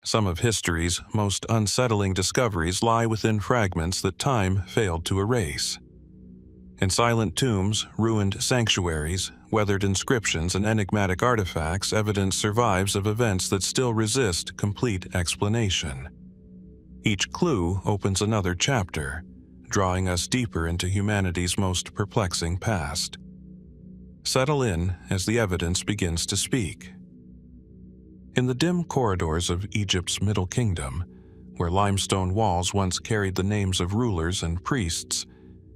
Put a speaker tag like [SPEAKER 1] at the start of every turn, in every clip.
[SPEAKER 1] Some of history's most unsettling discoveries lie within fragments that time failed to erase. In silent tombs, ruined sanctuaries, weathered inscriptions, and enigmatic artifacts, evidence survives of events that still resist complete explanation. Each clue opens another chapter, drawing us deeper into humanity's most perplexing past. Settle in as the evidence begins to speak. In the dim corridors of Egypt's Middle Kingdom, where limestone walls once carried the names of rulers and priests,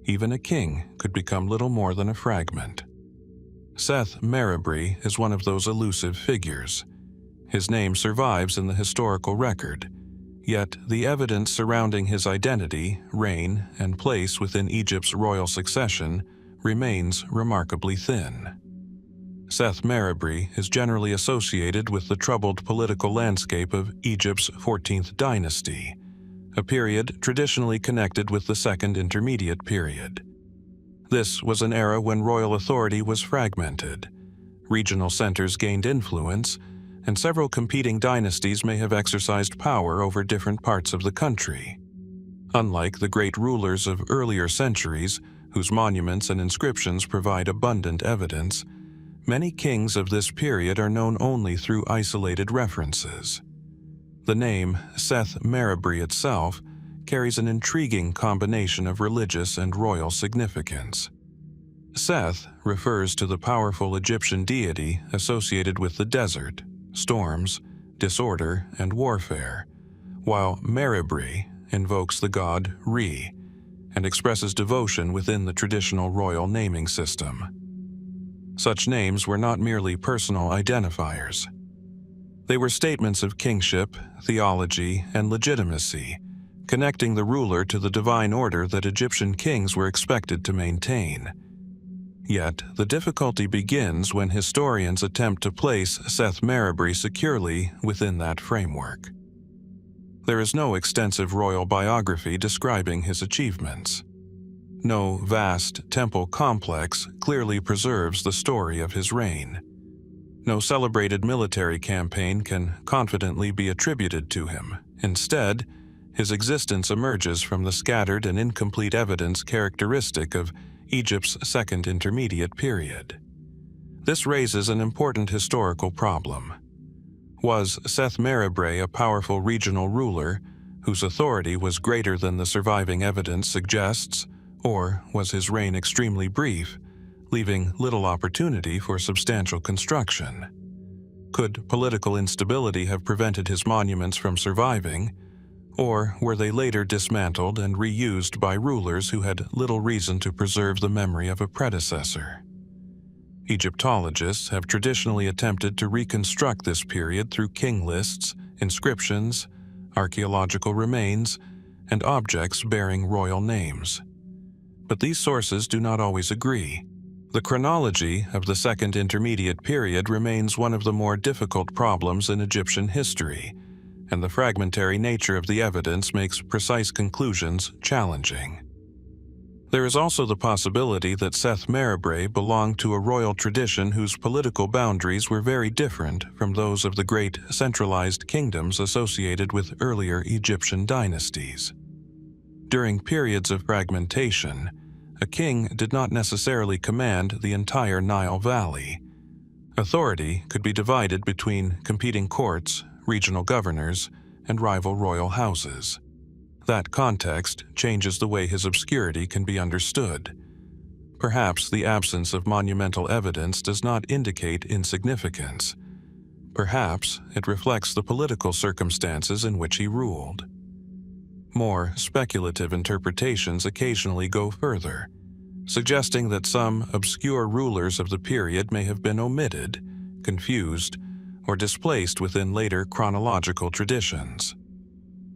[SPEAKER 1] even a king could become little more than a fragment. Seth Meribre is one of those elusive figures. His name survives in the historical record, yet the evidence surrounding his identity, reign, and place within Egypt's royal succession remains remarkably thin. Seth Meribre is generally associated with the troubled political landscape of Egypt's 14th dynasty, a period traditionally connected with the Second Intermediate Period. This was an era when royal authority was fragmented. Regional centers gained influence, and several competing dynasties may have exercised power over different parts of the country. Unlike the great rulers of earlier centuries, whose monuments and inscriptions provide abundant evidence, many kings of this period are known only through isolated references. The name Seth Meribre itself carries an intriguing combination of religious and royal significance. Seth refers to the powerful Egyptian deity associated with the desert, storms, disorder, and warfare, while Meribre invokes the god Re and expresses devotion within the traditional royal naming system. Such names were not merely personal identifiers. They were statements of kingship, theology, and legitimacy, connecting the ruler to the divine order that Egyptian kings were expected to maintain. Yet, the difficulty begins when historians attempt to place Seth Meribre securely within that framework. There is no extensive royal biography describing his achievements. No vast temple complex clearly preserves the story of his reign. No celebrated military campaign can confidently be attributed to him. Instead, his existence emerges from the scattered and incomplete evidence characteristic of Egypt's Second Intermediate Period. This raises an important historical problem. Was Seth Meribre a powerful regional ruler whose authority was greater than the surviving evidence suggests, or was his reign extremely brief, leaving little opportunity for substantial construction? Could political instability have prevented his monuments from surviving, or were they later dismantled and reused by rulers who had little reason to preserve the memory of a predecessor? Egyptologists have traditionally attempted to reconstruct this period through king lists, inscriptions, archaeological remains, and objects bearing royal names. But these sources do not always agree. The chronology of the Second Intermediate Period remains one of the more difficult problems in Egyptian history, and the fragmentary nature of the evidence makes precise conclusions challenging. There is also the possibility that Seth Meribre belonged to a royal tradition whose political boundaries were very different from those of the great centralized kingdoms associated with earlier Egyptian dynasties. During periods of fragmentation, a king did not necessarily command the entire Nile Valley. Authority could be divided between competing courts, regional governors, and rival royal houses. That context changes the way his obscurity can be understood. Perhaps the absence of monumental evidence does not indicate insignificance. Perhaps it reflects the political circumstances in which he ruled. More speculative interpretations occasionally go further, suggesting that some obscure rulers of the period may have been omitted, confused, or displaced within later chronological traditions.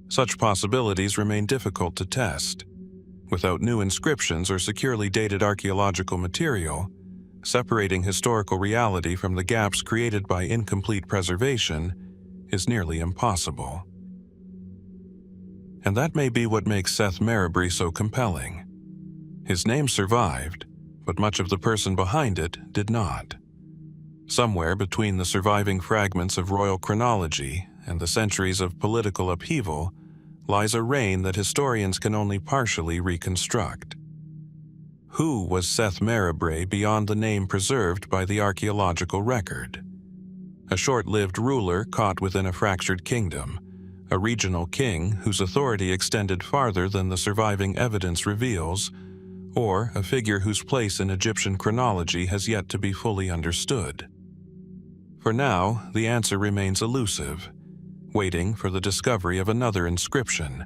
[SPEAKER 1] Such possibilities remain difficult to test. Without new inscriptions or securely dated archaeological material, separating historical reality from the gaps created by incomplete preservation is nearly impossible. And that may be what makes Seth Meribre so compelling. His name survived, but much of the person behind it did not. Somewhere between the surviving fragments of royal chronology and the centuries of political upheaval lies a reign that historians can only partially reconstruct. Who was Seth Meribre beyond the name preserved by the archaeological record? A short-lived ruler caught within a fractured kingdom, a regional king whose authority extended farther than the surviving evidence reveals, or a figure whose place in Egyptian chronology has yet to be fully understood? For now, the answer remains elusive, waiting for the discovery of another inscription,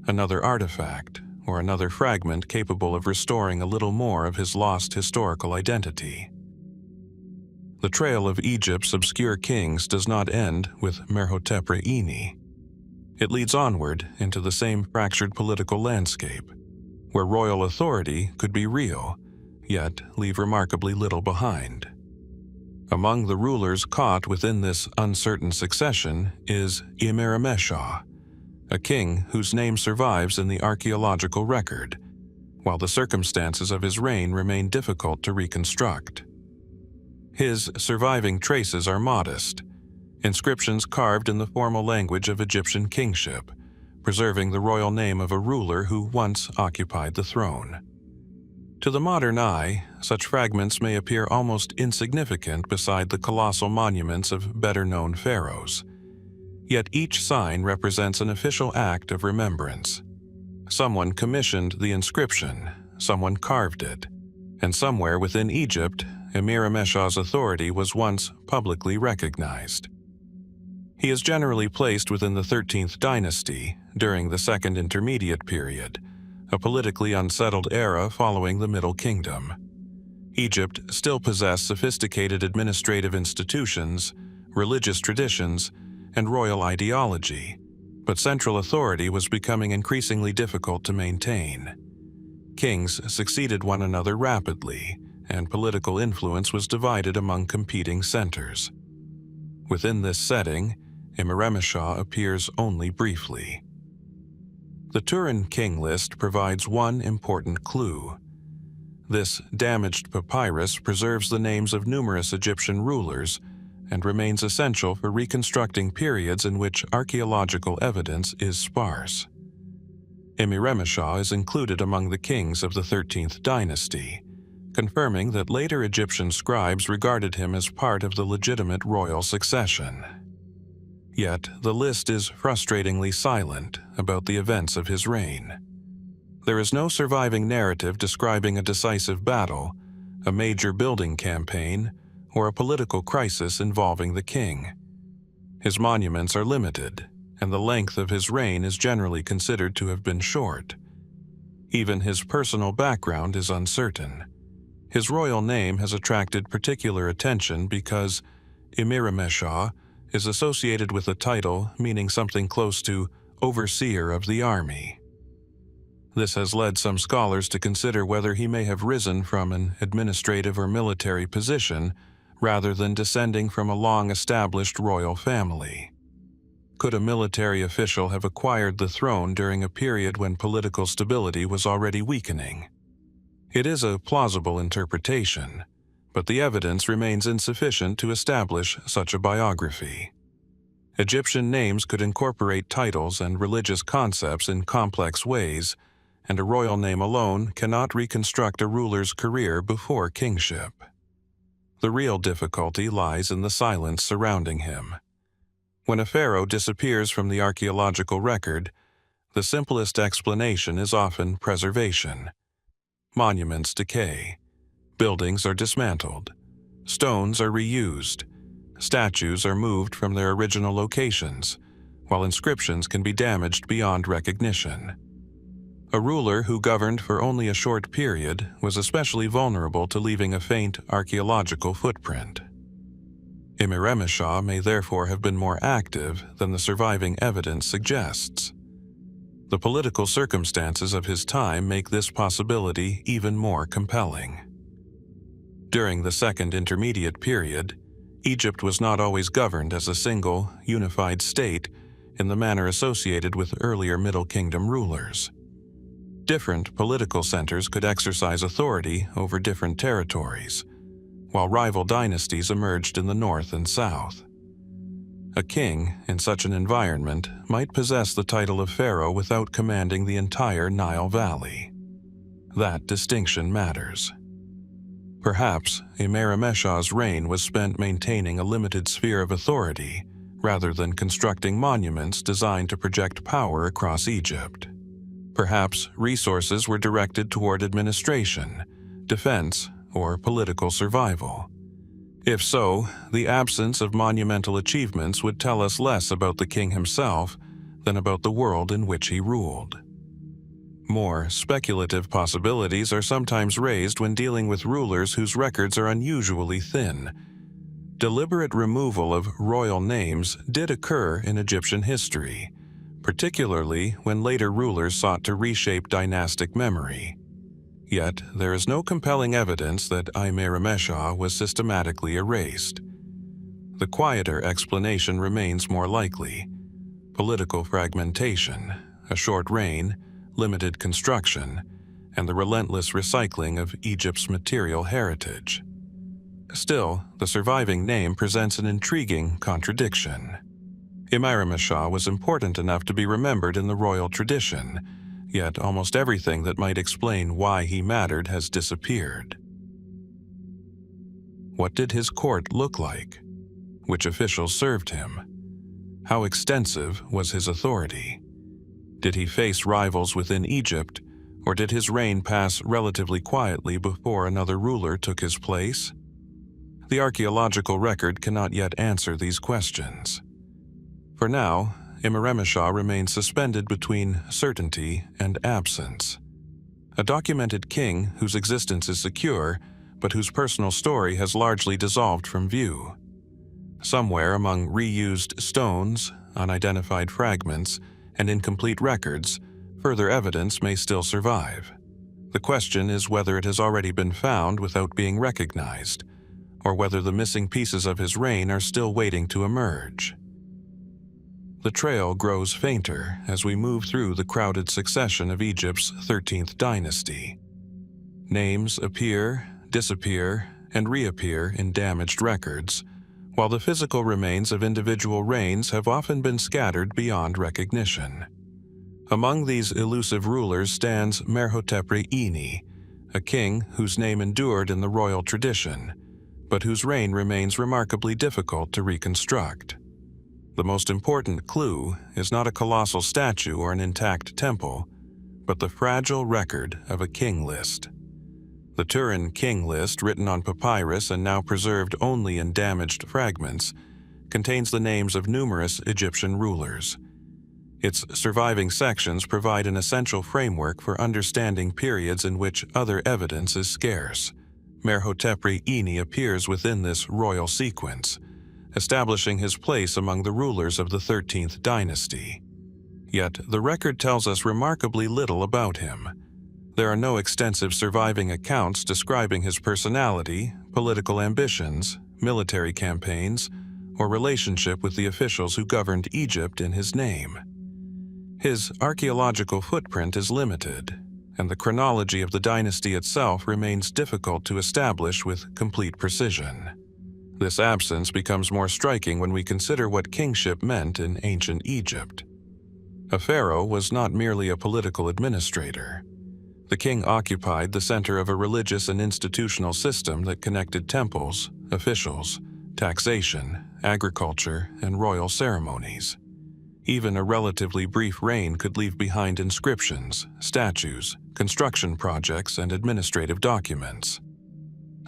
[SPEAKER 1] another artifact, or another fragment capable of restoring a little more of his lost historical identity. The trail of Egypt's obscure kings does not end with Merhotepre Ini. It leads onward into the same fractured political landscape, where royal authority could be real, yet leave remarkably little behind. Among the rulers caught within this uncertain succession is Imyremeshaw, a king whose name survives in the archaeological record, while the circumstances of his reign remain difficult to reconstruct. His surviving traces are modest, inscriptions carved in the formal language of Egyptian kingship, preserving the royal name of a ruler who once occupied the throne. To the modern eye, such fragments may appear almost insignificant beside the colossal monuments of better-known pharaohs. Yet each sign represents an official act of remembrance. Someone commissioned the inscription, someone carved it, and somewhere within Egypt, Imyremeshaw's authority was once publicly recognized. He is generally placed within the 13th dynasty during the Second Intermediate Period, a politically unsettled era following the Middle Kingdom. Egypt still possessed sophisticated administrative institutions, religious traditions, and royal ideology, but central authority was becoming increasingly difficult to maintain. Kings succeeded one another rapidly, and political influence was divided among competing centers. Within this setting, Imyremeshaw appears only briefly. The Turin king list provides one important clue. This damaged papyrus preserves the names of numerous Egyptian rulers and remains essential for reconstructing periods in which archaeological evidence is sparse. Imyremeshaw is included among the kings of the 13th dynasty, confirming that later Egyptian scribes regarded him as part of the legitimate royal succession. Yet the list is frustratingly silent about the events of his reign. There is no surviving narrative describing a decisive battle, a major building campaign, or a political crisis involving the king. His monuments are limited, and the length of his reign is generally considered to have been short. Even his personal background is uncertain. His royal name has attracted particular attention because Imyremeshaw is associated with a title meaning something close to overseer of the army. This has led some scholars to consider whether he may have risen from an administrative or military position rather than descending from a long-established royal family. Could a military official have acquired the throne during a period when political stability was already weakening? It is a plausible interpretation, but the evidence remains insufficient to establish such a biography. Egyptian names could incorporate titles and religious concepts in complex ways, and a royal name alone cannot reconstruct a ruler's career before kingship. The real difficulty lies in the silence surrounding him. When a pharaoh disappears from the archaeological record, the simplest explanation is often preservation. Monuments decay. Buildings are dismantled. Stones are reused. Statues are moved from their original locations, while inscriptions can be damaged beyond recognition. A ruler who governed for only a short period was especially vulnerable to leaving a faint archaeological footprint. Imyremeshaw may therefore have been more active than the surviving evidence suggests. The political circumstances of his time make this possibility even more compelling. During the Second Intermediate Period, Egypt was not always governed as a single, unified state in the manner associated with earlier Middle Kingdom rulers. Different political centers could exercise authority over different territories, while rival dynasties emerged in the north and south. A king in such an environment might possess the title of pharaoh without commanding the entire Nile Valley. That distinction matters. Perhaps Imyremeshaw's reign was spent maintaining a limited sphere of authority rather than constructing monuments designed to project power across Egypt. Perhaps resources were directed toward administration, defense, or political survival. If so, the absence of monumental achievements would tell us less about the king himself than about the world in which he ruled. More speculative possibilities are sometimes raised when dealing with rulers whose records are unusually thin. Deliberate removal of royal names did occur in Egyptian history, particularly when later rulers sought to reshape dynastic memory. Yet, there is no compelling evidence that Imyremeshaw was systematically erased. The quieter explanation remains more likely: political fragmentation, a short reign, limited construction, and the relentless recycling of Egypt's material heritage. Still, the surviving name presents an intriguing contradiction. Imyremeshaw was important enough to be remembered in the royal tradition, yet almost everything that might explain why he mattered has disappeared. What did his court look like? Which officials served him? How extensive was his authority? Did he face rivals within Egypt, or did his reign pass relatively quietly before another ruler took his place? The archaeological record cannot yet answer these questions. For now, Imyremeshaw remains suspended between certainty and absence. A documented king whose existence is secure, but whose personal story has largely dissolved from view. Somewhere among reused stones, unidentified fragments, and incomplete records, further evidence may still survive. The question is whether it has already been found without being recognized, or whether the missing pieces of his reign are still waiting to emerge. The trail grows fainter as we move through the crowded succession of Egypt's 13th dynasty. Names appear, disappear, and reappear in damaged records, while the physical remains of individual reigns have often been scattered beyond recognition. Among these elusive rulers stands Merhotepre, a king whose name endured in the royal tradition, but whose reign remains remarkably difficult to reconstruct. The most important clue is not a colossal statue or an intact temple, but the fragile record of a king list. The Turin king list, written on papyrus and now preserved only in damaged fragments, contains the names of numerous Egyptian rulers. Its surviving sections provide an essential framework for understanding periods in which other evidence is scarce. Merhotepre appears within this royal sequence, establishing his place among the rulers of the 13th dynasty. Yet the record tells us remarkably little about him. There are no extensive surviving accounts describing his personality, political ambitions, military campaigns, or relationship with the officials who governed Egypt in his name. His archaeological footprint is limited, and the chronology of the dynasty itself remains difficult to establish with complete precision. This absence becomes more striking when we consider what kingship meant in ancient Egypt. A pharaoh was not merely a political administrator. The king occupied the center of a religious and institutional system that connected temples, officials, taxation, agriculture, and royal ceremonies. Even a relatively brief reign could leave behind inscriptions, statues, construction projects, and administrative documents.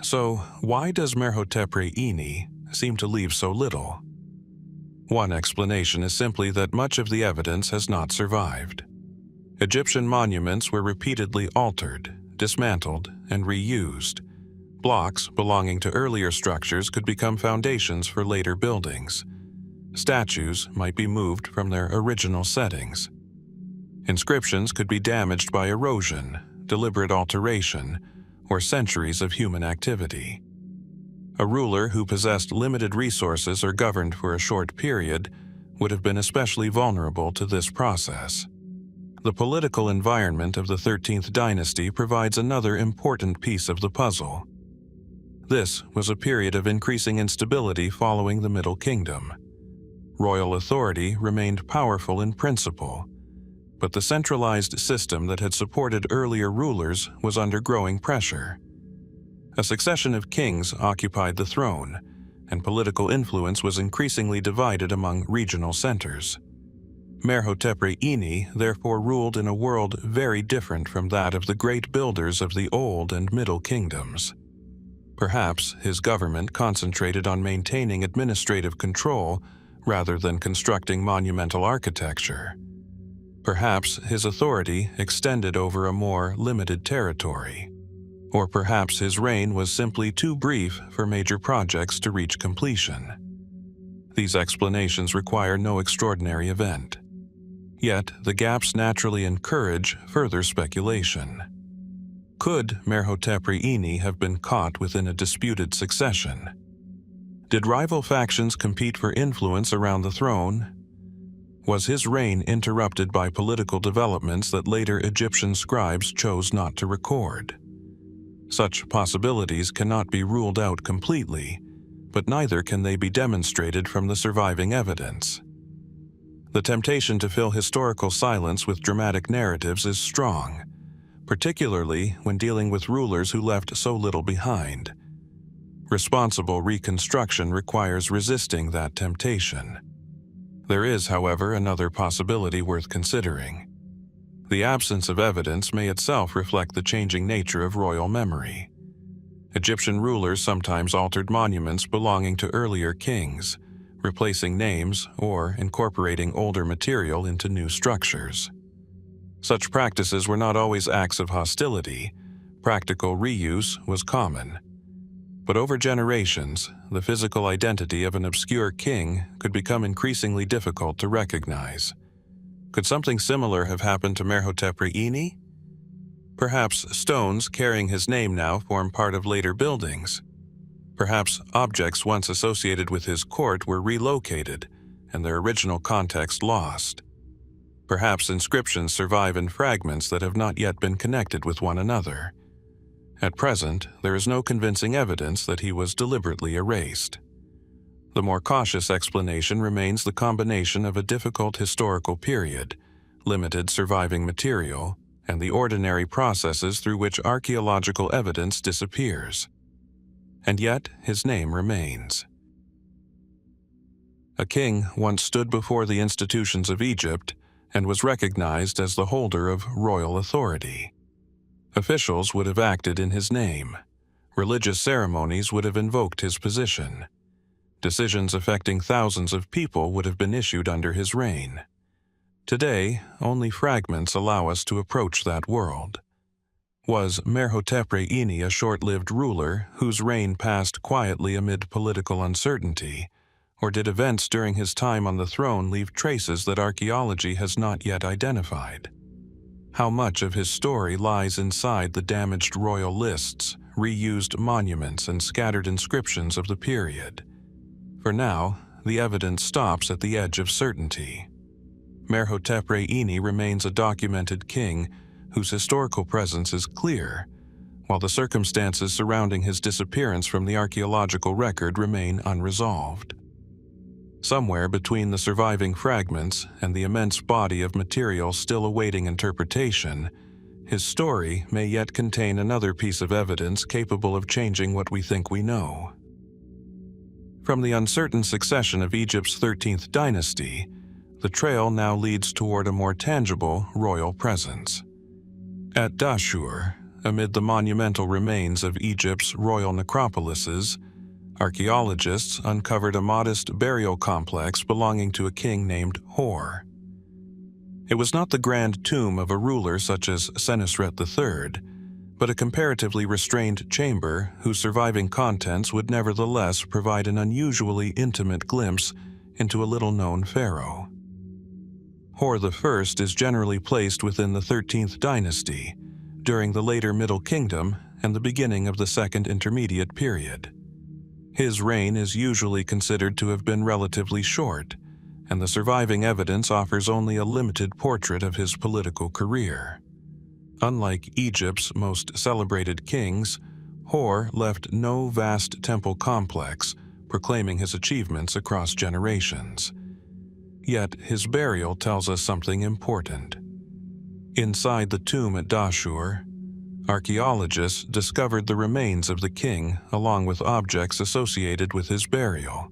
[SPEAKER 1] So, why does Merhotepre seem to leave so little? One explanation is simply that much of the evidence has not survived. Egyptian monuments were repeatedly altered, dismantled, and reused. Blocks belonging to earlier structures could become foundations for later buildings. Statues might be moved from their original settings. Inscriptions could be damaged by erosion, deliberate alteration, or centuries of human activity. A ruler who possessed limited resources or governed for a short period would have been especially vulnerable to this process. The political environment of the 13th dynasty provides another important piece of the puzzle. This was a period of increasing instability following the Middle Kingdom. Royal authority remained powerful in principle, but the centralized system that had supported earlier rulers was under growing pressure. A succession of kings occupied the throne, and political influence was increasingly divided among regional centers. Merhotepre therefore ruled in a world very different from that of the great builders of the Old and Middle Kingdoms. Perhaps his government concentrated on maintaining administrative control rather than constructing monumental architecture. Perhaps his authority extended over a more limited territory. Or perhaps his reign was simply too brief for major projects to reach completion. These explanations require no extraordinary event. Yet, the gaps naturally encourage further speculation. Could Merhotepre have been caught within a disputed succession? Did rival factions compete for influence around the throne? Was his reign interrupted by political developments that later Egyptian scribes chose not to record? Such possibilities cannot be ruled out completely, but neither can they be demonstrated from the surviving evidence. The temptation to fill historical silence with dramatic narratives is strong, particularly when dealing with rulers who left so little behind. Responsible reconstruction requires resisting that temptation. There is, however, another possibility worth considering. The absence of evidence may itself reflect the changing nature of royal memory. Egyptian rulers sometimes altered monuments belonging to earlier kings, replacing names or incorporating older material into new structures. Such practices were not always acts of hostility. Practical reuse was common. But over generations, the physical identity of an obscure king could become increasingly difficult to recognize. Could something similar have happened to Merhotepre? Perhaps stones carrying his name now form part of later buildings. Perhaps objects once associated with his court were relocated and their original context lost. Perhaps inscriptions survive in fragments that have not yet been connected with one another. At present, there is no convincing evidence that he was deliberately erased. The more cautious explanation remains the combination of a difficult historical period, limited surviving material, and the ordinary processes through which archaeological evidence disappears. And yet, his name remains. A king once stood before the institutions of Egypt and was recognized as the holder of royal authority. Officials would have acted in his name. Religious ceremonies would have invoked his position. Decisions affecting thousands of people would have been issued under his reign. Today, only fragments allow us to approach that world. Was Merhotepre a short-lived ruler whose reign passed quietly amid political uncertainty, or did events during his time on the throne leave traces that archaeology has not yet identified? How much of his story lies inside the damaged royal lists, reused monuments, and scattered inscriptions of the period? For now, the evidence stops at the edge of certainty. Merhotepre remains a documented king whose historical presence is clear, while the circumstances surrounding his disappearance from the archaeological record remain unresolved. Somewhere between the surviving fragments and the immense body of material still awaiting interpretation, his story may yet contain another piece of evidence capable of changing what we think we know. From the uncertain succession of Egypt's 13th dynasty, the trail now leads toward a more tangible royal presence. At Dashur, amid the monumental remains of Egypt's royal necropolises, archaeologists uncovered a modest burial complex belonging to a king named Hor. It was not the grand tomb of a ruler such as Senesret III, but a comparatively restrained chamber whose surviving contents would nevertheless provide an unusually intimate glimpse into a little-known pharaoh. Hor I is generally placed within the 13th dynasty, during the later Middle Kingdom and the beginning of the Second Intermediate Period. His reign is usually considered to have been relatively short, and the surviving evidence offers only a limited portrait of his political career. Unlike Egypt's most celebrated kings, Hor left no vast temple complex, proclaiming his achievements across generations. Yet his burial tells us something important. Inside the tomb at Dashur, archaeologists discovered the remains of the king along with objects associated with his burial.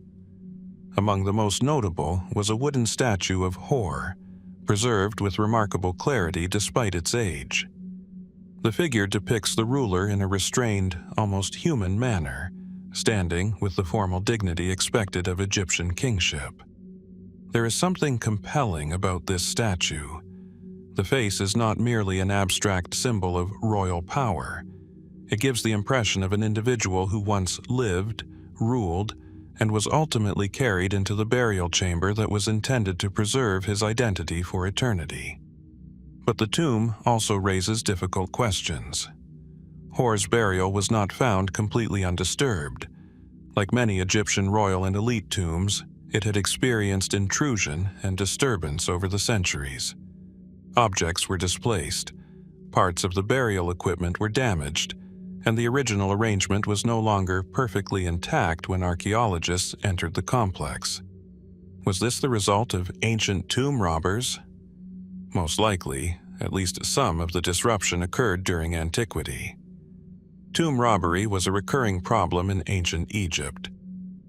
[SPEAKER 1] Among the most notable was a wooden statue of Hor, preserved with remarkable clarity despite its age. The figure depicts the ruler in a restrained, almost human manner, standing with the formal dignity expected of Egyptian kingship. There is something compelling about this statue. The face is not merely an abstract symbol of royal power. It gives the impression of an individual who once lived, ruled, and was ultimately carried into the burial chamber that was intended to preserve his identity for eternity. But the tomb also raises difficult questions. Hor's burial was not found completely undisturbed. Like many Egyptian royal and elite tombs, it had experienced intrusion and disturbance over the centuries. Objects were displaced, parts of the burial equipment were damaged, and the original arrangement was no longer perfectly intact when archaeologists entered the complex. Was this the result of ancient tomb robbers? Most likely, at least some of the disruption occurred during antiquity. Tomb robbery was a recurring problem in ancient Egypt,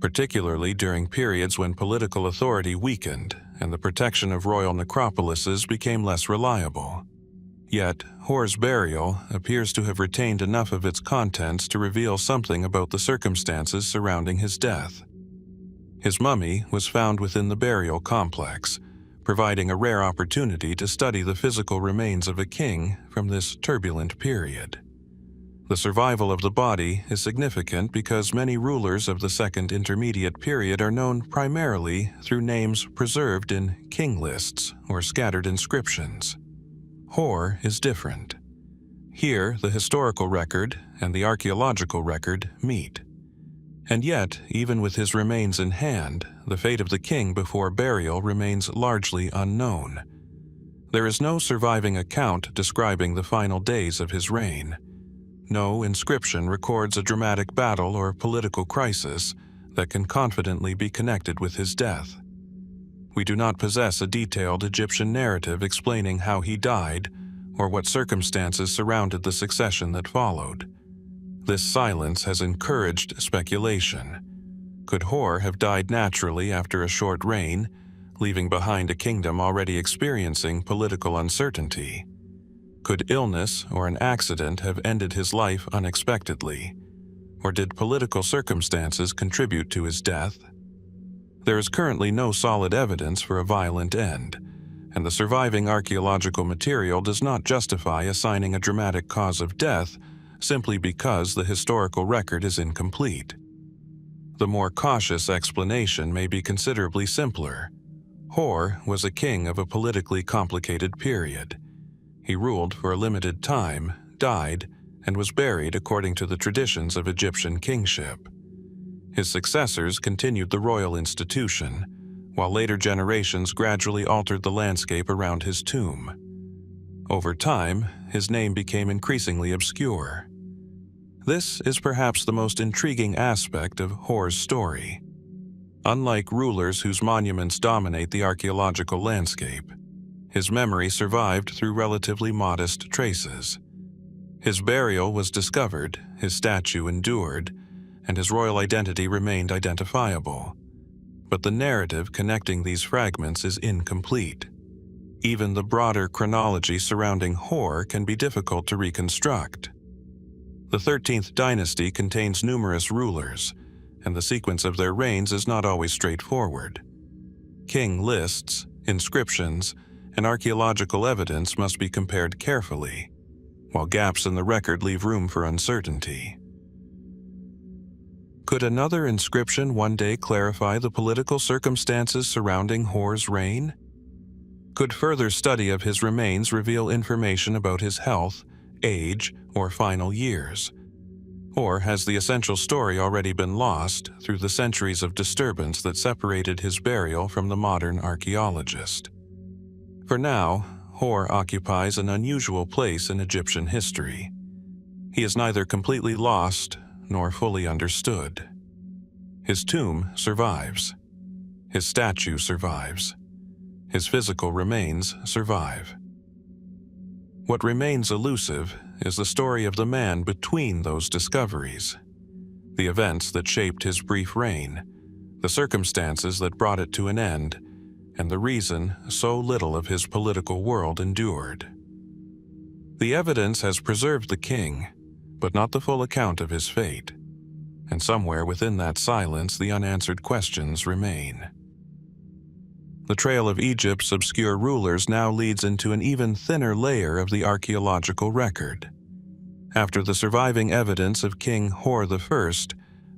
[SPEAKER 1] particularly during periods when political authority weakened and the protection of royal necropolises became less reliable. Yet, Hor's burial appears to have retained enough of its contents to reveal something about the circumstances surrounding his death. His mummy was found within the burial complex, providing a rare opportunity to study the physical remains of a king from this turbulent period. The survival of the body is significant because many rulers of the Second Intermediate Period are known primarily through names preserved in king lists or scattered inscriptions. Hor is different. Here, the historical record and the archaeological record meet. And yet, even with his remains in hand, the fate of the king before burial remains largely unknown. There is no surviving account describing the final days of his reign. No inscription records a dramatic battle or political crisis that can confidently be connected with his death. We do not possess a detailed Egyptian narrative explaining how he died or what circumstances surrounded the succession that followed. This silence has encouraged speculation. Could Hor have died naturally after a short reign, leaving behind a kingdom already experiencing political uncertainty? Could illness or an accident have ended his life unexpectedly? Or did political circumstances contribute to his death? There is currently no solid evidence for a violent end, and the surviving archaeological material does not justify assigning a dramatic cause of death simply because the historical record is incomplete. The more cautious explanation may be considerably simpler. Hor was a king of a politically complicated period. He ruled for a limited time, died, and was buried according to the traditions of Egyptian kingship. His successors continued the royal institution, while later generations gradually altered the landscape around his tomb. Over time, his name became increasingly obscure. This is perhaps the most intriguing aspect of Hor's story. Unlike rulers whose monuments dominate the archaeological landscape, his memory survived through relatively modest traces. His burial was discovered, his statue endured, and his royal identity remained identifiable. But the narrative connecting these fragments is incomplete. Even the broader chronology surrounding Hor can be difficult to reconstruct. The 13th dynasty contains numerous rulers, and the sequence of their reigns is not always straightforward. King lists, inscriptions, and archaeological evidence must be compared carefully, while gaps in the record leave room for uncertainty. Could another inscription one day clarify the political circumstances surrounding Hor's reign? Could further study of his remains reveal information about his health, age, or final years? Or has the essential story already been lost through the centuries of disturbance that separated his burial from the modern archaeologist? For now, Hor occupies an unusual place in Egyptian history. He is neither completely lost nor fully understood. His tomb survives. His statue survives. His physical remains survive. What remains elusive is the story of the man between those discoveries, the events that shaped his brief reign, the circumstances that brought it to an end, and the reason so little of his political world endured. The evidence has preserved the king, but not the full account of his fate, and somewhere within that silence the unanswered questions remain. The trail of Egypt's obscure rulers now leads into an even thinner layer of the archaeological record. After the surviving evidence of King Hor I,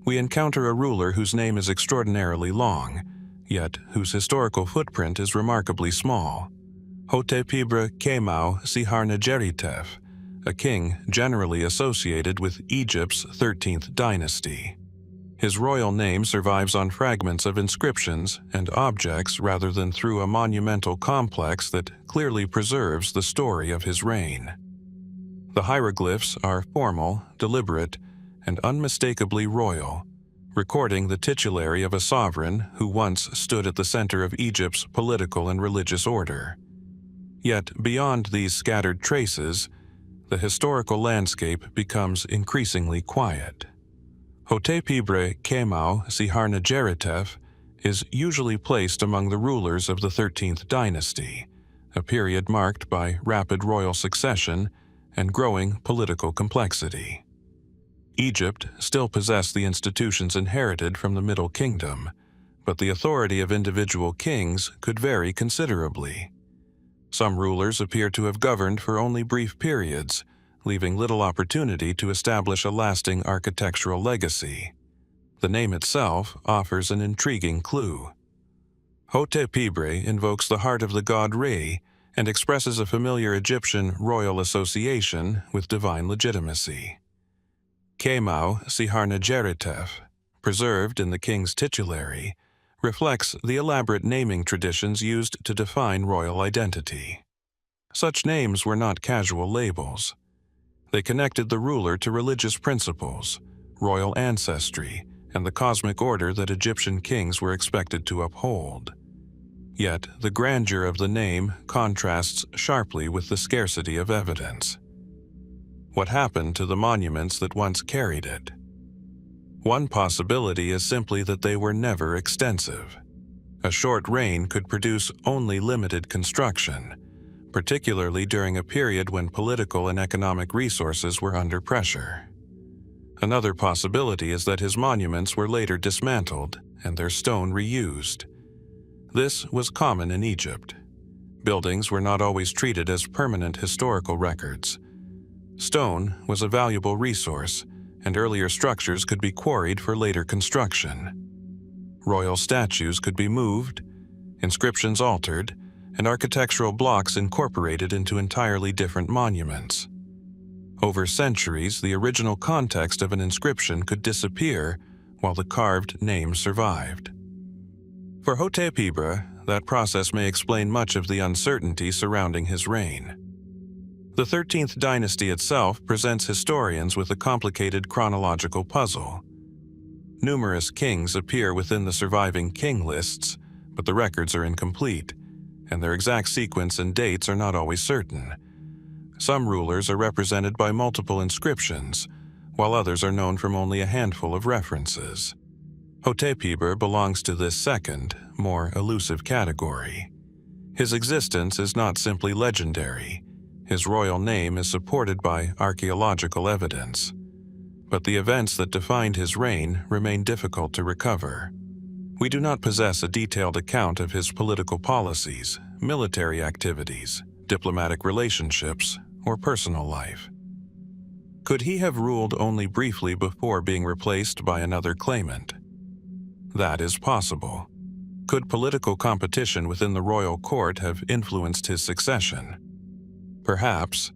[SPEAKER 1] we encounter a ruler whose name is extraordinarily long, yet whose historical footprint is remarkably small. Hotepibre Qemau Siharnedjheritef, a king generally associated with Egypt's 13th dynasty. His royal name survives on fragments of inscriptions and objects rather than through a monumental complex that clearly preserves the story of his reign. The hieroglyphs are formal, deliberate, and unmistakably royal, recording the titulary of a sovereign who once stood at the center of Egypt's political and religious order. Yet, beyond these scattered traces, the historical landscape becomes increasingly quiet. Hotepibre Qemau Siharnedjheritef is usually placed among the rulers of the 13th dynasty, a period marked by rapid royal succession and growing political complexity. Egypt still possessed the institutions inherited from the Middle Kingdom, but the authority of individual kings could vary considerably. Some rulers appear to have governed for only brief periods, leaving little opportunity to establish a lasting architectural legacy. The name itself offers an intriguing clue. Hotepibre invokes the heart of the god Re and expresses a familiar Egyptian royal association with divine legitimacy. Qemau Siharnedjheritef, preserved in the king's titulary, reflects the elaborate naming traditions used to define royal identity. Such names were not casual labels. They connected the ruler to religious principles, royal ancestry, and the cosmic order that Egyptian kings were expected to uphold. Yet, the grandeur of the name contrasts sharply with the scarcity of evidence. What happened to the monuments that once carried it? One possibility is simply that they were never extensive. A short reign could produce only limited construction, particularly during a period when political and economic resources were under pressure. Another possibility is that his monuments were later dismantled and their stone reused. This was common in Egypt. Buildings were not always treated as permanent historical records. Stone was a valuable resource, and earlier structures could be quarried for later construction. Royal statues could be moved, inscriptions altered, and architectural blocks incorporated into entirely different monuments. Over centuries, the original context of an inscription could disappear while the carved name survived. For Hotepibre, that process may explain much of the uncertainty surrounding his reign. The 13th dynasty itself presents historians with a complicated chronological puzzle. Numerous kings appear within the surviving king lists, but the records are incomplete, and their exact sequence and dates are not always certain. Some rulers are represented by multiple inscriptions, while others are known from only a handful of references. Hotepibre belongs to this second, more elusive category. His existence is not simply legendary. His royal name is supported by archaeological evidence. But the events that defined his reign remain difficult to recover. We do not possess a detailed account of his political policies, military activities, diplomatic relationships, or personal life. Could he have ruled only briefly before being replaced by another claimant? That is possible. Could political competition within the royal court have influenced his succession? Perhaps,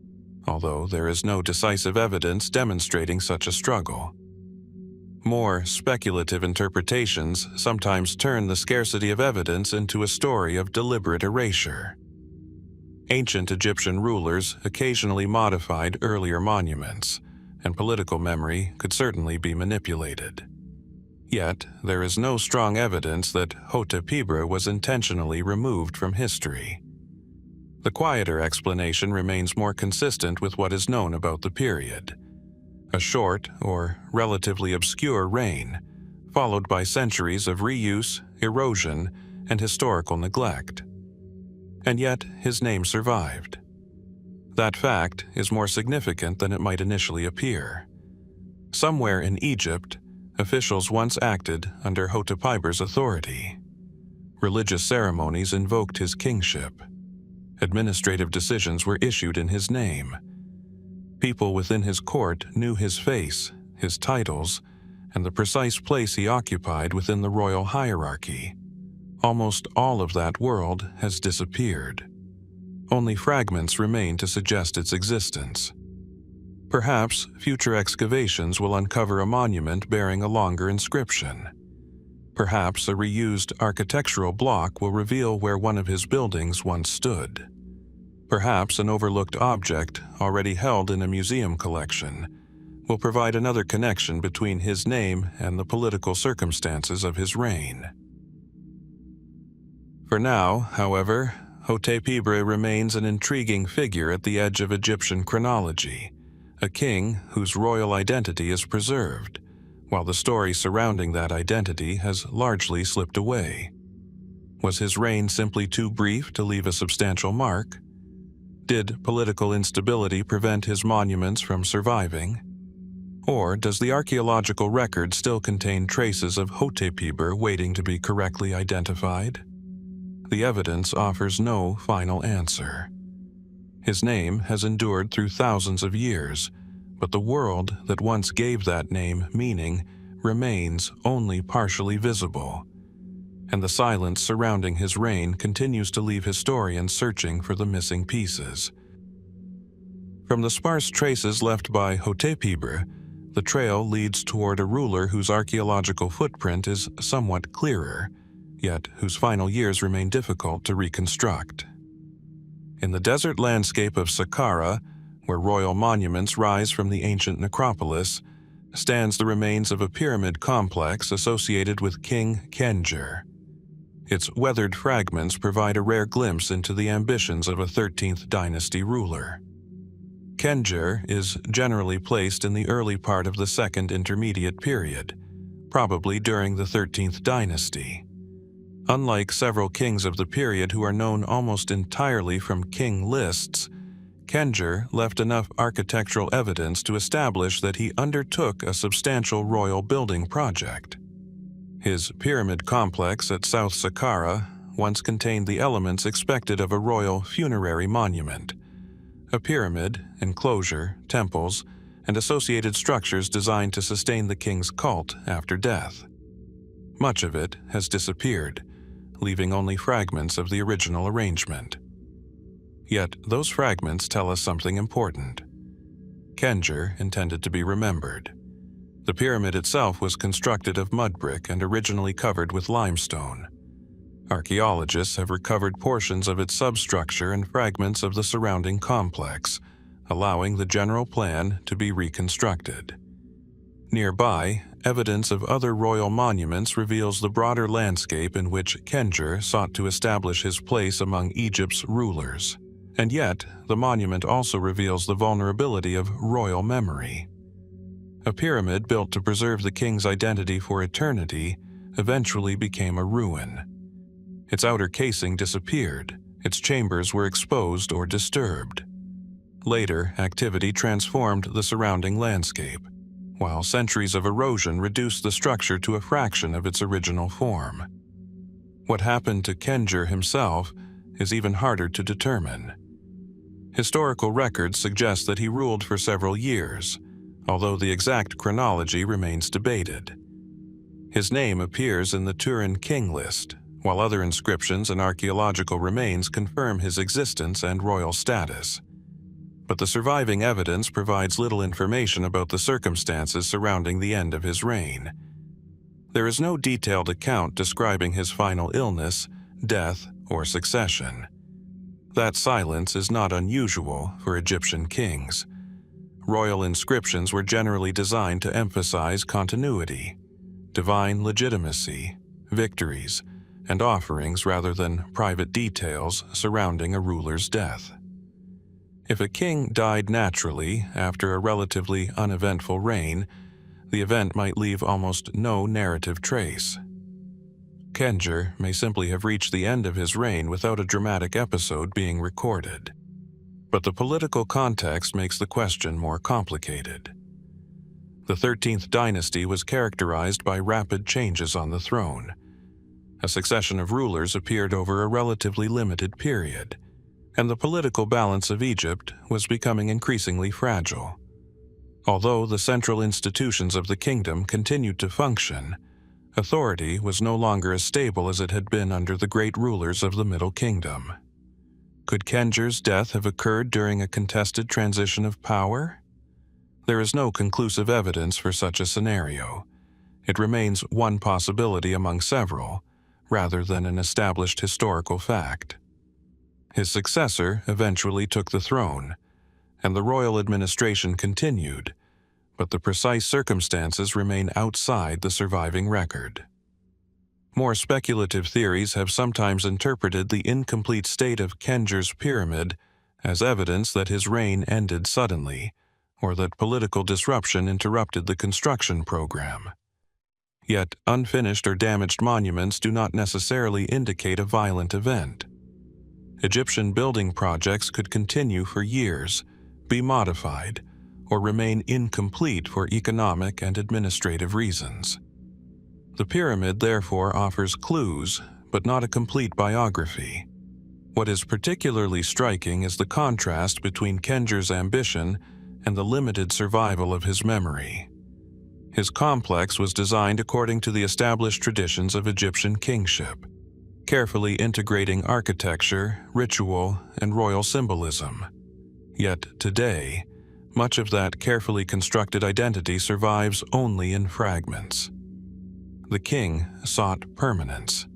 [SPEAKER 1] although there is no decisive evidence demonstrating such a struggle. More speculative interpretations sometimes turn the scarcity of evidence into a story of deliberate erasure. Ancient Egyptian rulers occasionally modified earlier monuments, and political memory could certainly be manipulated. Yet, there is no strong evidence that Hotepibre was intentionally removed from history. The quieter explanation remains more consistent with what is known about the period. A short, or relatively obscure reign, followed by centuries of reuse, erosion, and historical neglect. And yet, his name survived. That fact is more significant than it might initially appear. Somewhere in Egypt, officials once acted under Hotepibre's authority. Religious ceremonies invoked his kingship. Administrative decisions were issued in his name. People within his court knew his face, his titles, and the precise place he occupied within the royal hierarchy. Almost all of that world has disappeared. Only fragments remain to suggest its existence. Perhaps future excavations will uncover a monument bearing a longer inscription. Perhaps a reused architectural block will reveal where one of his buildings once stood. Perhaps an overlooked object, already held in a museum collection, will provide another connection between his name and the political circumstances of his reign. For now, however, Hotepibre remains an intriguing figure at the edge of Egyptian chronology, a king whose royal identity is preserved, while the story surrounding that identity has largely slipped away. Was his reign simply too brief to leave a substantial mark? Did political instability prevent his monuments from surviving? Or does the archaeological record still contain traces of Hotepibre waiting to be correctly identified? The evidence offers no final answer. His name has endured through thousands of years, but the world that once gave that name meaning remains only partially visible, and the silence surrounding his reign continues to leave historians searching for the missing pieces. From the sparse traces left by Hotepibre, the trail leads toward a ruler whose archaeological footprint is somewhat clearer, yet whose final years remain difficult to reconstruct. In the desert landscape of Saqqara, where royal monuments rise from the ancient necropolis, stands the remains of a pyramid complex associated with King Khendjer. Its weathered fragments provide a rare glimpse into the ambitions of a 13th dynasty ruler. Khendjer is generally placed in the early part of the Second Intermediate Period, probably during the 13th dynasty. Unlike several kings of the period who are known almost entirely from king lists, Khendjer left enough architectural evidence to establish that he undertook a substantial royal building project. His pyramid complex at South Saqqara once contained the elements expected of a royal funerary monument: a pyramid, enclosure, temples, and associated structures designed to sustain the king's cult after death. Much of it has disappeared, leaving only fragments of the original arrangement. Yet those fragments tell us something important. Khendjer intended to be remembered. The pyramid itself was constructed of mud brick and originally covered with limestone. Archaeologists have recovered portions of its substructure and fragments of the surrounding complex, allowing the general plan to be reconstructed. Nearby, evidence of other royal monuments reveals the broader landscape in which Khendjer sought to establish his place among Egypt's rulers. And yet, the monument also reveals the vulnerability of royal memory. A pyramid built to preserve the king's identity for eternity eventually became a ruin. Its outer casing disappeared, its chambers were exposed or disturbed. Later, activity transformed the surrounding landscape, while centuries of erosion reduced the structure to a fraction of its original form. What happened to Khendjer himself is even harder to determine. Historical records suggest that he ruled for several years, although the exact chronology remains debated. His name appears in the Turin King list, while other inscriptions and archaeological remains confirm his existence and royal status. But the surviving evidence provides little information about the circumstances surrounding the end of his reign. There is no detailed account describing his final illness, death, or succession. That silence is not unusual for Egyptian kings. Royal inscriptions were generally designed to emphasize continuity. divine legitimacy, victories, and offerings rather than private details surrounding a ruler's death. If a king died naturally after a relatively uneventful reign, the event might leave almost no narrative trace. Khendjer may simply have reached the end of his reign without a dramatic episode being recorded. But the political context makes the question more complicated. The 13th dynasty was characterized by rapid changes on the throne. A succession of rulers appeared over a relatively limited period, and the political balance of Egypt was becoming increasingly fragile. Although the central institutions of the kingdom continued to function, authority was no longer as stable as it had been under the great rulers of the Middle Kingdom. Could Khendjer's death have occurred during a contested transition of power? There is no conclusive evidence for such a scenario. It remains one possibility among several, rather than an established historical fact. His successor eventually took the throne, and the royal administration continued, but the precise circumstances remain outside the surviving record. More speculative theories have sometimes interpreted the incomplete state of Khendjer's pyramid as evidence that his reign ended suddenly, or that political disruption interrupted the construction program. Yet, unfinished or damaged monuments do not necessarily indicate a violent event. Egyptian building projects could continue for years, be modified, or remain incomplete for economic and administrative reasons. The pyramid therefore offers clues, but not a complete biography. What is particularly striking is the contrast between Khendjer's ambition and the limited survival of his memory. His complex was designed according to the established traditions of Egyptian kingship, carefully integrating architecture, ritual, and royal symbolism. Yet today, much of that carefully constructed identity survives only in fragments. The king sought permanence.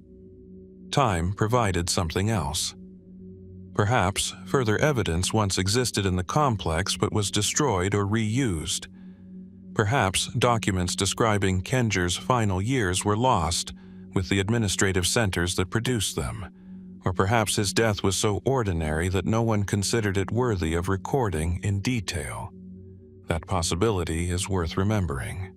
[SPEAKER 1] Time provided something else. Perhaps further evidence once existed in the complex but was destroyed or reused. Perhaps documents describing Khendjer's final years were lost with the administrative centers that produced them, or perhaps his death was so ordinary that no one considered it worthy of recording in detail. That possibility is worth remembering.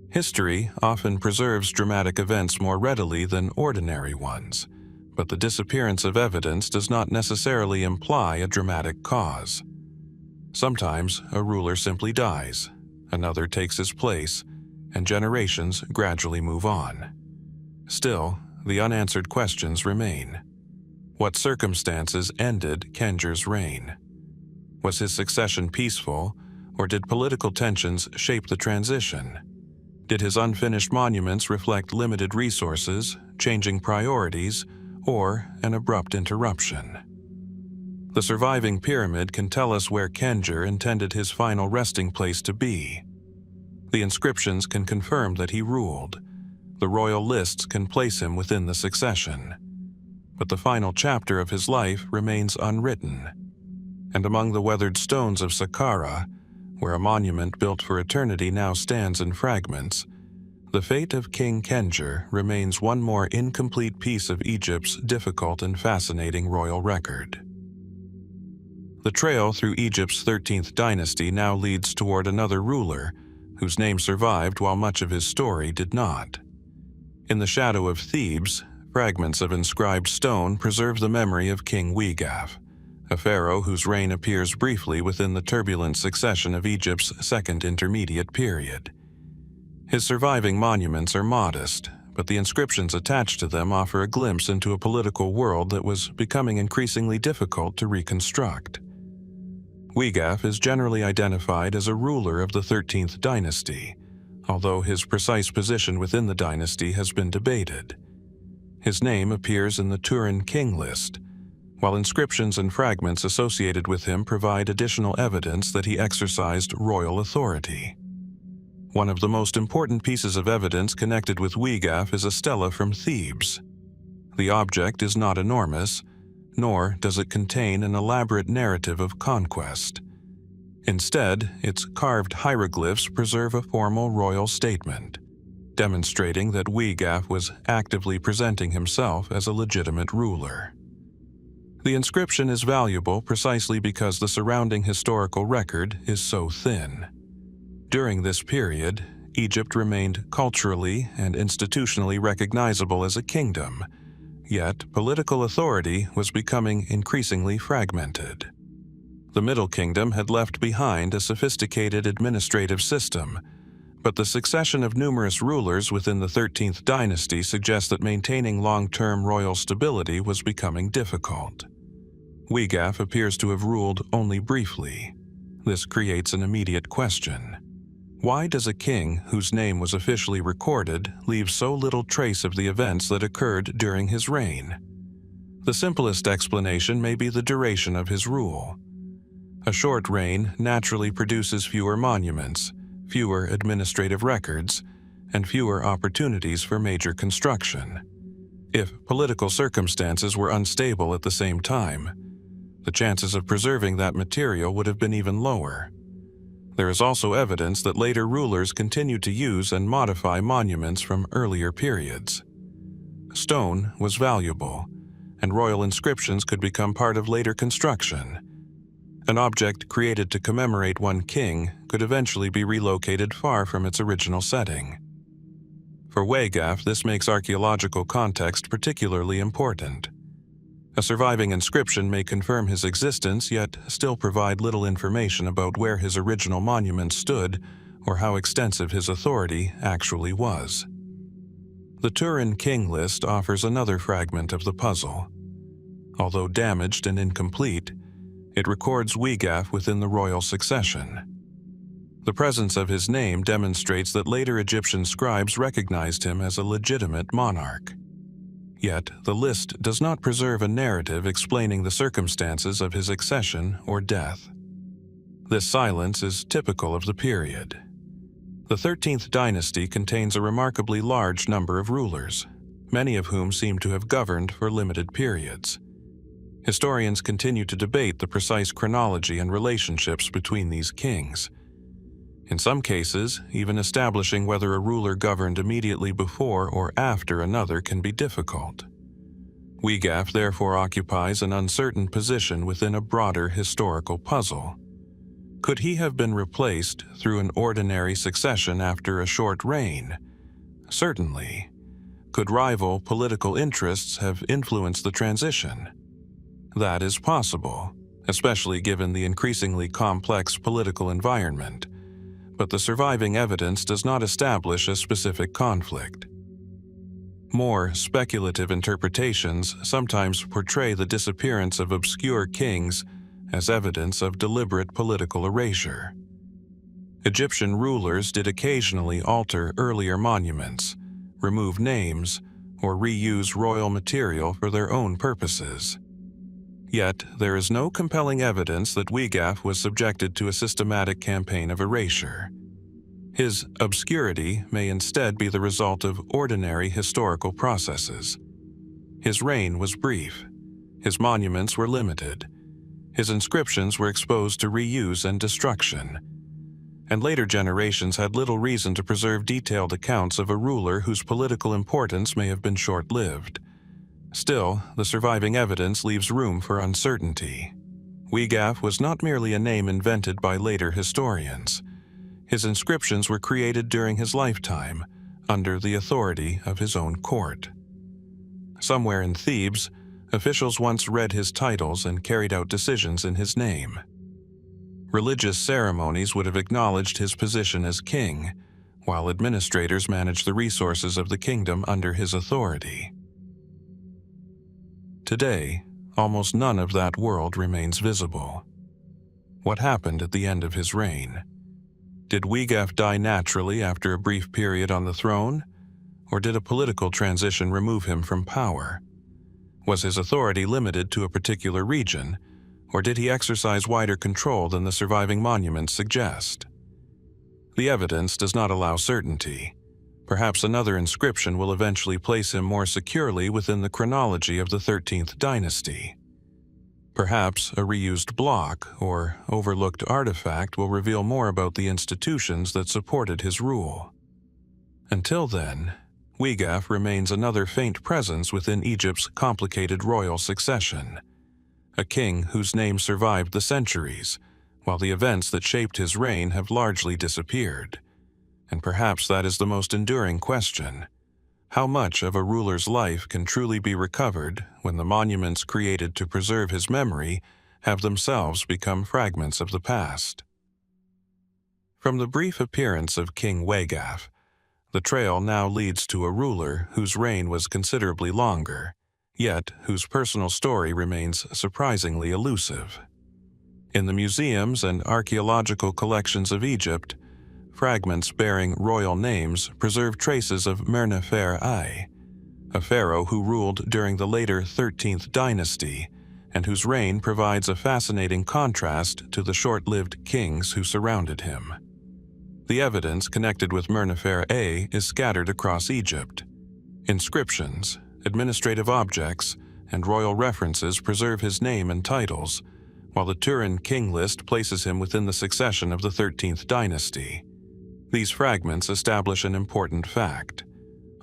[SPEAKER 1] History often preserves dramatic events more readily than ordinary ones, but the disappearance of evidence does not necessarily imply a dramatic cause. Sometimes a ruler simply dies, another takes his place, and generations gradually move on. Still, the unanswered questions remain. What circumstances ended Khendjer's reign? Was his succession peaceful, or did political tensions shape the transition? Did his unfinished monuments reflect limited resources, changing priorities, or an abrupt interruption? The surviving pyramid can tell us where Khendjer intended his final resting place to be. The inscriptions can confirm that he ruled. The royal lists can place him within the succession. But the final chapter of his life remains unwritten. And among the weathered stones of Saqqara, where a monument built for eternity now stands in fragments, the fate of King Khendjer remains one more incomplete piece of Egypt's difficult and fascinating royal record. The trail through Egypt's 13th dynasty now leads toward another ruler, whose name survived while much of his story did not. In the shadow of Thebes, fragments of inscribed stone preserve the memory of King Wegaf, a pharaoh whose reign appears briefly within the turbulent succession of Egypt's second intermediate period. His surviving monuments are modest, but the inscriptions attached to them offer a glimpse into a political world that was becoming increasingly difficult to reconstruct. Wegaf is generally identified as a ruler of the 13th dynasty, although his precise position within the dynasty has been debated. His name appears in the Turin king list, while inscriptions and fragments associated with him provide additional evidence that he exercised royal authority. One of the most important pieces of evidence connected with Wegaf is a stela from Thebes. The object is not enormous, nor does it contain an elaborate narrative of conquest. Instead, its carved hieroglyphs preserve a formal royal statement, demonstrating that Wegaf was actively presenting himself as a legitimate ruler. The inscription is valuable precisely because the surrounding historical record is so thin. During this period, Egypt remained culturally and institutionally recognizable as a kingdom, yet political authority was becoming increasingly fragmented. The Middle Kingdom had left behind a sophisticated administrative system, but the succession of numerous rulers within the 13th dynasty suggests that maintaining long-term royal stability was becoming difficult. Wegaf appears to have ruled only briefly. This creates an immediate question. Why does a king whose name was officially recorded leave so little trace of the events that occurred during his reign? The simplest explanation may be the duration of his rule. A short reign naturally produces fewer monuments, fewer administrative records, and fewer opportunities for major construction. If political circumstances were unstable at the same time, the chances of preserving that material would have been even lower. There is also evidence that later rulers continued to use and modify monuments from earlier periods. Stone was valuable, and royal inscriptions could become part of later construction. An object created to commemorate one king could eventually be relocated far from its original setting. For Wegaf, this makes archaeological context particularly important. A surviving inscription may confirm his existence, yet still provide little information about where his original monument stood or how extensive his authority actually was. The Turin King list offers another fragment of the puzzle. Although damaged and incomplete, it records Wegaf within the royal succession. The presence of his name demonstrates that later Egyptian scribes recognized him as a legitimate monarch. Yet, the list does not preserve a narrative explaining the circumstances of his accession or death. This silence is typical of the period. The 13th dynasty contains a remarkably large number of rulers, many of whom seem to have governed for limited periods. Historians continue to debate the precise chronology and relationships between these kings. In some cases, even establishing whether a ruler governed immediately before or after another can be difficult. Wegaf therefore occupies an uncertain position within a broader historical puzzle. Could he have been replaced through an ordinary succession after a short reign? Certainly. Could rival political interests have influenced the transition? That is possible, especially given the increasingly complex political environment, but the surviving evidence does not establish a specific conflict. More speculative interpretations sometimes portray the disappearance of obscure kings as evidence of deliberate political erasure. Egyptian rulers did occasionally alter earlier monuments, remove names, or reuse royal material for their own purposes. Yet, there is no compelling evidence that Wegaf was subjected to a systematic campaign of erasure. His obscurity may instead be the result of ordinary historical processes. His reign was brief. His monuments were limited. His inscriptions were exposed to reuse and destruction. And later generations had little reason to preserve detailed accounts of a ruler whose political importance may have been short-lived. Still, the surviving evidence leaves room for uncertainty. Wegaf was not merely a name invented by later historians. His inscriptions were created during his lifetime, under the authority of his own court. Somewhere in Thebes, officials once read his titles and carried out decisions in his name. Religious ceremonies would have acknowledged his position as king, while administrators managed the resources of the kingdom under his authority. Today, almost none of that world remains visible. What happened at the end of his reign? Did Wegaf die naturally after a brief period on the throne? Or did a political transition remove him from power? Was his authority limited to a particular region, or did he exercise wider control than the surviving monuments suggest? The evidence does not allow certainty. Perhaps another inscription will eventually place him more securely within the chronology of the 13th dynasty. Perhaps a reused block or overlooked artifact will reveal more about the institutions that supported his rule. Until then, Wegaf remains another faint presence within Egypt's complicated royal succession, a king whose name survived the centuries, while the events that shaped his reign have largely disappeared. And perhaps that is the most enduring question. How much of a ruler's life can truly be recovered when the monuments created to preserve his memory have themselves become fragments of the past? From the brief appearance of King Wegaf, the trail now leads to a ruler whose reign was considerably longer, yet whose personal story remains surprisingly elusive. In the museums and archaeological collections of Egypt, fragments bearing royal names preserve traces of Merneferre, a pharaoh who ruled during the later 13th dynasty and whose reign provides a fascinating contrast to the short-lived kings who surrounded him. The evidence connected with Merneferre is scattered across Egypt. Inscriptions, administrative objects, and royal references preserve his name and titles, while the Turin king list places him within the succession of the 13th dynasty. These fragments establish an important fact.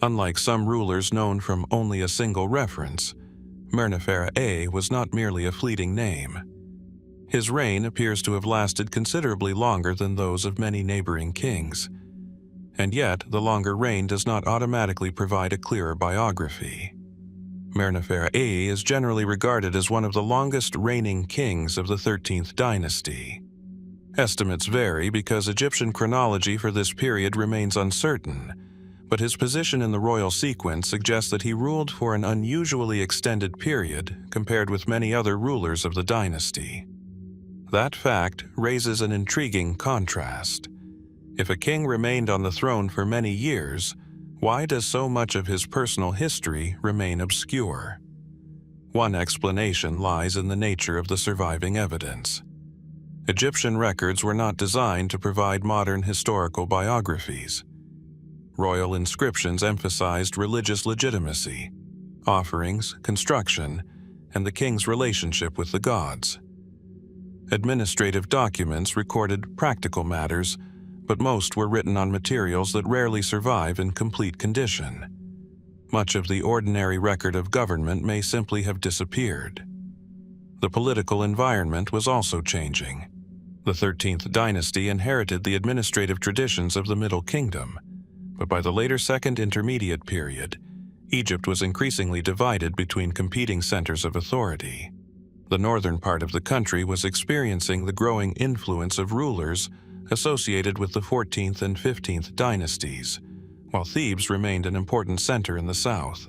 [SPEAKER 1] Unlike some rulers known from only a single reference, Merneferre was not merely a fleeting name. His reign appears to have lasted considerably longer than those of many neighboring kings. And yet, the longer reign does not automatically provide a clearer biography. Merneferre is generally regarded as one of the longest reigning kings of the 13th dynasty. Estimates vary because Egyptian chronology for this period remains uncertain, but his position in the royal sequence suggests that he ruled for an unusually extended period compared with many other rulers of the dynasty. That fact raises an intriguing contrast. If a king remained on the throne for many years, why does so much of his personal history remain obscure? One explanation lies in the nature of the surviving evidence. Egyptian records were not designed to provide modern historical biographies. Royal inscriptions emphasized religious legitimacy, offerings, construction, and the king's relationship with the gods. Administrative documents recorded practical matters, but most were written on materials that rarely survive in complete condition. Much of the ordinary record of government may simply have disappeared. The political environment was also changing. The 13th dynasty inherited the administrative traditions of the Middle Kingdom, but by the later Second Intermediate period, Egypt was increasingly divided between competing centers of authority. The northern part of the country was experiencing the growing influence of rulers associated with the 14th and 15th dynasties, while Thebes remained an important center in the south.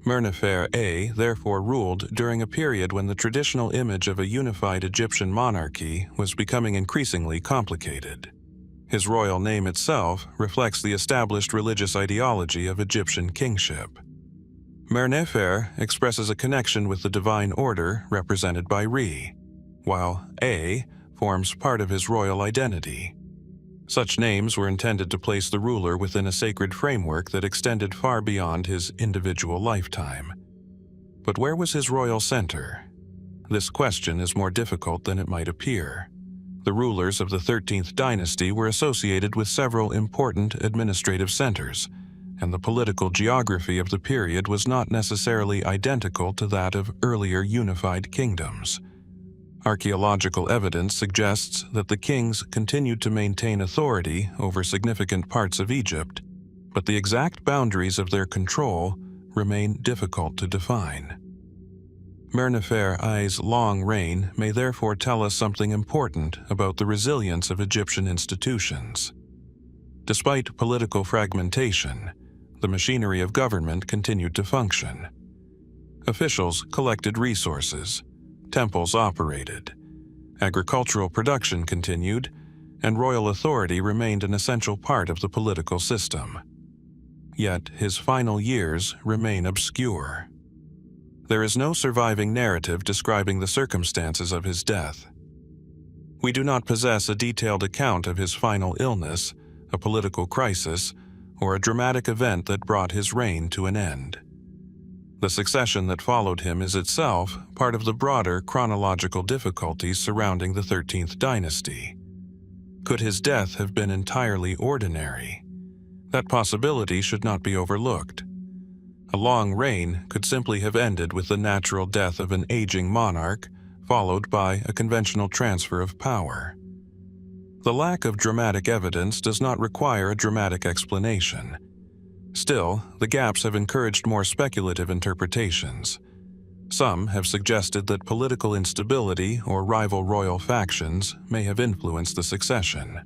[SPEAKER 1] Merneferre therefore ruled during a period when the traditional image of a unified Egyptian monarchy was becoming increasingly complicated. His royal name itself reflects the established religious ideology of Egyptian kingship. Merneferre expresses a connection with the divine order represented by Re, while A forms part of his royal identity. Such names were intended to place the ruler within a sacred framework that extended far beyond his individual lifetime. But where was his royal center? This question is more difficult than it might appear. The rulers of the 13th dynasty were associated with several important administrative centers, and the political geography of the period was not necessarily identical to that of earlier unified kingdoms. Archaeological evidence suggests that the kings continued to maintain authority over significant parts of Egypt, but the exact boundaries of their control remain difficult to define. Merneferre's long reign may therefore tell us something important about the resilience of Egyptian institutions. Despite political fragmentation, the machinery of government continued to function. Officials collected resources, temples operated, agricultural production continued, and royal authority remained an essential part of the political system. Yet his final years remain obscure. There is no surviving narrative describing the circumstances of his death. We do not possess a detailed account of his final illness, a political crisis, or a dramatic event that brought his reign to an end. The succession that followed him is itself part of the broader chronological difficulties surrounding the 13th dynasty. Could his death have been entirely ordinary? That possibility should not be overlooked. A long reign could simply have ended with the natural death of an aging monarch, followed by a conventional transfer of power. The lack of dramatic evidence does not require a dramatic explanation. Still, the gaps have encouraged more speculative interpretations. Some have suggested that political instability or rival royal factions may have influenced the succession.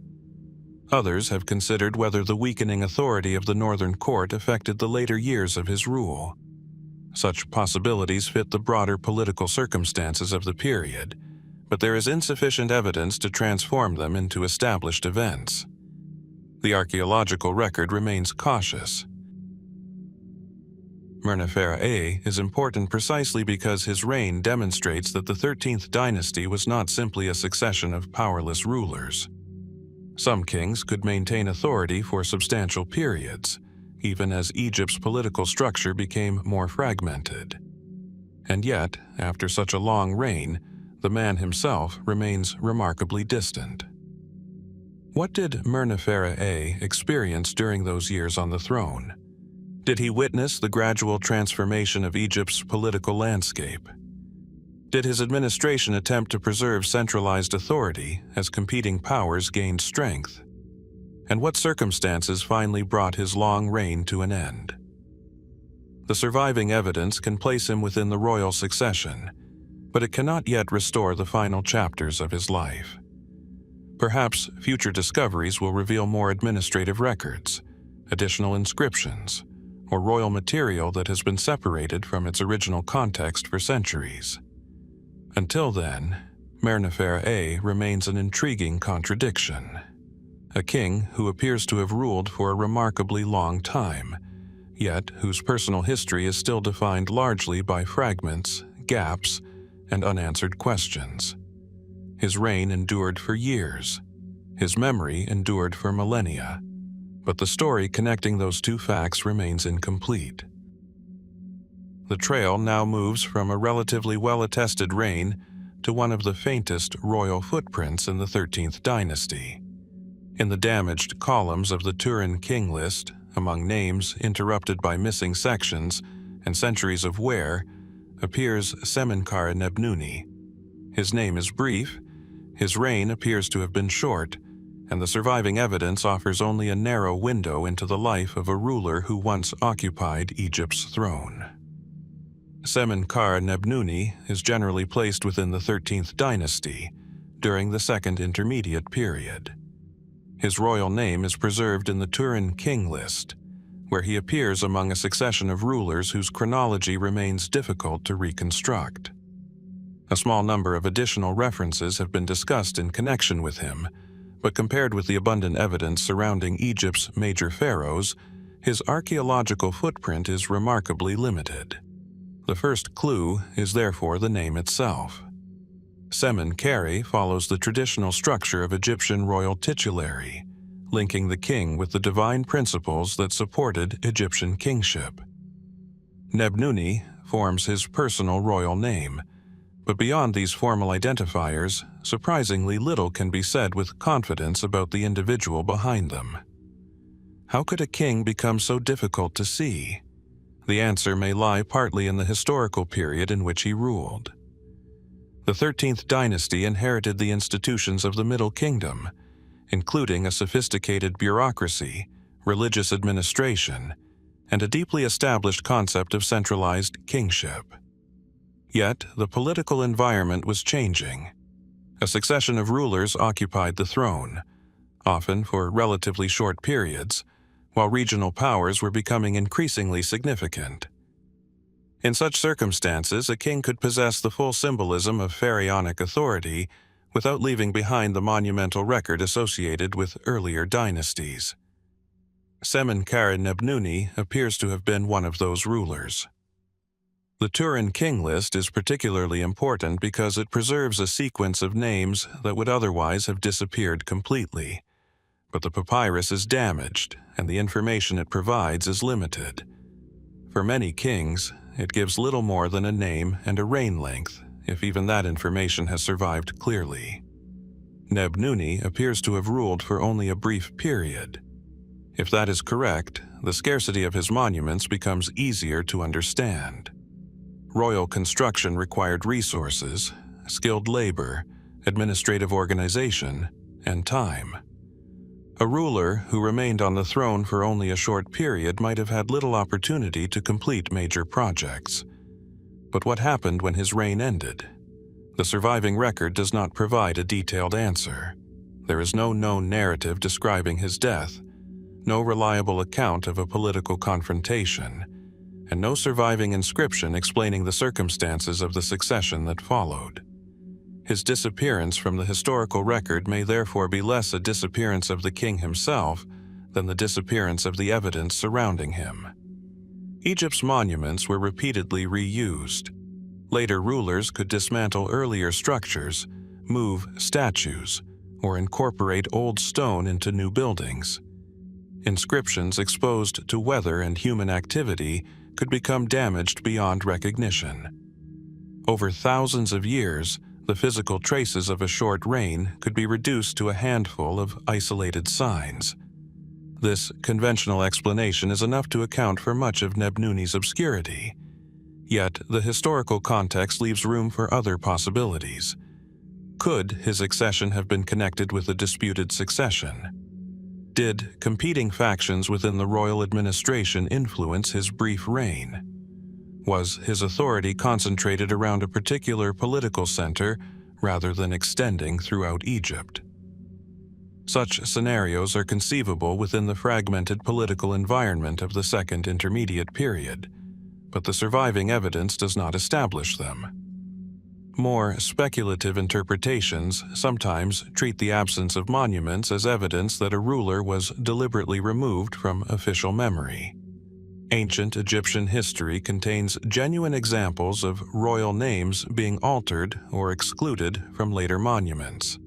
[SPEAKER 1] Others have considered whether the weakening authority of the northern court affected the later years of his rule. Such possibilities fit the broader political circumstances of the period, but there is insufficient evidence to transform them into established events. The archaeological record remains cautious. Merneferre is important precisely because his reign demonstrates that the 13th dynasty was not simply a succession of powerless rulers. Some kings could maintain authority for substantial periods, even as Egypt's political structure became more fragmented. And yet, after such a long reign, the man himself remains remarkably distant. What did Merneferre experience during those years on the throne? Did he witness the gradual transformation of Egypt's political landscape? Did his administration attempt to preserve centralized authority as competing powers gained strength? And what circumstances finally brought his long reign to an end? The surviving evidence can place him within the royal succession, but it cannot yet restore the final chapters of his life. Perhaps future discoveries will reveal more administrative records, additional inscriptions, or royal material that has been separated from its original context for centuries. Until then, Merneferre remains an intriguing contradiction. A king who appears to have ruled for a remarkably long time, yet whose personal history is still defined largely by fragments, gaps, and unanswered questions. His reign endured for years. His memory endured for millennia. But the story connecting those two facts remains incomplete. The trail now moves from a relatively well-attested reign to one of the faintest royal footprints in the 13th dynasty. In the damaged columns of the Turin king list, among names interrupted by missing sections and centuries of wear, appears Semenkare Nebnuni. His name is brief, his reign appears to have been short, and the surviving evidence offers only a narrow window into the life of a ruler who once occupied Egypt's throne. Semenkare Nebnuni is generally placed within the 13th dynasty, during the Second Intermediate Period. His royal name is preserved in the Turin king list, where he appears among a succession of rulers whose chronology remains difficult to reconstruct. A small number of additional references have been discussed in connection with him, but compared with the abundant evidence surrounding Egypt's major pharaohs, his archaeological footprint is remarkably limited. The first clue is therefore the name itself. Semenkare follows the traditional structure of Egyptian royal titulary, linking the king with the divine principles that supported Egyptian kingship. Nebnuni forms his personal royal name, but beyond these formal identifiers, surprisingly little can be said with confidence about the individual behind them. How could a king become so difficult to see? The answer may lie partly in the historical period in which he ruled. The 13th dynasty inherited the institutions of the Middle Kingdom, including a sophisticated bureaucracy, religious administration, and a deeply established concept of centralized kingship. Yet, the political environment was changing. A succession of rulers occupied the throne, often for relatively short periods, while regional powers were becoming increasingly significant. In such circumstances, a king could possess the full symbolism of pharaonic authority without leaving behind the monumental record associated with earlier dynasties. Semenkare Nebnuni appears to have been one of those rulers. The Turin king list is particularly important because it preserves a sequence of names that would otherwise have disappeared completely. But the papyrus is damaged, and the information it provides is limited. For many kings, it gives little more than a name and a reign length, if even that information has survived clearly. Nebnuni appears to have ruled for only a brief period. If that is correct, the scarcity of his monuments becomes easier to understand. Royal construction required resources, skilled labor, administrative organization, and time. A ruler who remained on the throne for only a short period might have had little opportunity to complete major projects. But what happened when his reign ended? The surviving record does not provide a detailed answer. There is no known narrative describing his death, no reliable account of a political confrontation, and no surviving inscription explaining the circumstances of the succession that followed. His disappearance from the historical record may therefore be less a disappearance of the king himself than the disappearance of the evidence surrounding him. Egypt's monuments were repeatedly reused. Later rulers could dismantle earlier structures, move statues, or incorporate old stone into new buildings. Inscriptions exposed to weather and human activity could become damaged beyond recognition. Over thousands of years, the physical traces of a short reign could be reduced to a handful of isolated signs. This conventional explanation is enough to account for much of Nebnuni's obscurity. Yet, the historical context leaves room for other possibilities. Could his accession have been connected with a disputed succession? Did competing factions within the royal administration influence his brief reign? Was his authority concentrated around a particular political center rather than extending throughout Egypt? Such scenarios are conceivable within the fragmented political environment of the Second Intermediate Period, but the surviving evidence does not establish them. More speculative interpretations sometimes treat the absence of monuments as evidence that a ruler was deliberately removed from official memory. Ancient Egyptian history contains genuine examples of royal names being altered or excluded from later monuments.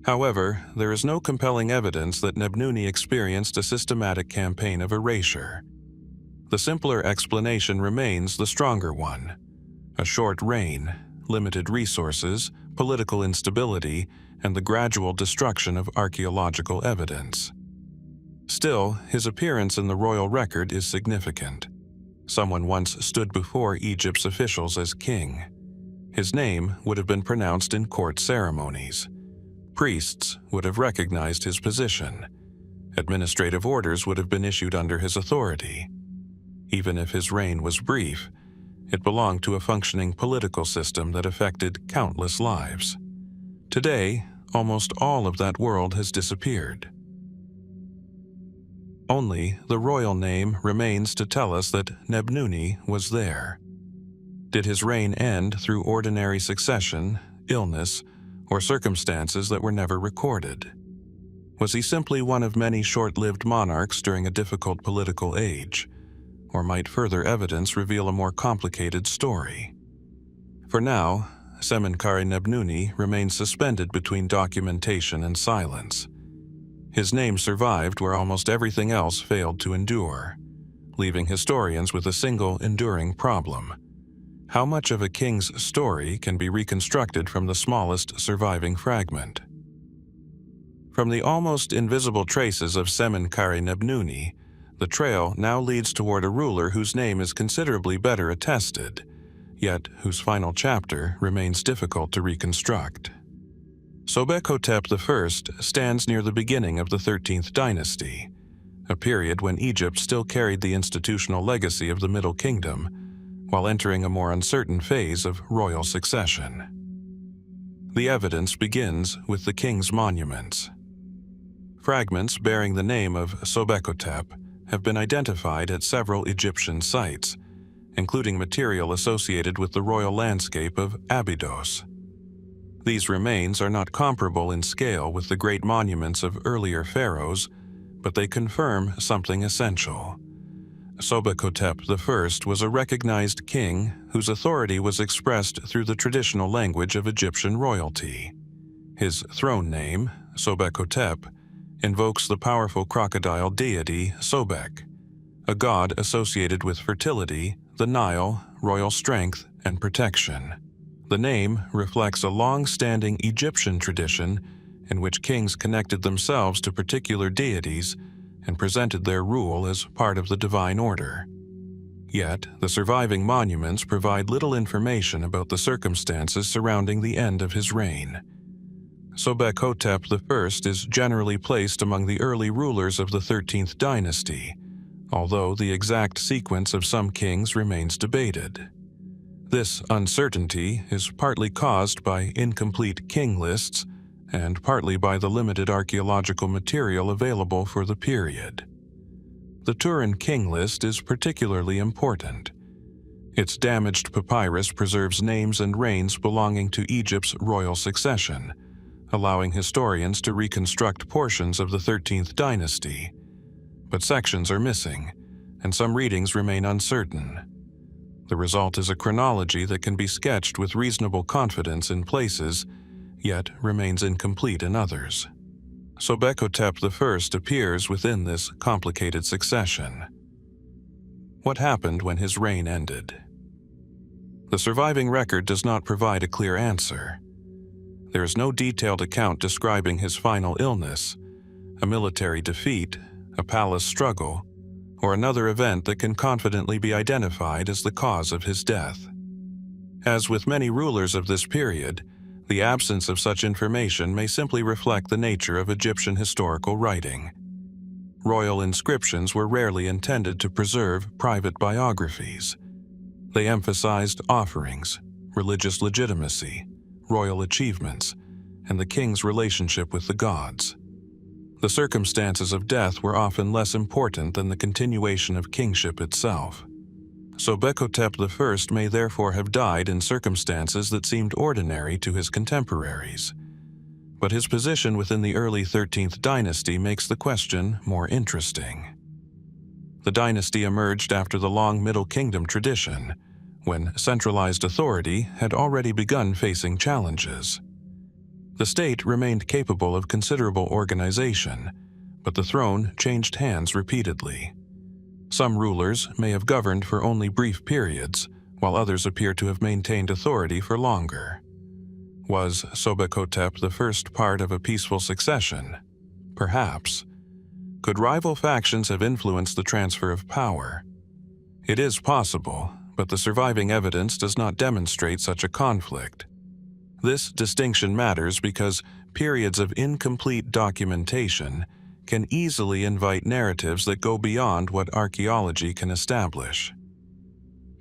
[SPEAKER 1] However, there is no compelling evidence that Nebnuni experienced a systematic campaign of erasure. The simpler explanation remains the stronger one: a short reign, limited resources, political instability, and the gradual destruction of archaeological evidence. Still, his appearance in the royal record is significant. Someone once stood before Egypt's officials as king. His name would have been pronounced in court ceremonies. Priests would have recognized his position. Administrative orders would have been issued under his authority. Even if his reign was brief, it belonged to a functioning political system that affected countless lives. Today, almost all of that world has disappeared. Only the royal name remains to tell us that Nebnuni was there. Did his reign end through ordinary succession, illness, or circumstances that were never recorded? Was he simply one of many short-lived monarchs during a difficult political age? Or might further evidence reveal a more complicated story? For now, Semenkare Nebnuni remains suspended between documentation and silence. His name survived where almost everything else failed to endure, leaving historians with a single enduring problem: how much of a king's story can be reconstructed from the smallest surviving fragment? From the almost invisible traces of Semenkare Nebnuni, the trail now leads toward a ruler whose name is considerably better attested, yet whose final chapter remains difficult to reconstruct. Sobekhotep I stands near the beginning of the 13th dynasty, a period when Egypt still carried the institutional legacy of the Middle Kingdom, while entering a more uncertain phase of royal succession. The evidence begins with the king's monuments. Fragments bearing the name of Sobekhotep have been identified at several Egyptian sites, including material associated with the royal landscape of Abydos. These remains are not comparable in scale with the great monuments of earlier pharaohs, but they confirm something essential. Sobekhotep I was a recognized king whose authority was expressed through the traditional language of Egyptian royalty. His throne name, Sobekhotep, invokes the powerful crocodile deity Sobek, a god associated with fertility, the Nile, royal strength, and protection. The name reflects a long-standing Egyptian tradition in which kings connected themselves to particular deities and presented their rule as part of the divine order. Yet, the surviving monuments provide little information about the circumstances surrounding the end of his reign. Sobekhotep I is generally placed among the early rulers of the 13th dynasty, although the exact sequence of some kings remains debated. This uncertainty is partly caused by incomplete king lists and partly by the limited archaeological material available for the period. The Turin king list is particularly important. Its damaged papyrus preserves names and reigns belonging to Egypt's royal succession, allowing historians to reconstruct portions of the 13th dynasty. But sections are missing, and some readings remain uncertain. The result is a chronology that can be sketched with reasonable confidence in places, yet remains incomplete in others. Sobekhotep I appears within this complicated succession. What happened when his reign ended? The surviving record does not provide a clear answer. There is no detailed account describing his final illness, a military defeat, a palace struggle, or another event that can confidently be identified as the cause of his death. As with many rulers of this period, the absence of such information may simply reflect the nature of Egyptian historical writing. Royal inscriptions were rarely intended to preserve private biographies. They emphasized offerings, religious legitimacy, royal achievements, and the king's relationship with the gods. The circumstances of death were often less important than the continuation of kingship itself. Sobekhotep I may therefore have died in circumstances that seemed ordinary to his contemporaries. But his position within the early 13th dynasty makes the question more interesting. The dynasty emerged after the long Middle Kingdom tradition, when centralized authority had already begun facing challenges. The state remained capable of considerable organization, but the throne changed hands repeatedly. Some rulers may have governed for only brief periods, while others appear to have maintained authority for longer. Was Sobekhotep I part of a peaceful succession? Perhaps. Could rival factions have influenced the transfer of power? It is possible, but the surviving evidence does not demonstrate such a conflict. This distinction matters because periods of incomplete documentation can easily invite narratives that go beyond what archaeology can establish.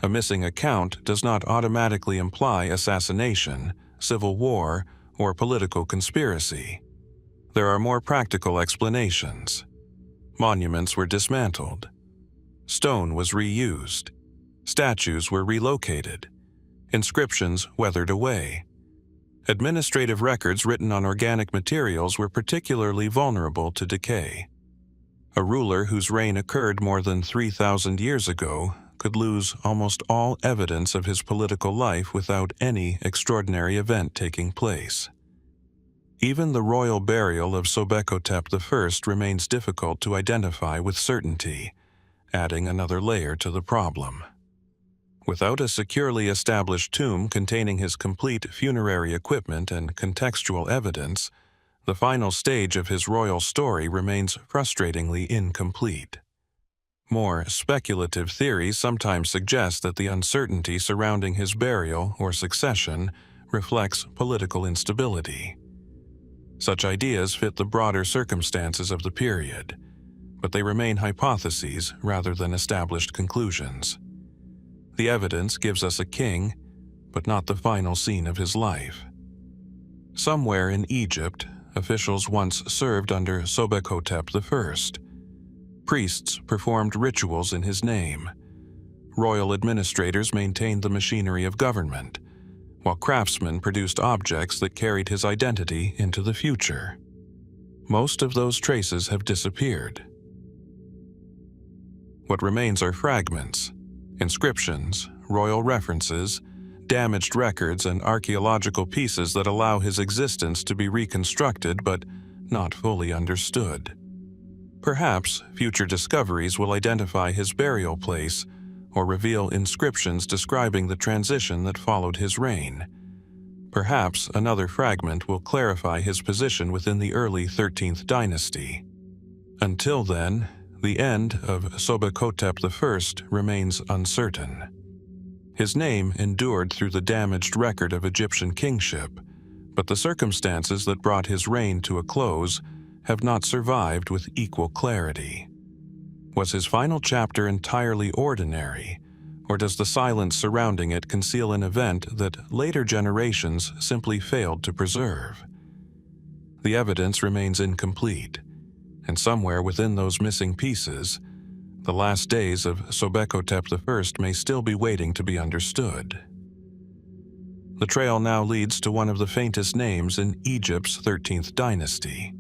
[SPEAKER 1] A missing account does not automatically imply assassination, civil war, or political conspiracy. There are more practical explanations. Monuments were dismantled. Stone was reused. Statues were relocated. Inscriptions weathered away. Administrative records written on organic materials were particularly vulnerable to decay. A ruler whose reign occurred more than 3,000 years ago could lose almost all evidence of his political life without any extraordinary event taking place. Even the royal burial of Sobekhotep I remains difficult to identify with certainty, adding another layer to the problem. Without a securely established tomb containing his complete funerary equipment and contextual evidence, the final stage of his royal story remains frustratingly incomplete. More speculative theories sometimes suggest that the uncertainty surrounding his burial or succession reflects political instability. Such ideas fit the broader circumstances of the period, but they remain hypotheses rather than established conclusions. The evidence gives us a king, but not the final scene of his life. Somewhere in Egypt, officials once served under Sobekhotep I. Priests performed rituals in his name. Royal administrators maintained the machinery of government, while craftsmen produced objects that carried his identity into the future. Most of those traces have disappeared. What remains are fragments, inscriptions, royal references, damaged records, and archaeological pieces that allow his existence to be reconstructed but not fully understood. Perhaps future discoveries will identify his burial place or reveal inscriptions describing the transition that followed his reign. Perhaps another fragment will clarify his position within the early 13th dynasty. Until then, the end of Sobekhotep I remains uncertain. His name endured through the damaged record of Egyptian kingship, but the circumstances that brought his reign to a close have not survived with equal clarity. Was his final chapter entirely ordinary, or does the silence surrounding it conceal an event that later generations simply failed to preserve? The evidence remains incomplete, and somewhere within those missing pieces, the last days of Sobekhotep I may still be waiting to be understood. The trail now leads to one of the faintest names in Egypt's 13th dynasty.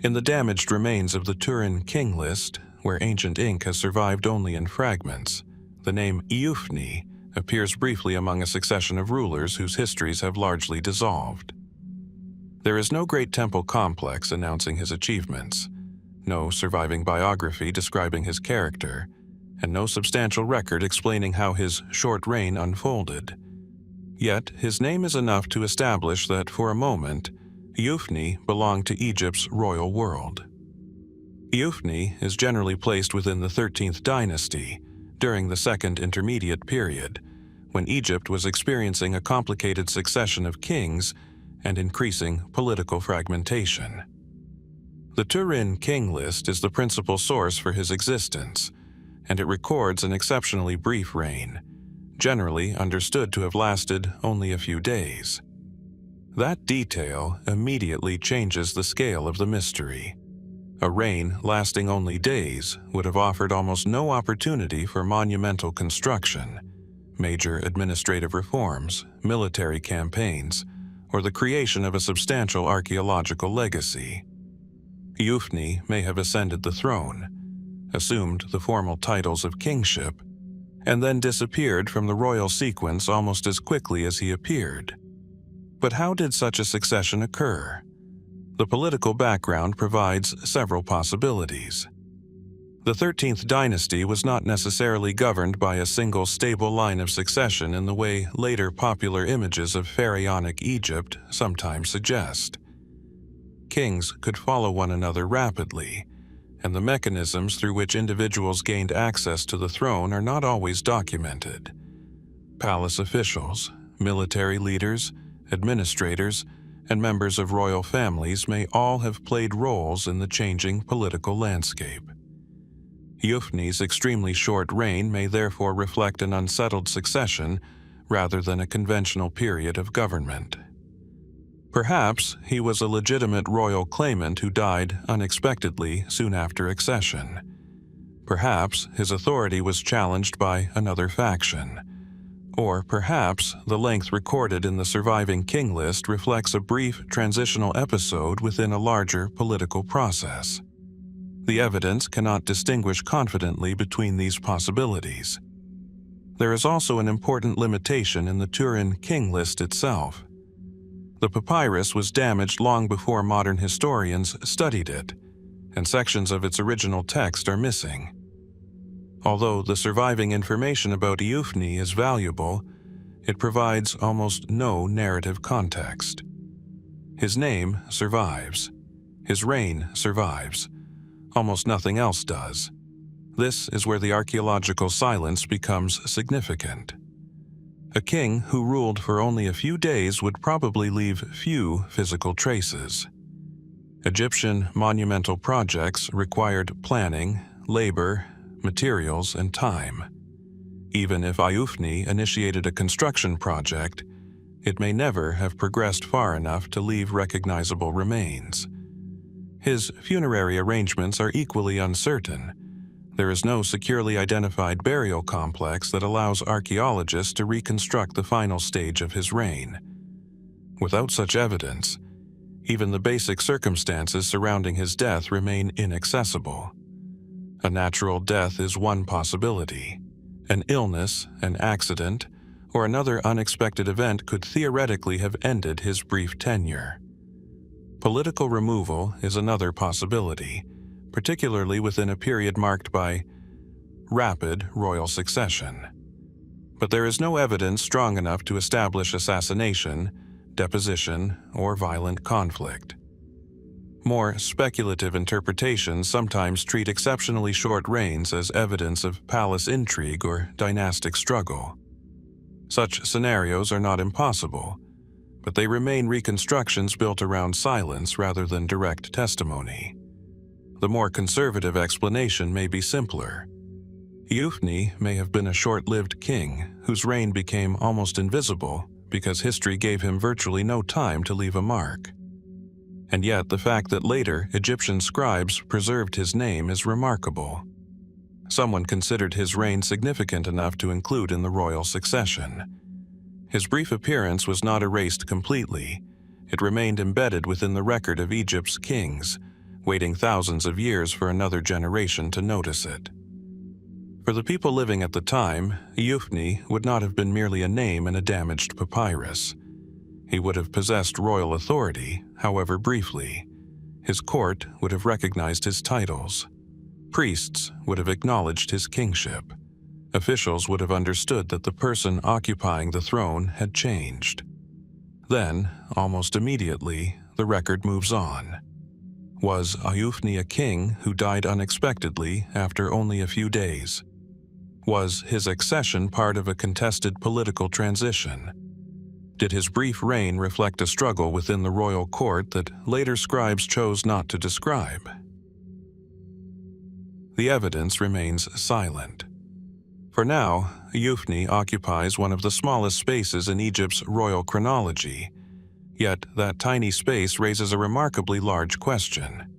[SPEAKER 1] In the damaged remains of the Turin king list, where ancient ink has survived only in fragments, the name Iufni appears briefly among a succession of rulers whose histories have largely dissolved. There is no great temple complex announcing his achievements, no surviving biography describing his character, and no substantial record explaining how his short reign unfolded. Yet his name is enough to establish that, for a moment, Iufni belonged to Egypt's royal world. Iufni is generally placed within the 13th dynasty, during the Second Intermediate Period, when Egypt was experiencing a complicated succession of kings and increasing political fragmentation. The Turin king list is the principal source for his existence, and it records an exceptionally brief reign, generally understood to have lasted only a few days. That detail immediately changes the scale of the mystery. A reign lasting only days would have offered almost no opportunity for monumental construction, major administrative reforms, military campaigns, or the creation of a substantial archaeological legacy. Iufni may have ascended the throne, assumed the formal titles of kingship, and then disappeared from the royal sequence almost as quickly as he appeared. But how did such a succession occur? The political background provides several possibilities. The 13th dynasty was not necessarily governed by a single stable line of succession in the way later popular images of pharaonic Egypt sometimes suggest. Kings could follow one another rapidly, and the mechanisms through which individuals gained access to the throne are not always documented. Palace officials, military leaders, administrators, and members of royal families may all have played roles in the changing political landscape. Iufni's extremely short reign may therefore reflect an unsettled succession rather than a conventional period of government. Perhaps he was a legitimate royal claimant who died unexpectedly soon after accession. Perhaps his authority was challenged by another faction. Or perhaps the length recorded in the surviving king list reflects a brief transitional episode within a larger political process. The evidence cannot distinguish confidently between these possibilities. There is also an important limitation in the Turin king list itself. The papyrus was damaged long before modern historians studied it, and sections of its original text are missing. Although the surviving information about Iufni is valuable, it provides almost no narrative context. His name survives. His reign survives. Almost nothing else does. This is where the archaeological silence becomes significant. A king who ruled for only a few days would probably leave few physical traces. Egyptian monumental projects required planning, labor, materials, and time. Even if Iufni initiated a construction project, it may never have progressed far enough to leave recognizable remains. His funerary arrangements are equally uncertain. There is no securely identified burial complex that allows archaeologists to reconstruct the final stage of his reign. Without such evidence, even the basic circumstances surrounding his death remain inaccessible. A natural death is one possibility. An illness, an accident, or another unexpected event could theoretically have ended his brief tenure. Political removal is another possibility, particularly within a period marked by rapid royal succession. But there is no evidence strong enough to establish assassination, deposition, or violent conflict. More speculative interpretations sometimes treat exceptionally short reigns as evidence of palace intrigue or dynastic struggle. Such scenarios are not impossible, but they remain reconstructions built around silence rather than direct testimony. The more conservative explanation may be simpler. Iufni may have been a short-lived king whose reign became almost invisible because history gave him virtually no time to leave a mark. And yet the fact that later Egyptian scribes preserved his name is remarkable. Someone considered his reign significant enough to include in the royal succession. His brief appearance was not erased completely. It remained embedded within the record of Egypt's kings, waiting thousands of years for another generation to notice it. For the people living at the time, Iufni would not have been merely a name in a damaged papyrus. He would have possessed royal authority, however briefly. His court would have recognized his titles. Priests would have acknowledged his kingship. Officials would have understood that the person occupying the throne had changed. Then, almost immediately, the record moves on. Was Iufni a king who died unexpectedly after only a few days? Was his accession part of a contested political transition? Did his brief reign reflect a struggle within the royal court that later scribes chose not to describe? The evidence remains silent. For now, Iufni occupies one of the smallest spaces in Egypt's royal chronology, yet that tiny space raises a remarkably large question.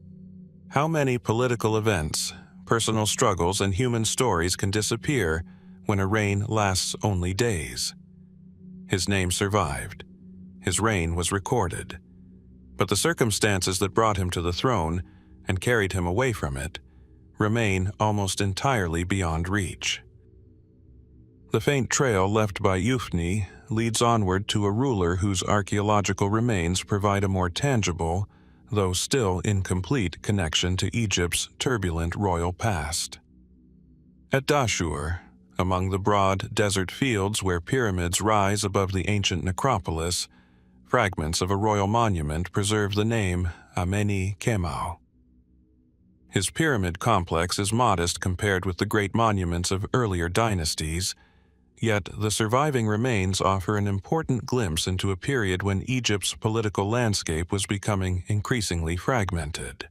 [SPEAKER 1] How many political events, personal struggles, and human stories can disappear when a reign lasts only days? His name survived. His reign was recorded. But the circumstances that brought him to the throne and carried him away from it remain almost entirely beyond reach. The faint trail left by Iufni leads onward to a ruler whose archaeological remains provide a more tangible, though still incomplete, connection to Egypt's turbulent royal past. At Dashur, among the broad desert fields where pyramids rise above the ancient necropolis, fragments of a royal monument preserve the name Ameny Qemau. His pyramid complex is modest compared with the great monuments of earlier dynasties, yet the surviving remains offer an important glimpse into a period when Egypt's political landscape was becoming increasingly fragmented.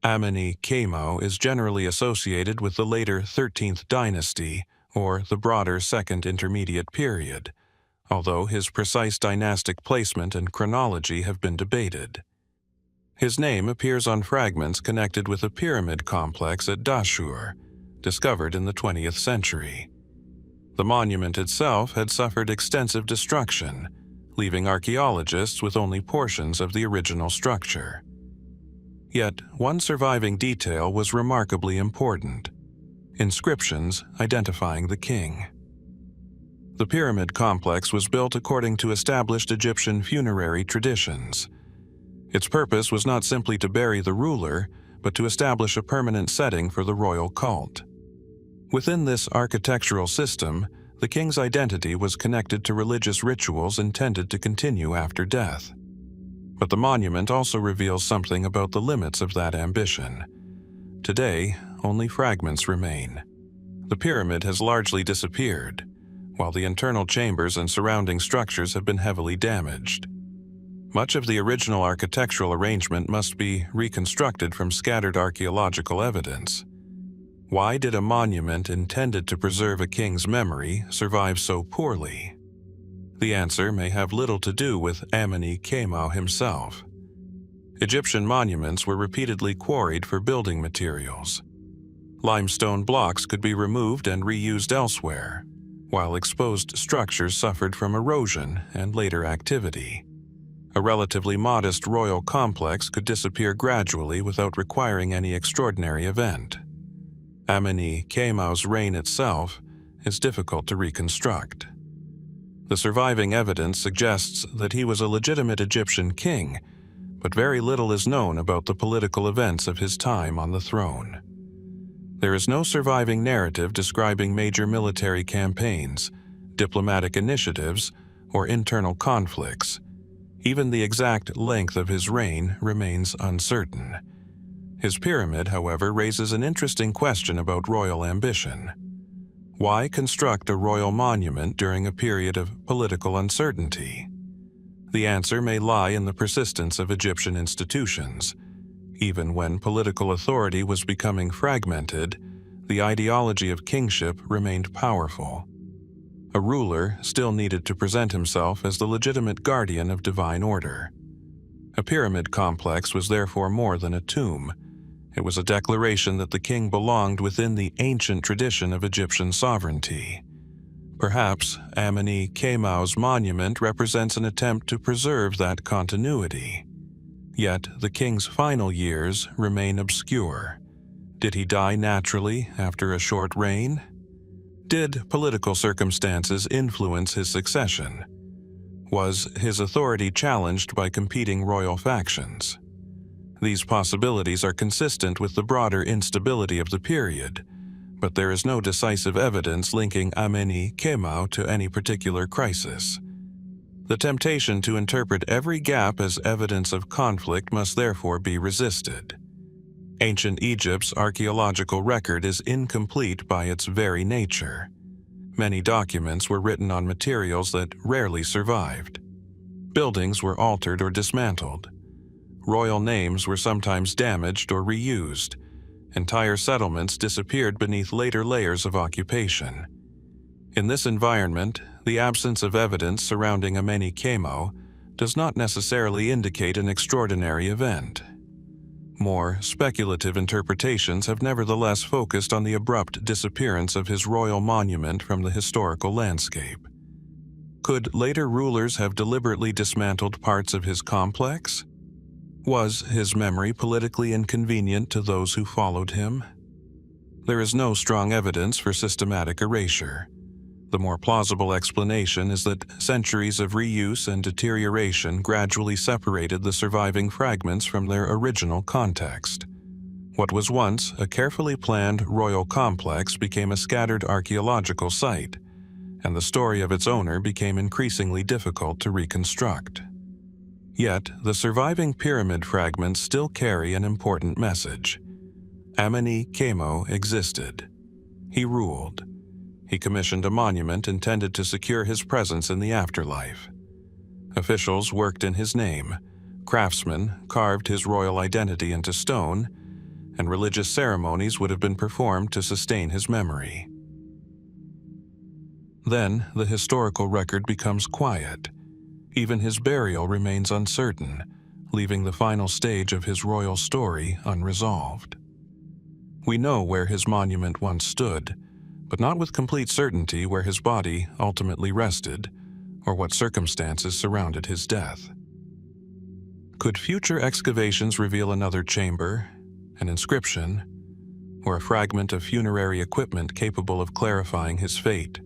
[SPEAKER 1] Ameny Qemau is generally associated with the later 13th dynasty, or the broader Second Intermediate Period, although his precise dynastic placement and chronology have been debated. His name appears on fragments connected with a pyramid complex at Dashur, discovered in the 20th century. The monument itself had suffered extensive destruction, leaving archaeologists with only portions of the original structure. Yet, one surviving detail was remarkably important: inscriptions identifying the king. The pyramid complex was built according to established Egyptian funerary traditions. Its purpose was not simply to bury the ruler, but to establish a permanent setting for the royal cult. Within this architectural system, the king's identity was connected to religious rituals intended to continue after death. But the monument also reveals something about the limits of that ambition. Today, only fragments remain. The pyramid has largely disappeared, while the internal chambers and surrounding structures have been heavily damaged. Much of the original architectural arrangement must be reconstructed from scattered archaeological evidence. Why did a monument intended to preserve a king's memory survive so poorly? The answer may have little to do with Ameny Qemau himself. Egyptian monuments were repeatedly quarried for building materials. Limestone blocks could be removed and reused elsewhere, while exposed structures suffered from erosion and later activity. A relatively modest royal complex could disappear gradually without requiring any extraordinary event. Ameny Qemau's reign itself is difficult to reconstruct. The surviving evidence suggests that he was a legitimate Egyptian king, but very little is known about the political events of his time on the throne. There is no surviving narrative describing major military campaigns, diplomatic initiatives, or internal conflicts. Even the exact length of his reign remains uncertain. His pyramid, however, raises an interesting question about royal ambition. Why construct a royal monument during a period of political uncertainty? The answer may lie in the persistence of Egyptian institutions. Even when political authority was becoming fragmented, the ideology of kingship remained powerful. A ruler still needed to present himself as the legitimate guardian of divine order. A pyramid complex was therefore more than a tomb. It was a declaration that the king belonged within the ancient tradition of Egyptian sovereignty. Perhaps Ameny Qemau's monument represents an attempt to preserve that continuity. Yet the king's final years remain obscure. Did he die naturally after a short reign? Did political circumstances influence his succession? Was his authority challenged by competing royal factions? These possibilities are consistent with the broader instability of the period, but there is no decisive evidence linking Ameny Qemau to any particular crisis. The temptation to interpret every gap as evidence of conflict must therefore be resisted. Ancient Egypt's archaeological record is incomplete by its very nature. Many documents were written on materials that rarely survived. Buildings were altered or dismantled. Royal names were sometimes damaged or reused. Entire settlements disappeared beneath later layers of occupation. In this environment, the absence of evidence surrounding Ameny Qemau does not necessarily indicate an extraordinary event. More speculative interpretations have nevertheless focused on the abrupt disappearance of his royal monument from the historical landscape. Could later rulers have deliberately dismantled parts of his complex? Was his memory politically inconvenient to those who followed him? There is no strong evidence for systematic erasure. The more plausible explanation is that centuries of reuse and deterioration gradually separated the surviving fragments from their original context. What was once a carefully planned royal complex became a scattered archaeological site, and the story of its owner became increasingly difficult to reconstruct. Yet, the surviving pyramid fragments still carry an important message. Ameny Qemau existed. He ruled. He commissioned a monument intended to secure his presence in the afterlife. Officials worked in his name, craftsmen carved his royal identity into stone, and religious ceremonies would have been performed to sustain his memory. Then, the historical record becomes quiet. Even his burial remains uncertain, leaving the final stage of his royal story unresolved. We know where his monument once stood, but not with complete certainty where his body ultimately rested or what circumstances surrounded his death. Could future excavations reveal another chamber, an inscription, or a fragment of funerary equipment capable of clarifying his fate?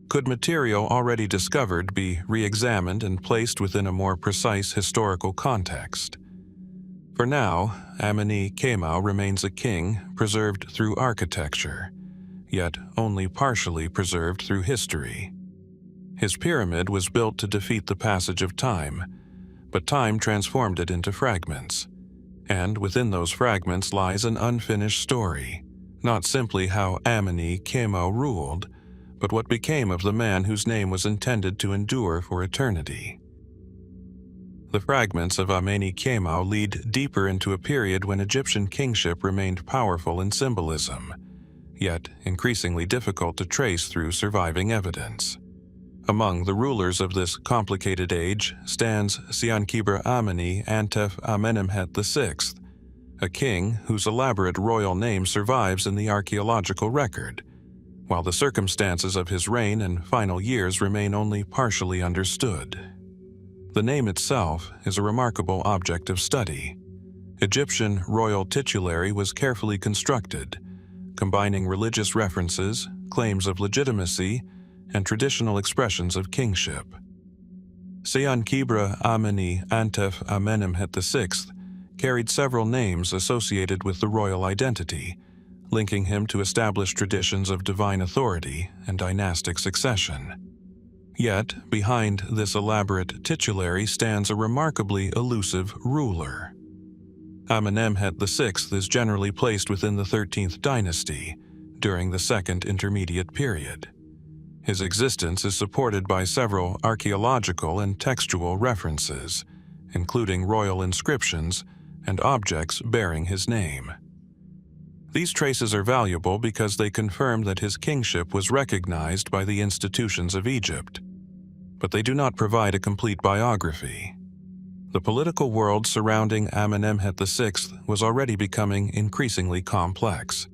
[SPEAKER 1] Could material already discovered be re-examined and placed within a more precise historical context? For now, Ameny Qemau remains a king preserved through architecture, yet only partially preserved through history. His pyramid was built to defeat the passage of time, but time transformed it into fragments. And within those fragments lies an unfinished story, not simply how Ameny Qemau ruled, but what became of the man whose name was intended to endure for eternity. The fragments of Ameny Qemau lead deeper into a period when Egyptian kingship remained powerful in symbolism, yet increasingly difficult to trace through surviving evidence. Among the rulers of this complicated age stands Seankhibre Ameny Antef Amenemhet VI, a king whose elaborate royal name survives in the archaeological record, while the circumstances of his reign and final years remain only partially understood. The name itself is a remarkable object of study. Egyptian royal titulary was carefully constructed, combining religious references, claims of legitimacy, and traditional expressions of kingship. Seankhibre Ameny Antef Amenemhet VI carried several names associated with the royal identity, linking him to established traditions of divine authority and dynastic succession. Yet, behind this elaborate titulary stands a remarkably elusive ruler. Amenemhet VI is generally placed within the 13th dynasty, during the Second Intermediate Period. His existence is supported by several archaeological and textual references, including royal inscriptions and objects bearing his name. These traces are valuable because they confirm that his kingship was recognized by the institutions of Egypt, but they do not provide a complete biography. The political world surrounding Amenemhet VI was already becoming increasingly complex.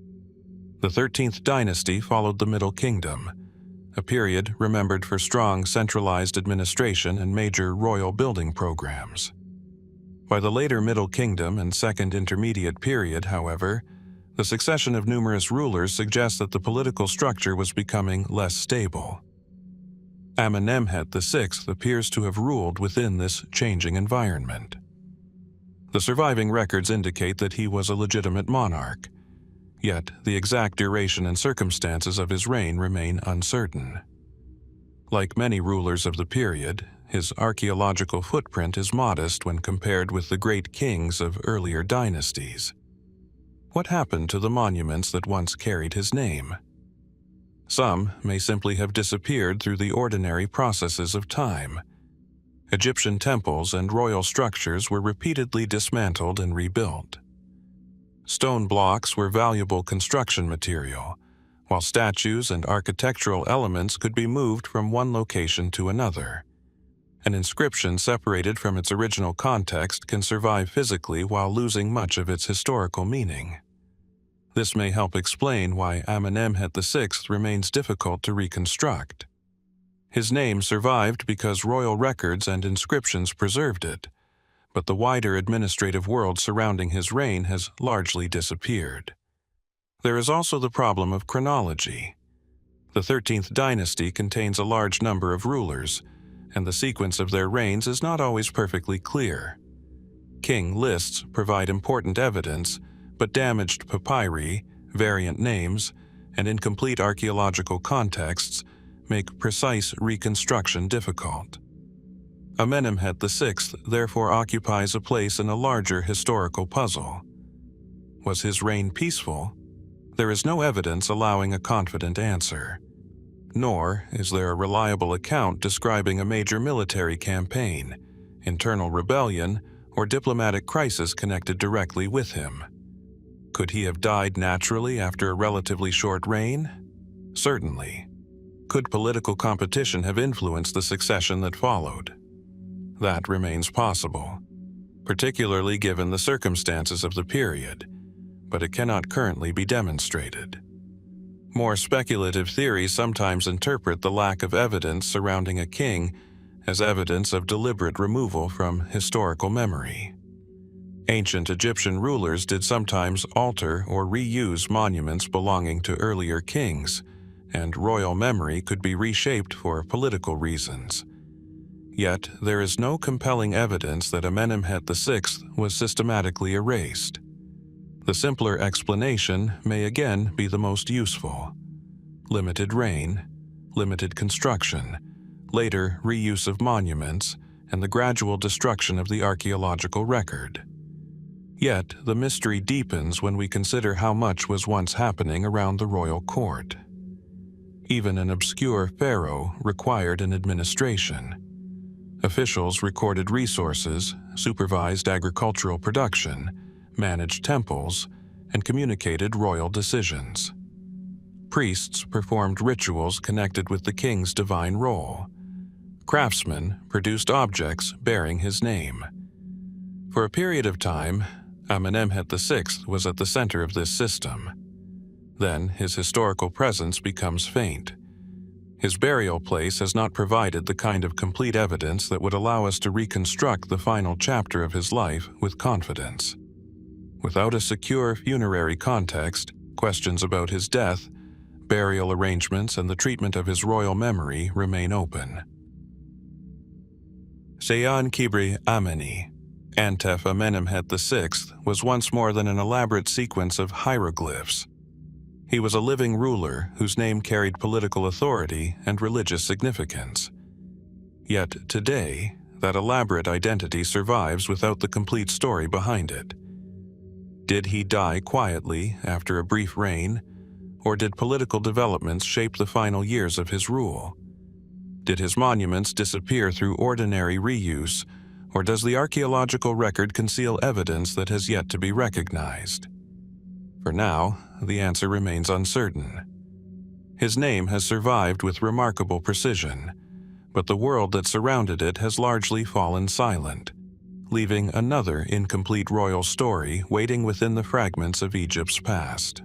[SPEAKER 1] The 13th dynasty followed the Middle Kingdom, a period remembered for strong centralized administration and major royal building programs. By the later Middle Kingdom and Second Intermediate Period, however, the succession of numerous rulers suggests that the political structure was becoming less stable. Amenemhet VI appears to have ruled within this changing environment. The surviving records indicate that he was a legitimate monarch, yet the exact duration and circumstances of his reign remain uncertain. Like many rulers of the period, his archaeological footprint is modest when compared with the great kings of earlier dynasties. What happened to the monuments that once carried his name? Some may simply have disappeared through the ordinary processes of time. Egyptian temples and royal structures were repeatedly dismantled and rebuilt. Stone blocks were valuable construction material, while statues and architectural elements could be moved from one location to another. An inscription separated from its original context can survive physically while losing much of its historical meaning. This may help explain why Amenemhet VI remains difficult to reconstruct. His name survived because royal records and inscriptions preserved it, but the wider administrative world surrounding his reign has largely disappeared. There is also the problem of chronology. The 13th dynasty contains a large number of rulers, and the sequence of their reigns is not always perfectly clear. King lists provide important evidence, but damaged papyri, variant names, and incomplete archaeological contexts make precise reconstruction difficult. Amenemhet VI therefore occupies a place in a larger historical puzzle. Was his reign peaceful? There is no evidence allowing a confident answer. Nor is there a reliable account describing a major military campaign, internal rebellion, or diplomatic crisis connected directly with him. Could he have died naturally after a relatively short reign? Certainly. Could political competition have influenced the succession that followed? That remains possible, particularly given the circumstances of the period, but it cannot currently be demonstrated. More speculative theories sometimes interpret the lack of evidence surrounding a king as evidence of deliberate removal from historical memory. Ancient Egyptian rulers did sometimes alter or reuse monuments belonging to earlier kings, and royal memory could be reshaped for political reasons. Yet, there is no compelling evidence that Amenemhet VI was systematically erased. The simpler explanation may again be the most useful. Limited reign, limited construction, later reuse of monuments, and the gradual destruction of the archaeological record. Yet, the mystery deepens when we consider how much was once happening around the royal court. Even an obscure pharaoh required an administration. Officials recorded resources, supervised agricultural production, managed temples, and communicated royal decisions. Priests performed rituals connected with the king's divine role. Craftsmen produced objects bearing his name. For a period of time, Amenemhet VI was at the center of this system. Then his historical presence becomes faint. His burial place has not provided the kind of complete evidence that would allow us to reconstruct the final chapter of his life with confidence. Without a secure funerary context, questions about his death, burial arrangements, and the treatment of his royal memory remain open. Seankhibre Ameny, Antef Amenemhet VI, was once more than an elaborate sequence of hieroglyphs. He was a living ruler whose name carried political authority and religious significance. Yet today, that elaborate identity survives without the complete story behind it. Did he die quietly after a brief reign, or did political developments shape the final years of his rule? Did his monuments disappear through ordinary reuse, or does the archaeological record conceal evidence that has yet to be recognized? For now, the answer remains uncertain. His name has survived with remarkable precision, but the world that surrounded it has largely fallen silent, leaving another incomplete royal story waiting within the fragments of Egypt's past.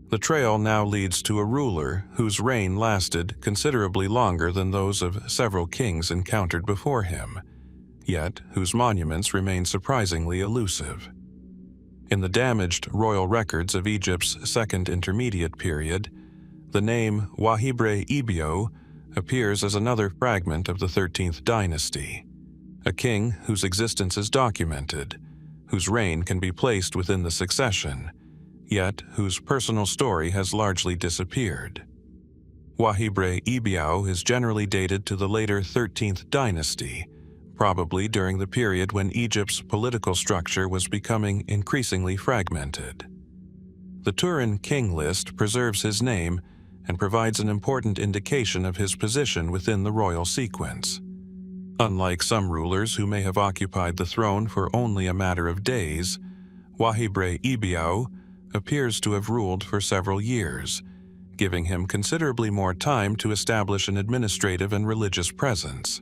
[SPEAKER 1] The trail now leads to a ruler whose reign lasted considerably longer than those of several kings encountered before him, yet whose monuments remain surprisingly elusive. In the damaged royal records of Egypt's Second Intermediate Period, the name Wahibre Ibiau appears as another fragment of the 13th dynasty, a king whose existence is documented, whose reign can be placed within the succession, yet whose personal story has largely disappeared. Wahibre Ibiau is generally dated to the later 13th dynasty, probably during the period when Egypt's political structure was becoming increasingly fragmented. The Turin king list preserves his name and provides an important indication of his position within the royal sequence. Unlike some rulers who may have occupied the throne for only a matter of days, Wahibre Ibiau appears to have ruled for several years, giving him considerably more time to establish an administrative and religious presence.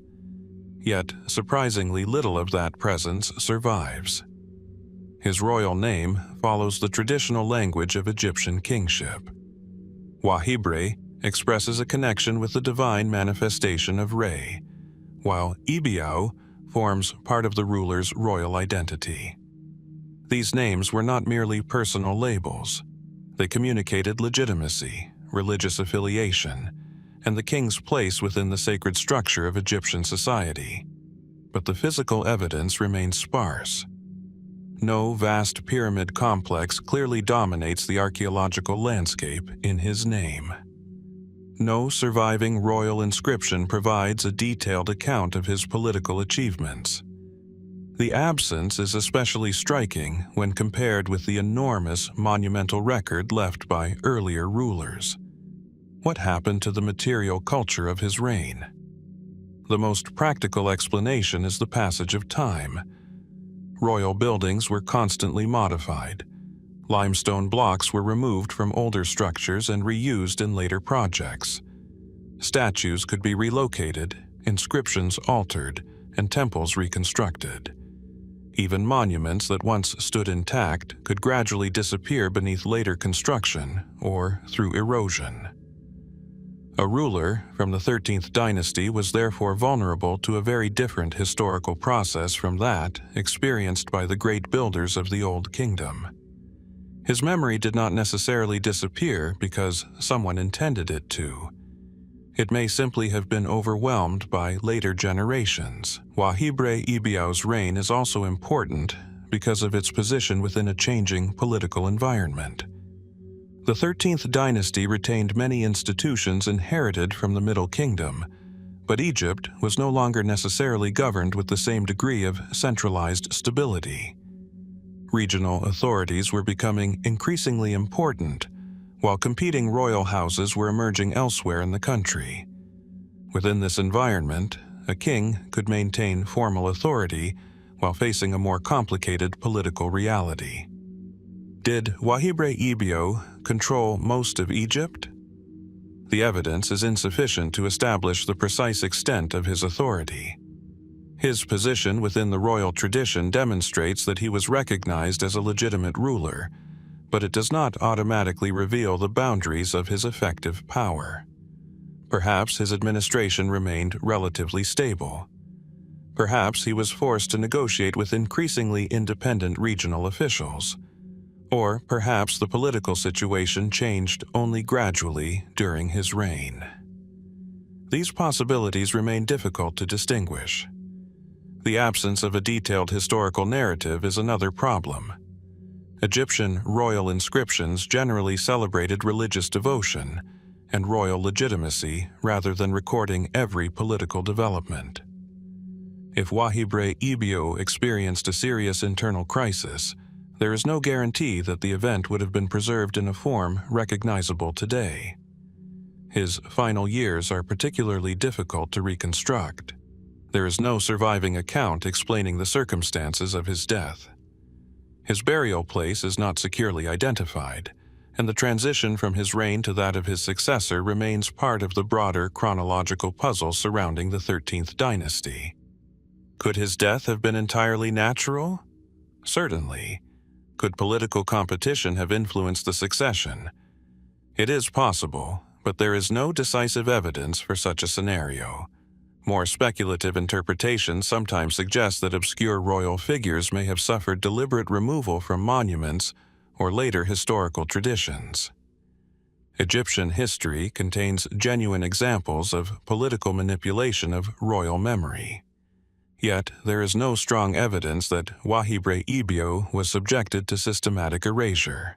[SPEAKER 1] Yet, surprisingly little of that presence survives. His royal name follows the traditional language of Egyptian kingship. Wahibre expresses a connection with the divine manifestation of Re, while Ibiau forms part of the ruler's royal identity. These names were not merely personal labels. They communicated legitimacy, religious affiliation, and the king's place within the sacred structure of Egyptian society. But the physical evidence remains sparse. No vast pyramid complex clearly dominates the archaeological landscape in his name. No surviving royal inscription provides a detailed account of his political achievements. The absence is especially striking when compared with the enormous monumental record left by earlier rulers. What happened to the material culture of his reign? The most practical explanation is the passage of time. Royal buildings were constantly modified. Limestone blocks were removed from older structures and reused in later projects. Statues could be relocated, inscriptions altered, and temples reconstructed. Even monuments that once stood intact could gradually disappear beneath later construction or through erosion. A ruler from the 13th dynasty was therefore vulnerable to a very different historical process from that experienced by the great builders of the Old Kingdom. His memory did not necessarily disappear because someone intended it to. It may simply have been overwhelmed by later generations. Wahibre Ibiau's reign is also important because of its position within a changing political environment. The 13th dynasty retained many institutions inherited from the Middle Kingdom, but Egypt was no longer necessarily governed with the same degree of centralized stability. Regional authorities were becoming increasingly important, while competing royal houses were emerging elsewhere in the country. Within this environment, a king could maintain formal authority while facing a more complicated political reality. Did Wahibre Ibiau control most of Egypt? The evidence is insufficient to establish the precise extent of his authority. His position within the royal tradition demonstrates that he was recognized as a legitimate ruler, but it does not automatically reveal the boundaries of his effective power. Perhaps his administration remained relatively stable. Perhaps he was forced to negotiate with increasingly independent regional officials. Or perhaps the political situation changed only gradually during his reign. These possibilities remain difficult to distinguish. The absence of a detailed historical narrative is another problem. Egyptian royal inscriptions generally celebrated religious devotion and royal legitimacy rather than recording every political development. If Wahibre Ibiau experienced a serious internal crisis, there is no guarantee that the event would have been preserved in a form recognizable today. His final years are particularly difficult to reconstruct. There is no surviving account explaining the circumstances of his death. His burial place is not securely identified, and the transition from his reign to that of his successor remains part of the broader chronological puzzle surrounding the 13th dynasty. Could his death have been entirely natural? Certainly. Could political competition have influenced the succession? It is possible, but there is no decisive evidence for such a scenario. More speculative interpretations sometimes suggest that obscure royal figures may have suffered deliberate removal from monuments or later historical traditions. Egyptian history contains genuine examples of political manipulation of royal memory. Yet, there is no strong evidence that Wahibre Ibiau was subjected to systematic erasure.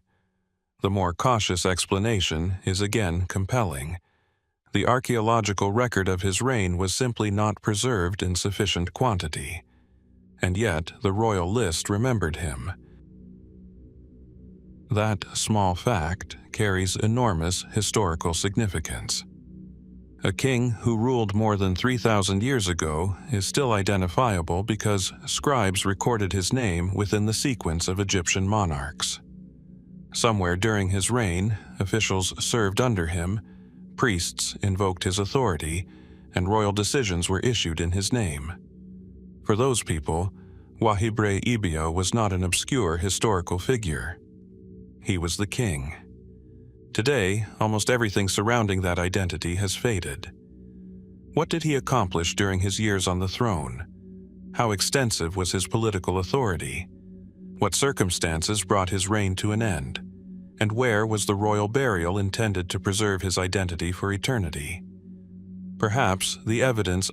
[SPEAKER 1] The more cautious explanation is again compelling. The archaeological record of his reign was simply not preserved in sufficient quantity, and yet the royal list remembered him. That small fact carries enormous historical significance. A king who ruled more than 3,000 years ago is still identifiable because scribes recorded his name within the sequence of Egyptian monarchs. Somewhere during his reign, officials served under him, priests invoked his authority, and royal decisions were issued in his name. For those people, Wahibre Ibiau was not an obscure historical figure. He was the king. Today, almost everything surrounding that identity has faded. What did he accomplish during his years on the throne? How extensive was his political authority? What circumstances brought his reign to an end? And where was the royal burial intended to preserve his identity for eternity? Perhaps the evidence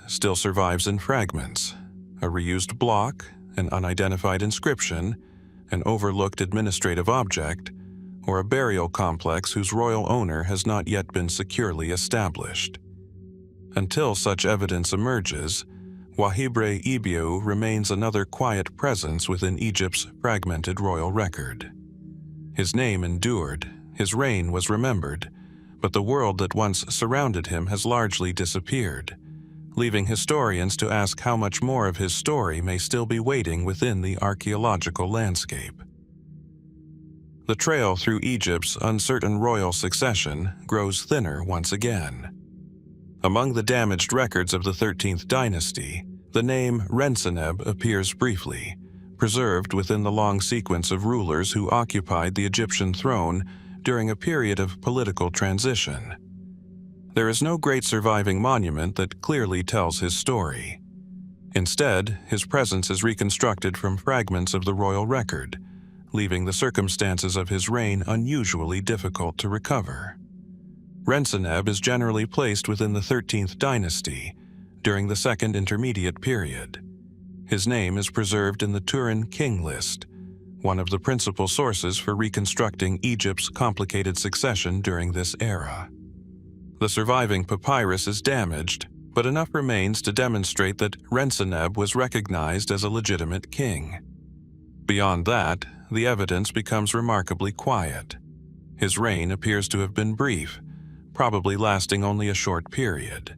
[SPEAKER 1] still survives in fragments: a reused block, an unidentified inscription, an overlooked administrative object, or a burial complex whose royal owner has not yet been securely established. Until such evidence emerges, Wahibre Ibiau remains another quiet presence within Egypt's fragmented royal record. His name endured, his reign was remembered, but the world that once surrounded him has largely disappeared, leaving historians to ask how much more of his story may still be waiting within the archaeological landscape. The trail through Egypt's uncertain royal succession grows thinner once again. Among the damaged records of the 13th dynasty, the name Renseneb appears briefly, preserved within the long sequence of rulers who occupied the Egyptian throne during a period of political transition. There is no great surviving monument that clearly tells his story. Instead, his presence is reconstructed from fragments of the royal record, leaving the circumstances of his reign unusually difficult to recover. Renseneb is generally placed within the 13th dynasty, during the Second Intermediate Period. His name is preserved in the Turin King List, one of the principal sources for reconstructing Egypt's complicated succession during this era. The surviving papyrus is damaged, but enough remains to demonstrate that Renseneb was recognized as a legitimate king. Beyond that, the evidence becomes remarkably quiet. His reign appears to have been brief, probably lasting only a short period.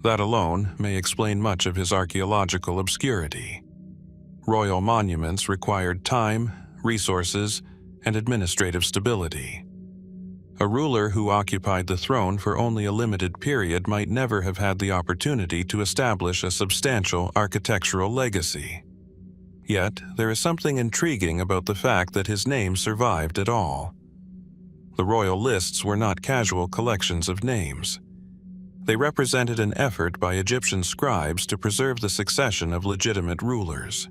[SPEAKER 1] That alone may explain much of his archaeological obscurity. Royal monuments required time, resources, and administrative stability. A ruler who occupied the throne for only a limited period might never have had the opportunity to establish a substantial architectural legacy. Yet, there is something intriguing about the fact that his name survived at all. The royal lists were not casual collections of names. They represented an effort by Egyptian scribes to preserve the succession of legitimate rulers.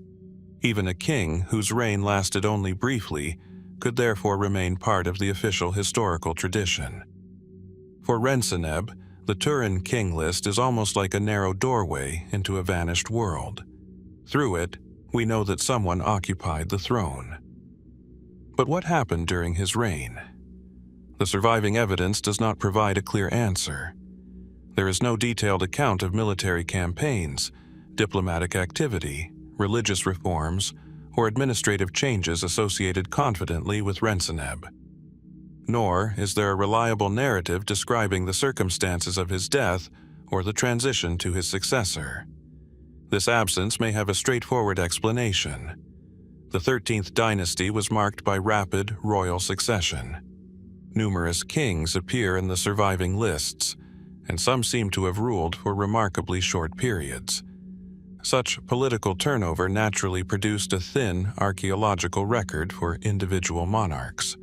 [SPEAKER 1] Even a king whose reign lasted only briefly could therefore remain part of the official historical tradition. For Renseneb, the Turin King List is almost like a narrow doorway into a vanished world. Through it, we know that someone occupied the throne. But what happened during his reign? The surviving evidence does not provide a clear answer. There is no detailed account of military campaigns, diplomatic activity, religious reforms, or administrative changes associated confidently with Renseneb. Nor is there a reliable narrative describing the circumstances of his death or the transition to his successor. This absence may have a straightforward explanation. The 13th dynasty was marked by rapid royal succession. Numerous kings appear in the surviving lists, and some seem to have ruled for remarkably short periods. Such political turnover naturally produced a thin archaeological record for individual monarchs.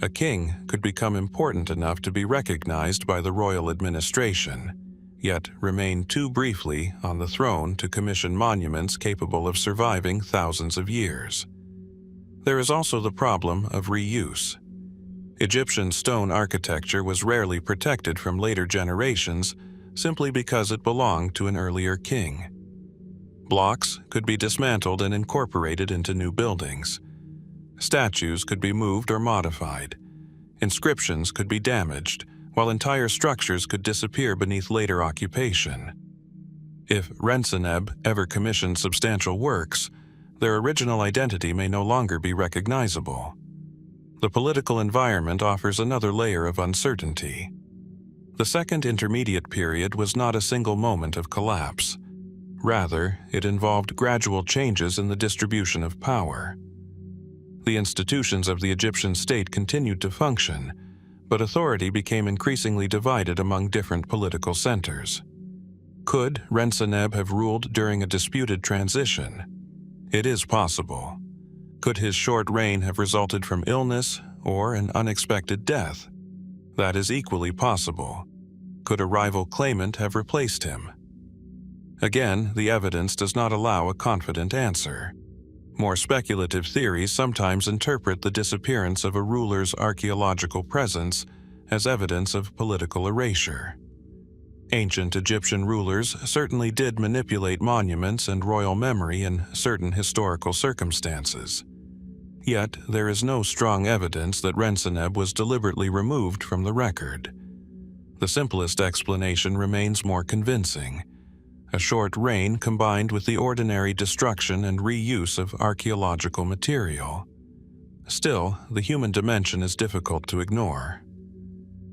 [SPEAKER 1] A king could become important enough to be recognized by the royal administration, yet remain too briefly on the throne to commission monuments capable of surviving thousands of years. There is also the problem of reuse. Egyptian stone architecture was rarely protected from later generations simply because it belonged to an earlier king. Blocks could be dismantled and incorporated into new buildings. Statues could be moved or modified. Inscriptions could be damaged, while entire structures could disappear beneath later occupation. If Renseneb ever commissioned substantial works, their original identity may no longer be recognizable. The political environment offers another layer of uncertainty. The second intermediate period was not a single moment of collapse. Rather, it involved gradual changes in the distribution of power. The institutions of the Egyptian state continued to function, but authority became increasingly divided among different political centers. Could Renseneb have ruled during a disputed transition? It is possible. Could his short reign have resulted from illness or an unexpected death? That is equally possible. Could a rival claimant have replaced him? Again, the evidence does not allow a confident answer. More speculative theories sometimes interpret the disappearance of a ruler's archaeological presence as evidence of political erasure. Ancient Egyptian rulers certainly did manipulate monuments and royal memory in certain historical circumstances. Yet, there is no strong evidence that Renseneb was deliberately removed from the record. The simplest explanation remains more convincing: a short reign combined with the ordinary destruction and reuse of archaeological material. Still, the human dimension is difficult to ignore.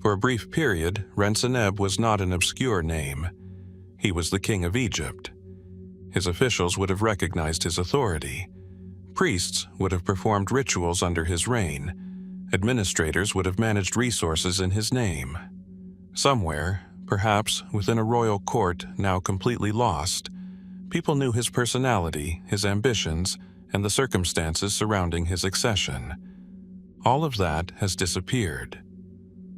[SPEAKER 1] For a brief period, Renseneb was not an obscure name. He was the king of Egypt. His officials would have recognized his authority. Priests would have performed rituals under his reign. Administrators would have managed resources in his name. Somewhere, perhaps within a royal court now completely lost, people knew his personality, his ambitions, and the circumstances surrounding his accession. All of that has disappeared.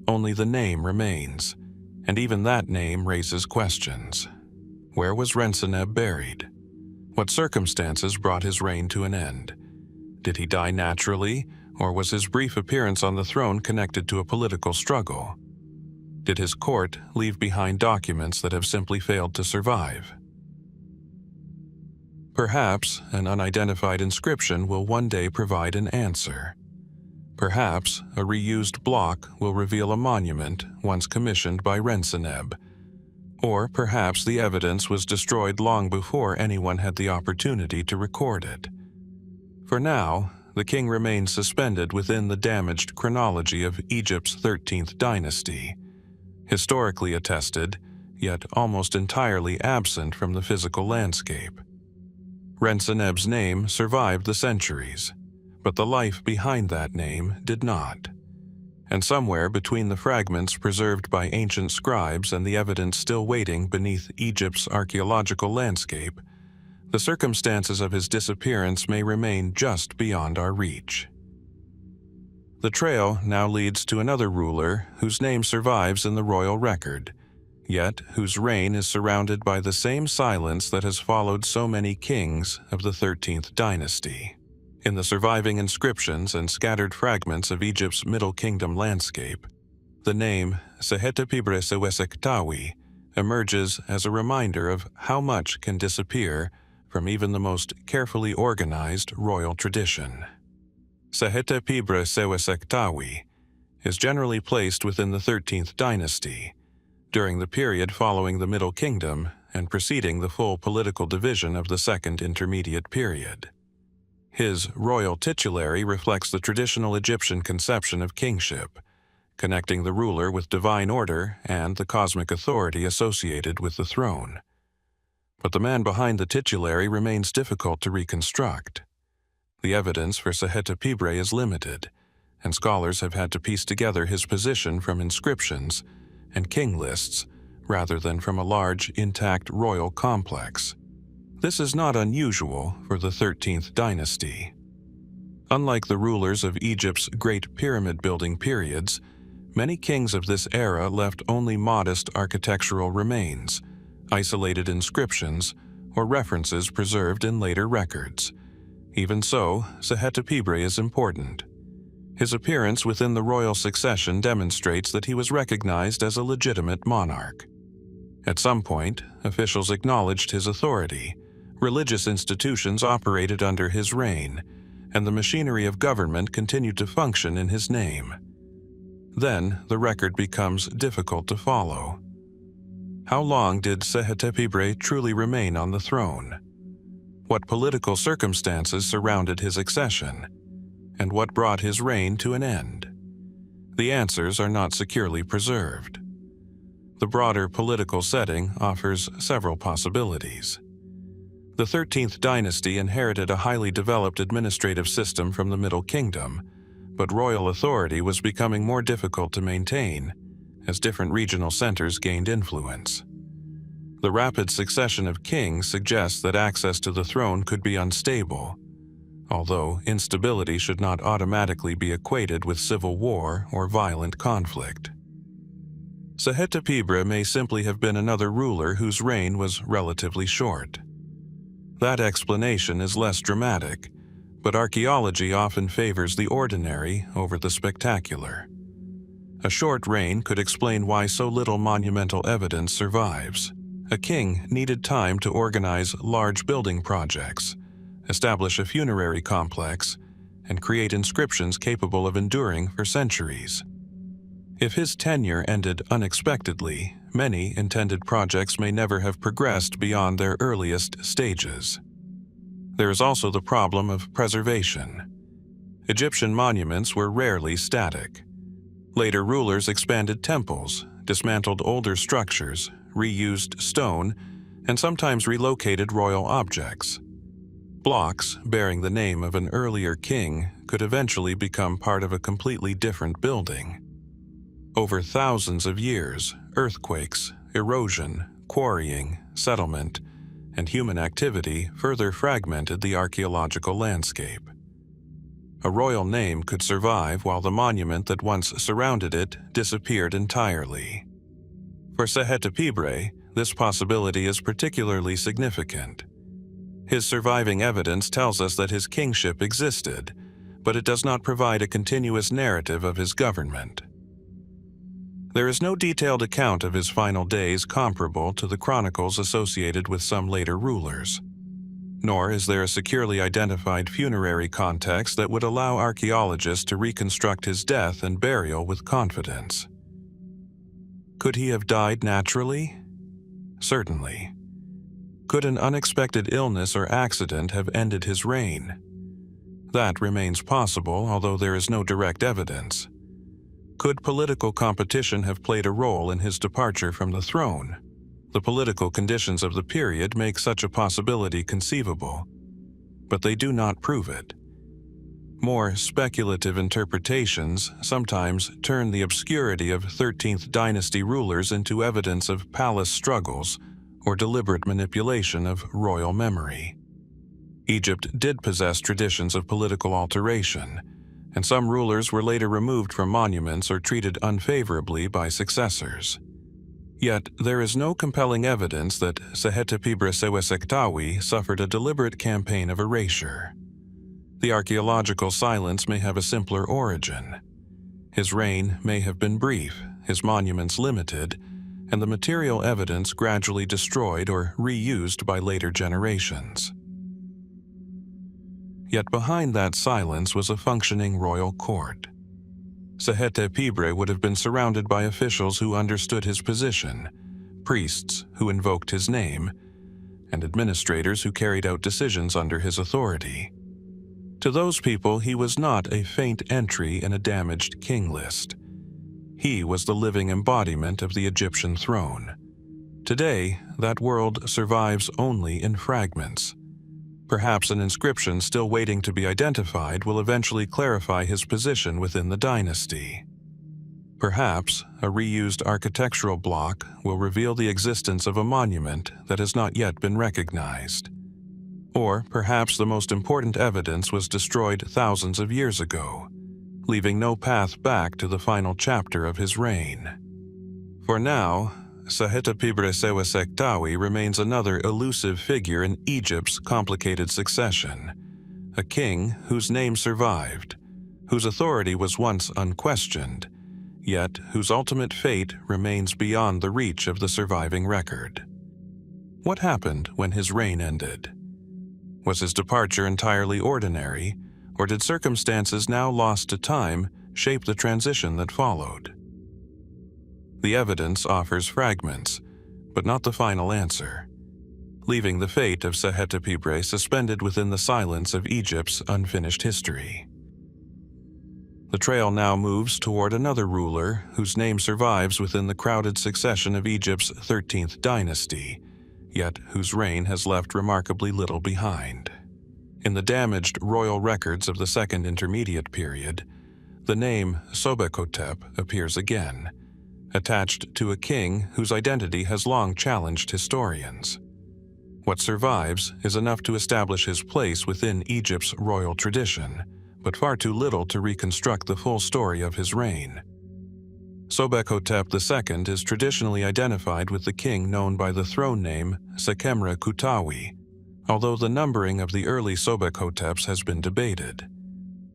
[SPEAKER 1] Only the name remains, and even that name raises questions. Where was Renseneb buried? What circumstances brought his reign to an end? Did he die naturally, or was his brief appearance on the throne connected to a political struggle? Did his court leave behind documents that have simply failed to survive? Perhaps an unidentified inscription will one day provide an answer. Perhaps a reused block will reveal a monument once commissioned by Renseneb. Or perhaps the evidence was destroyed long before anyone had the opportunity to record it. For now, the king remains suspended within the damaged chronology of Egypt's 13th dynasty. Historically attested, yet almost entirely absent from the physical landscape. Renseneb's name survived the centuries, but the life behind that name did not. And somewhere between the fragments preserved by ancient scribes and the evidence still waiting beneath Egypt's archaeological landscape, the circumstances of his disappearance may remain just beyond our reach. The trail now leads to another ruler whose name survives in the royal record, yet whose reign is surrounded by the same silence that has followed so many kings of the 13th dynasty. In the surviving inscriptions and scattered fragments of Egypt's Middle Kingdom landscape, the name Sehetepibre Sewesekhtawy emerges as a reminder of how much can disappear from even the most carefully organized royal tradition. Sehetepibre Sewesekhtawy is generally placed within the 13th dynasty, during the period following the Middle Kingdom and preceding the full political division of the Second Intermediate Period. His royal titulary reflects the traditional Egyptian conception of kingship, connecting the ruler with divine order and the cosmic authority associated with the throne. But the man behind the titulary remains difficult to reconstruct. The evidence for Sehetepibre is limited, and scholars have had to piece together his position from inscriptions and king lists rather than from a large, intact royal complex. This is not unusual for the 13th dynasty. Unlike the rulers of Egypt's great pyramid-building periods, many kings of this era left only modest architectural remains, isolated inscriptions, or references preserved in later records. Even so, Sehetepibre is important. His appearance within the royal succession demonstrates that he was recognized as a legitimate monarch. At some point, officials acknowledged his authority, religious institutions operated under his reign, and the machinery of government continued to function in his name. Then, the record becomes difficult to follow. How long did Sehetepibre truly remain on the throne? What political circumstances surrounded his accession? And what brought his reign to an end? The answers are not securely preserved. The broader political setting offers several possibilities. The 13th dynasty inherited a highly developed administrative system from the Middle Kingdom, but royal authority was becoming more difficult to maintain as different regional centers gained influence. The rapid succession of kings suggests that access to the throne could be unstable, although instability should not automatically be equated with civil war or violent conflict. Sehetepibre may simply have been another ruler whose reign was relatively short. That explanation is less dramatic, but archaeology often favors the ordinary over the spectacular. A short reign could explain why so little monumental evidence survives. A king needed time to organize large building projects, establish a funerary complex, and create inscriptions capable of enduring for centuries. If his tenure ended unexpectedly, many intended projects may never have progressed beyond their earliest stages. There is also the problem of preservation. Egyptian monuments were rarely static. Later rulers expanded temples, dismantled older structures, reused stone, and sometimes relocated royal objects. Blocks bearing the name of an earlier king could eventually become part of a completely different building. Over thousands of years, earthquakes, erosion, quarrying, settlement, and human activity further fragmented the archaeological landscape. A royal name could survive while the monument that once surrounded it disappeared entirely. For Sehetepibre, this possibility is particularly significant. His surviving evidence tells us that his kingship existed, but it does not provide a continuous narrative of his government. There is no detailed account of his final days comparable to the chronicles associated with some later rulers. Nor is there a securely identified funerary context that would allow archaeologists to reconstruct his death and burial with confidence. Could he have died naturally? Certainly. Could an unexpected illness or accident have ended his reign? That remains possible, although there is no direct evidence. Could political competition have played a role in his departure from the throne? The political conditions of the period make such a possibility conceivable, but they do not prove it. More speculative interpretations sometimes turn the obscurity of 13th dynasty rulers into evidence of palace struggles or deliberate manipulation of royal memory. Egypt did possess traditions of political alteration, and some rulers were later removed from monuments or treated unfavorably by successors. Yet, there is no compelling evidence that Sehetepibre Sewesekhtawy suffered a deliberate campaign of erasure. The archaeological silence may have a simpler origin. His reign may have been brief, his monuments limited, and the material evidence gradually destroyed or reused by later generations. Yet behind that silence was a functioning royal court. Sehetepibre would have been surrounded by officials who understood his position, priests who invoked his name, and administrators who carried out decisions under his authority. To those people, he was not a faint entry in a damaged king list. He was the living embodiment of the Egyptian throne. Today, that world survives only in fragments. Perhaps an inscription still waiting to be identified will eventually clarify his position within the dynasty. Perhaps a reused architectural block will reveal the existence of a monument that has not yet been recognized. Or perhaps the most important evidence was destroyed thousands of years ago, leaving no path back to the final chapter of his reign. For now, Sehetepibre Sewesekhtawy remains another elusive figure in Egypt's complicated succession, a king whose name survived, whose authority was once unquestioned, yet whose ultimate fate remains beyond the reach of the surviving record. What happened when his reign ended? Was his departure entirely ordinary, or did circumstances now lost to time shape the transition that followed? The evidence offers fragments, but not the final answer, leaving the fate of Sehetepibre suspended within the silence of Egypt's unfinished history. The trail now moves toward another ruler whose name survives within the crowded succession of Egypt's 13th dynasty, yet whose reign has left remarkably little behind. In the damaged royal records of the Second Intermediate Period, the name Sobekhotep appears again, attached to a king whose identity has long challenged historians. What survives is enough to establish his place within Egypt's royal tradition, but far too little to reconstruct the full story of his reign. Sobekhotep II is traditionally identified with the king known by the throne name Semenkare, although the numbering of the early Sobekhoteps has been debated.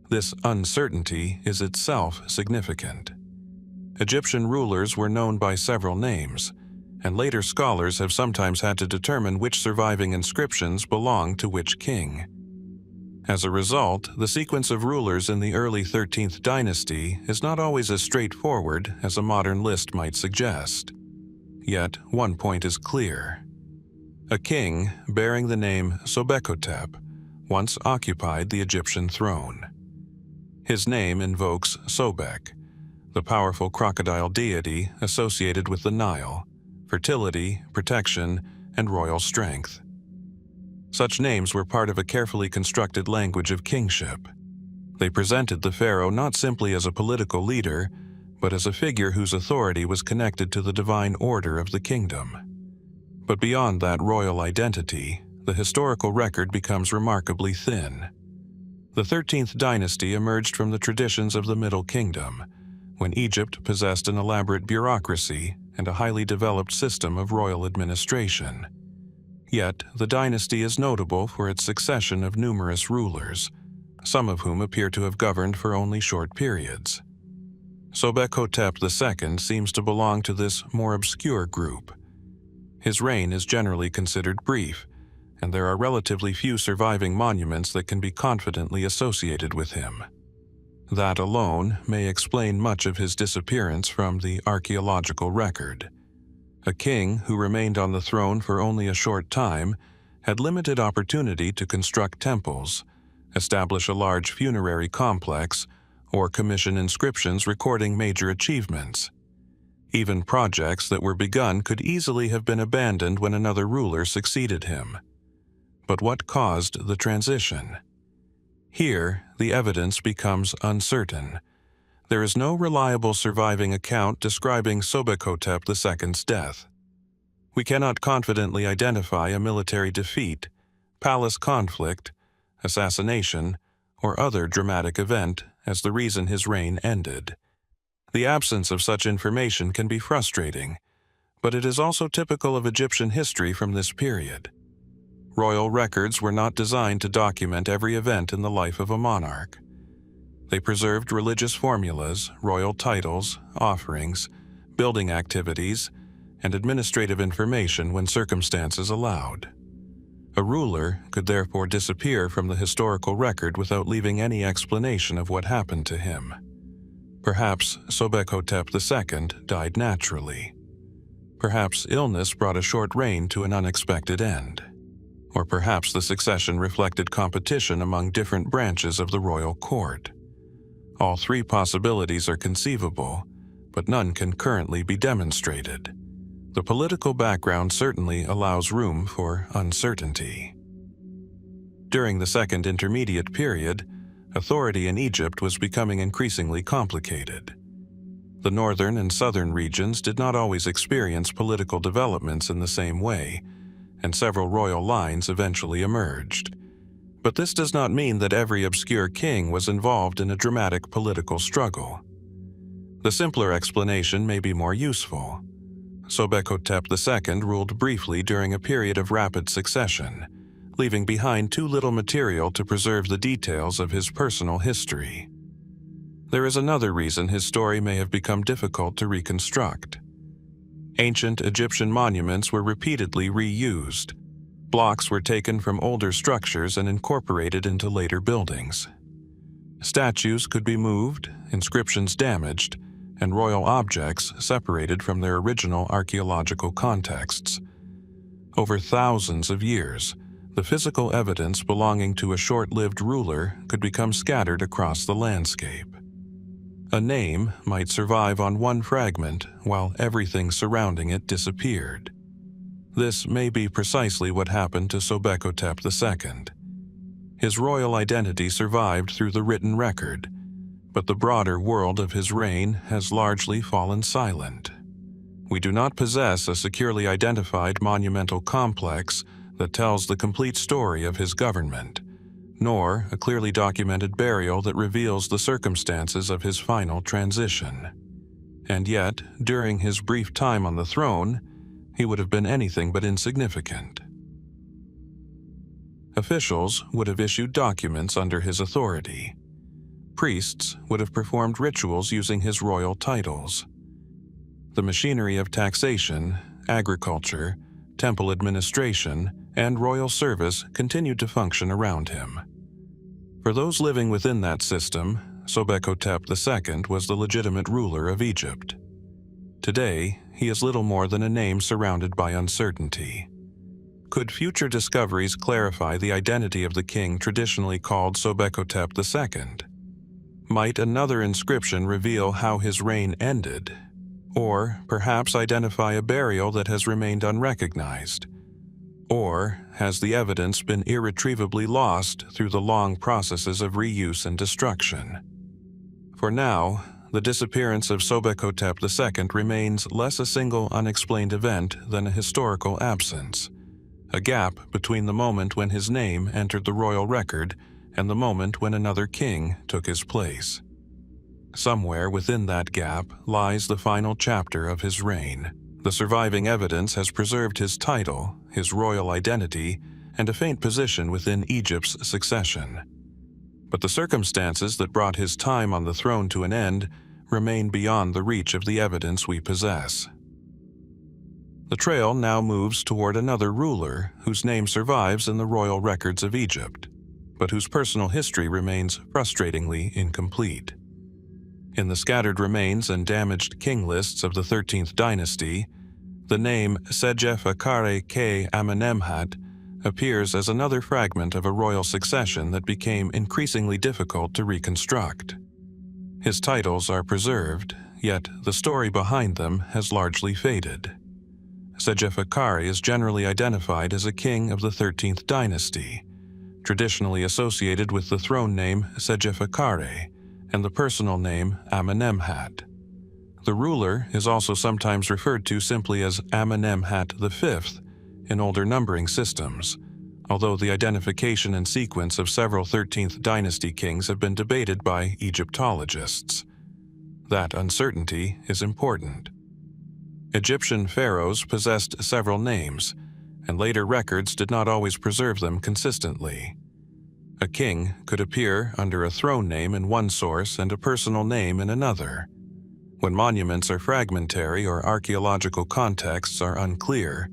[SPEAKER 1] This uncertainty is itself significant. Egyptian rulers were known by several names, and later scholars have sometimes had to determine which surviving inscriptions belong to which king. As a result, the sequence of rulers in the early 13th dynasty is not always as straightforward as a modern list might suggest. Yet, one point is clear. A king bearing the name Sobekhotep once occupied the Egyptian throne. His name invokes Sobek, the powerful crocodile deity associated with the Nile, fertility, protection, and royal strength. Such names were part of a carefully constructed language of kingship. They presented the pharaoh not simply as a political leader, but as a figure whose authority was connected to the divine order of the kingdom. But beyond that royal identity, the historical record becomes remarkably thin. The 13th dynasty emerged from the traditions of the Middle Kingdom, when Egypt possessed an elaborate bureaucracy and a highly developed system of royal administration. Yet, the dynasty is notable for its succession of numerous rulers, some of whom appear to have governed for only short periods. Sobekhotep II seems to belong to this more obscure group. His reign is generally considered brief, and there are relatively few surviving monuments that can be confidently associated with him. That alone may explain much of his disappearance from the archaeological record. A king who remained on the throne for only a short time had limited opportunity to construct temples, establish a large funerary complex, or commission inscriptions recording major achievements. Even projects that were begun could easily have been abandoned when another ruler succeeded him. But what caused the transition? Here, the evidence becomes uncertain. There is no reliable surviving account describing Sobekhotep II's death. We cannot confidently identify a military defeat, palace conflict, assassination, or other dramatic event as the reason his reign ended. The absence of such information can be frustrating, but it is also typical of Egyptian history from this period. Royal records were not designed to document every event in the life of a monarch. They preserved religious formulas, royal titles, offerings, building activities, and administrative information when circumstances allowed. A ruler could therefore disappear from the historical record without leaving any explanation of what happened to him. Perhaps Sobekhotep II died naturally. Perhaps illness brought a short reign to an unexpected end. Or perhaps the succession reflected competition among different branches of the royal court. All three possibilities are conceivable, but none can currently be demonstrated. The political background certainly allows room for uncertainty. During the Second Intermediate Period, authority in Egypt was becoming increasingly complicated. The northern and southern regions did not always experience political developments in the same way, and several royal lines eventually emerged. But this does not mean that every obscure king was involved in a dramatic political struggle. The simpler explanation may be more useful. Sobekhotep II ruled briefly during a period of rapid succession, leaving behind too little material to preserve the details of his personal history. There is another reason his story may have become difficult to reconstruct. Ancient Egyptian monuments were repeatedly reused. Blocks were taken from older structures and incorporated into later buildings. Statues could be moved, inscriptions damaged, and royal objects separated from their original archaeological contexts. Over thousands of years, the physical evidence belonging to a short-lived ruler could become scattered across the landscape. A name might survive on one fragment while everything surrounding it disappeared. This may be precisely what happened to Sobekhotep II. His royal identity survived through the written record, but the broader world of his reign has largely fallen silent. We do not possess a securely identified monumental complex that tells the complete story of his government, nor a clearly documented burial that reveals the circumstances of his final transition. And yet, during his brief time on the throne, he would have been anything but insignificant. Officials would have issued documents under his authority. Priests would have performed rituals using his royal titles. The machinery of taxation, agriculture, temple administration, and royal service continued to function around him. For those living within that system, Sobekhotep II was the legitimate ruler of Egypt. Today, he is little more than a name surrounded by uncertainty. Could future discoveries clarify the identity of the king traditionally called Sobekhotep II? Might another inscription reveal how his reign ended? Or perhaps identify a burial that has remained unrecognized? Or has the evidence been irretrievably lost through the long processes of reuse and destruction? For now, the disappearance of Sobekhotep II remains less a single unexplained event than a historical absence, a gap between the moment when his name entered the royal record and the moment when another king took his place. Somewhere within that gap lies the final chapter of his reign. The surviving evidence has preserved his title, his royal identity, and a faint position within Egypt's succession. But the circumstances that brought his time on the throne to an end remain beyond the reach of the evidence we possess. The trail now moves toward another ruler whose name survives in the royal records of Egypt, but whose personal history remains frustratingly incomplete. In the scattered remains and damaged king lists of the 13th dynasty, the name Sedjefakare Amenemhat appears as another fragment of a royal succession that became increasingly difficult to reconstruct. His titles are preserved, yet the story behind them has largely faded. Sedjefakare is generally identified as a king of the 13th dynasty, traditionally associated with the throne name Sedjefakare and the personal name Amenemhat. The ruler is also sometimes referred to simply as Amenemhat V in older numbering systems, although the identification and sequence of several 13th dynasty kings have been debated by Egyptologists. That uncertainty is important. Egyptian pharaohs possessed several names, and later records did not always preserve them consistently. A king could appear under a throne name in one source and a personal name in another. When monuments are fragmentary or archaeological contexts are unclear,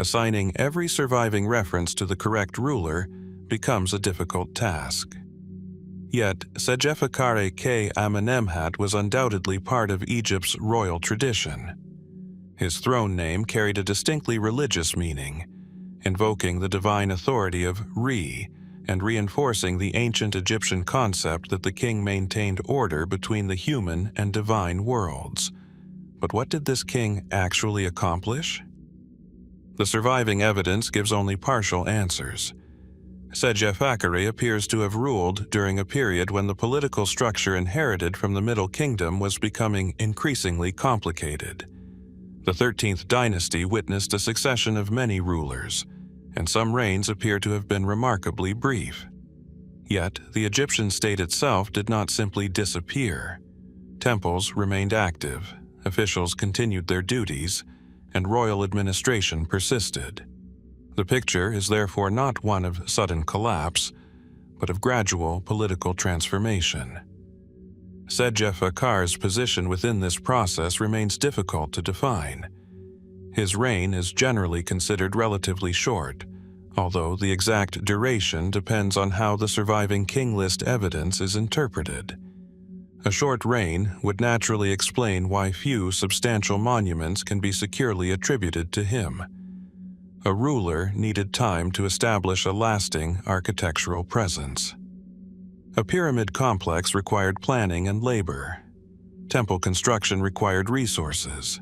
[SPEAKER 1] Assigning every surviving reference to the correct ruler becomes a difficult task. Yet, Sedjefakare K. Amenemhat was undoubtedly part of Egypt's royal tradition. His throne name carried a distinctly religious meaning, invoking the divine authority of Re and reinforcing the ancient Egyptian concept that the king maintained order between the human and divine worlds. But what did this king actually accomplish? The surviving evidence gives only partial answers. Sedjefakare appears to have ruled during a period when the political structure inherited from the Middle Kingdom was becoming increasingly complicated. The 13th dynasty witnessed a succession of many rulers, and some reigns appear to have been remarkably brief. Yet, the Egyptian state itself did not simply disappear. Temples remained active, officials continued their duties, and royal administration persisted. The picture is therefore not one of sudden collapse, but of gradual political transformation. Sedjefakare's position within this process remains difficult to define. His reign is generally considered relatively short, although the exact duration depends on how the surviving king list evidence is interpreted. A short reign would naturally explain why few substantial monuments can be securely attributed to him. A ruler needed time to establish a lasting architectural presence. A pyramid complex required planning and labor. Temple construction required resources.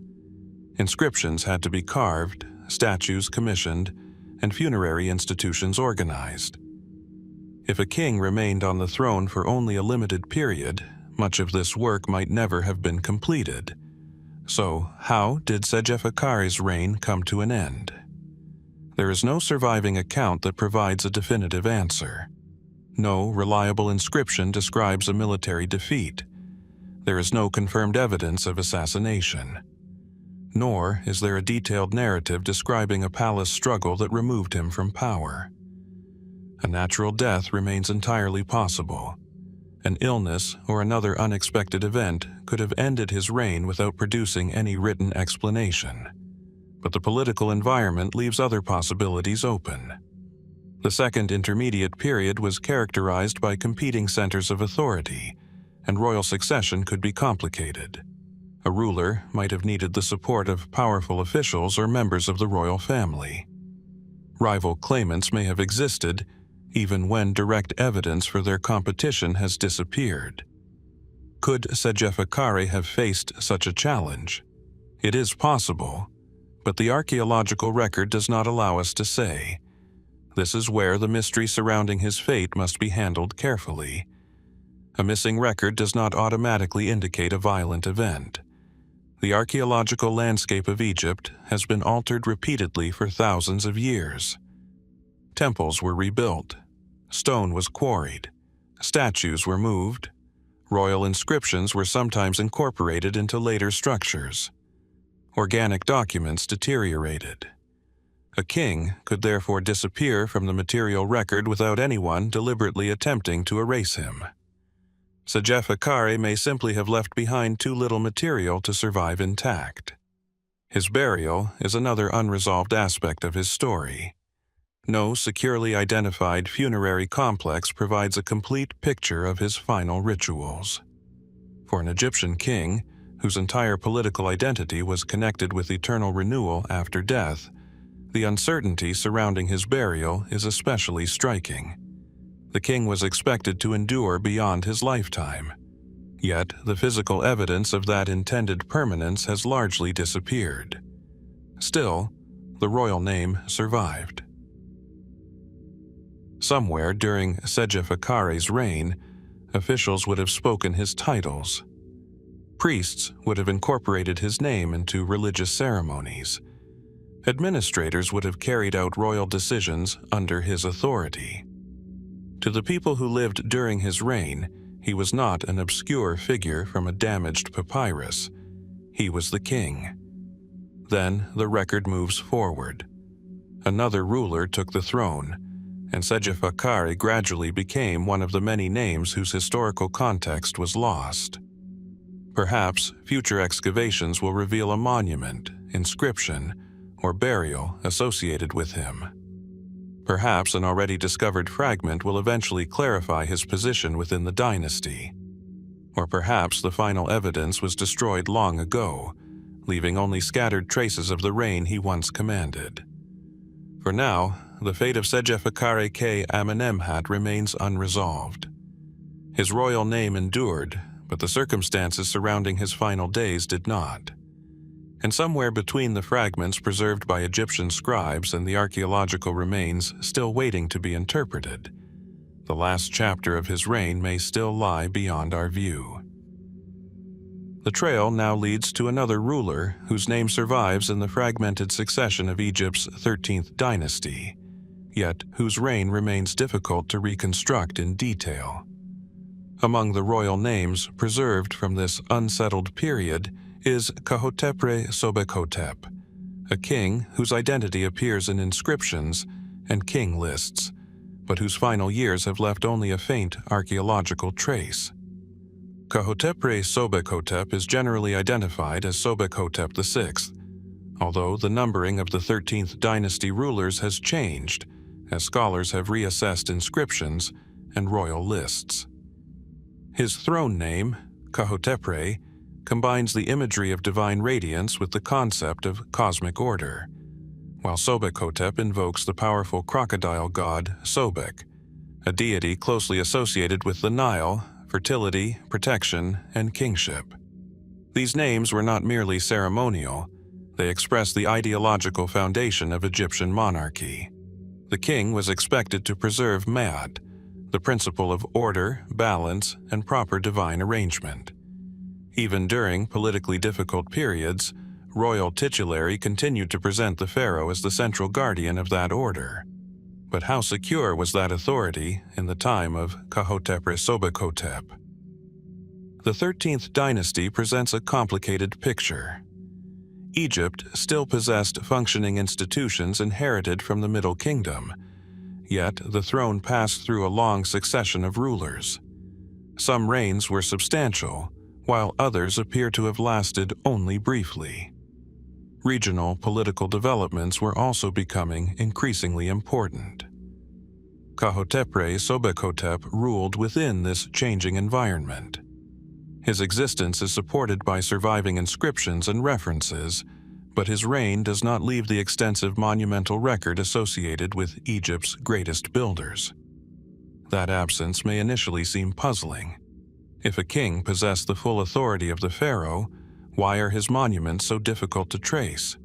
[SPEAKER 1] Inscriptions had to be carved, statues commissioned, and funerary institutions organized. If a king remained on the throne for only a limited period, much of this work might never have been completed. So, how did Sedjefakare's reign come to an end? There is no surviving account that provides a definitive answer. No reliable inscription describes a military defeat. There is no confirmed evidence of assassination. Nor is there a detailed narrative describing a palace struggle that removed him from power. A natural death remains entirely possible. An illness or another unexpected event could have ended his reign without producing any written explanation. But the political environment leaves other possibilities open. The second intermediate period was characterized by competing centers of authority, and royal succession could be complicated. A ruler might have needed the support of powerful officials or members of the royal family. Rival claimants may have existed, even when direct evidence for their competition has disappeared. Could Sedjefakare have faced such a challenge? It is possible, but the archaeological record does not allow us to say. This is where the mystery surrounding his fate must be handled carefully. A missing record does not automatically indicate a violent event. The archaeological landscape of Egypt has been altered repeatedly for thousands of years. Temples were rebuilt, stone was quarried, statues were moved, royal inscriptions were sometimes incorporated into later structures. Organic documents deteriorated. A king could therefore disappear from the material record without anyone deliberately attempting to erase him. Sedjefakare may simply have left behind too little material to survive intact. His burial is another unresolved aspect of his story. No securely identified funerary complex provides a complete picture of his final rituals. For an Egyptian king, whose entire political identity was connected with eternal renewal after death, the uncertainty surrounding his burial is especially striking. The king was expected to endure beyond his lifetime. Yet, the physical evidence of that intended permanence has largely disappeared. Still, the royal name survived. Somewhere during Sedjefakare's reign, officials would have spoken his titles. Priests would have incorporated his name into religious ceremonies. Administrators would have carried out royal decisions under his authority. To the people who lived during his reign, he was not an obscure figure from a damaged papyrus. He was the king. Then the record moves forward. Another ruler took the throne, and Sedjefakare gradually became one of the many names whose historical context was lost. Perhaps future excavations will reveal a monument, inscription, or burial associated with him. Perhaps an already discovered fragment will eventually clarify his position within the dynasty. Or perhaps the final evidence was destroyed long ago, leaving only scattered traces of the reign he once commanded. For now, the fate of Sedjefakare K. Amenemhat remains unresolved. His royal name endured, but the circumstances surrounding his final days did not. And somewhere between the fragments preserved by Egyptian scribes and the archaeological remains still waiting to be interpreted, the last chapter of his reign may still lie beyond our view. The trail now leads to another ruler whose name survives in the fragmented succession of Egypt's 13th dynasty, yet whose reign remains difficult to reconstruct in detail. Among the royal names preserved from this unsettled period is Hotepibre Sobekhotep, a king whose identity appears in inscriptions and king lists, but whose final years have left only a faint archaeological trace. Hotepibre Sobekhotep is generally identified as Sobekhotep VI, although the numbering of the 13th dynasty rulers has changed as scholars have reassessed inscriptions and royal lists. His throne name, Hotepibre, combines the imagery of divine radiance with the concept of cosmic order, while Sobekhotep invokes the powerful crocodile god Sobek, a deity closely associated with the Nile, fertility, protection, and kingship. These names were not merely ceremonial, they express the ideological foundation of Egyptian monarchy. The king was expected to preserve Ma'at, the principle of order, balance, and proper divine arrangement. Even during politically difficult periods, royal titulary continued to present the pharaoh as the central guardian of that order. But how secure was that authority in the time of Hotepibre Sobekhotep? The 13th dynasty presents a complicated picture. Egypt still possessed functioning institutions inherited from the Middle Kingdom, yet the throne passed through a long succession of rulers. Some reigns were substantial, while others appear to have lasted only briefly. Regional political developments were also becoming increasingly important. Hotepibre Sobekhotep ruled within this changing environment. His existence is supported by surviving inscriptions and references, but his reign does not leave the extensive monumental record associated with Egypt's greatest builders. That absence may initially seem puzzling. If a king possessed the full authority of the pharaoh, why are his monuments so difficult to trace?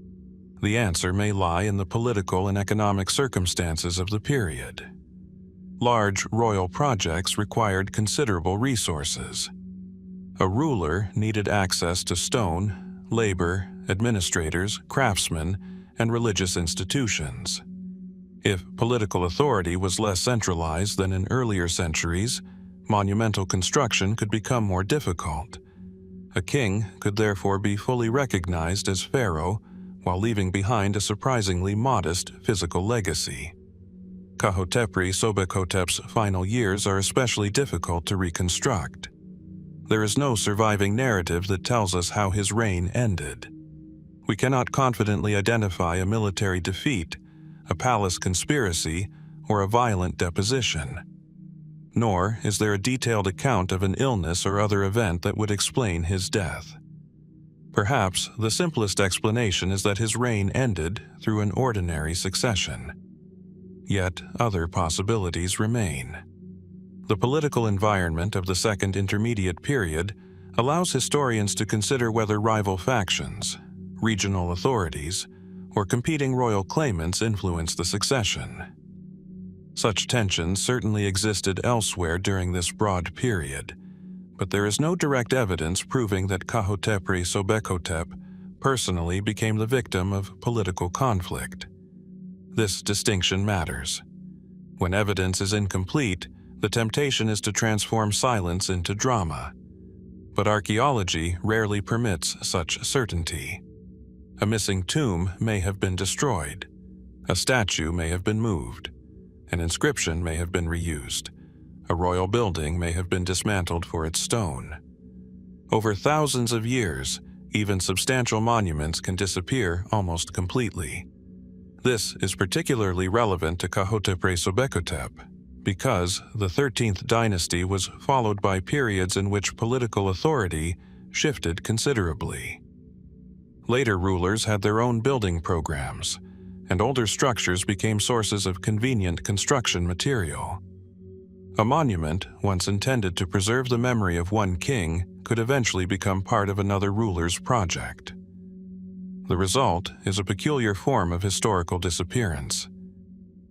[SPEAKER 1] The answer may lie in the political and economic circumstances of the period. Large royal projects required considerable resources. A ruler needed access to stone, labor, administrators, craftsmen, and religious institutions. If political authority was less centralized than in earlier centuries, monumental construction could become more difficult. A king could therefore be fully recognized as pharaoh while leaving behind a surprisingly modest physical legacy. Hotepibre Sobekhotep's final years are especially difficult to reconstruct. There is no surviving narrative that tells us how his reign ended. We cannot confidently identify a military defeat, a palace conspiracy, or a violent deposition. Nor is there a detailed account of an illness or other event that would explain his death. Perhaps the simplest explanation is that his reign ended through an ordinary succession. Yet other possibilities remain. The political environment of the Second Intermediate Period allows historians to consider whether rival factions, regional authorities, or competing royal claimants influenced the succession. Such tensions certainly existed elsewhere during this broad period, but there is no direct evidence proving that Hotepibre Sobekhotep personally became the victim of political conflict. This distinction matters. When evidence is incomplete, the temptation is to transform silence into drama. But archaeology rarely permits such certainty. A missing tomb may have been destroyed. A statue may have been moved. An inscription may have been reused. A royal building may have been dismantled for its stone. Over thousands of years, even substantial monuments can disappear almost completely. This is particularly relevant to Hotepibre Sobekhotep, because the 13th dynasty was followed by periods in which political authority shifted considerably. Later rulers had their own building programs, and older structures became sources of convenient construction material. A monument, once intended to preserve the memory of one king, could eventually become part of another ruler's project. The result is a peculiar form of historical disappearance.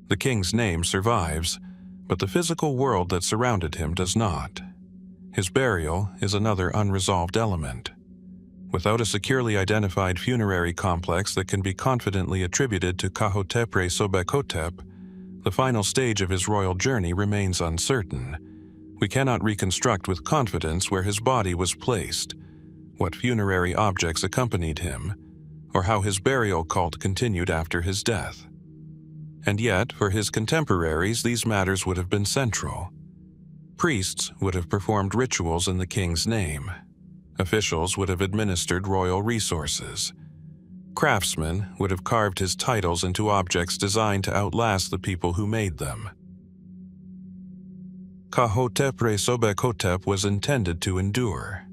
[SPEAKER 1] The king's name survives, but the physical world that surrounded him does not. His burial is another unresolved element. Without a securely identified funerary complex that can be confidently attributed to Hotepibre Sobekhotep, the final stage of his royal journey remains uncertain. We cannot reconstruct with confidence where his body was placed, what funerary objects accompanied him, or how his burial cult continued after his death. And yet, for his contemporaries, these matters would have been central. Priests would have performed rituals in the king's name. Officials would have administered royal resources. Craftsmen would have carved his titles into objects designed to outlast the people who made them. Hotepibre Sobekhotep was intended to endure.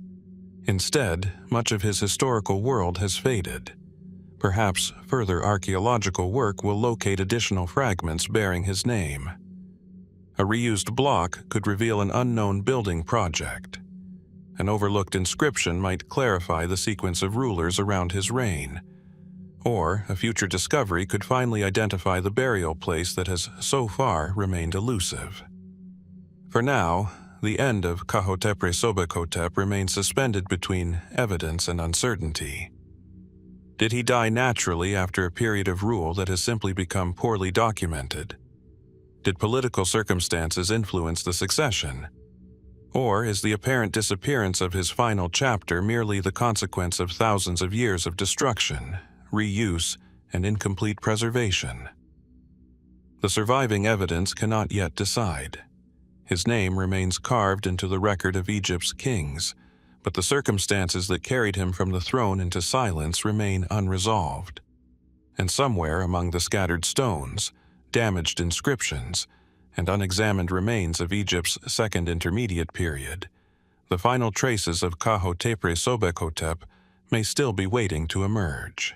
[SPEAKER 1] Instead, much of his historical world has faded. Perhaps further archaeological work will locate additional fragments bearing his name. A reused block could reveal an unknown building project. An overlooked inscription might clarify the sequence of rulers around his reign. Or a future discovery could finally identify the burial place that has so far remained elusive. For now, the end of Hotepibre Sobekhotep remains suspended between evidence and uncertainty. Did he die naturally after a period of rule that has simply become poorly documented? Did political circumstances influence the succession? Or is the apparent disappearance of his final chapter merely the consequence of thousands of years of destruction, reuse, and incomplete preservation? The surviving evidence cannot yet decide. His name remains carved into the record of Egypt's kings, but the circumstances that carried him from the throne into silence remain unresolved. And somewhere among the scattered stones, damaged inscriptions, and unexamined remains of Egypt's second intermediate period, the final traces of Hotepibre Sobekhotep may still be waiting to emerge.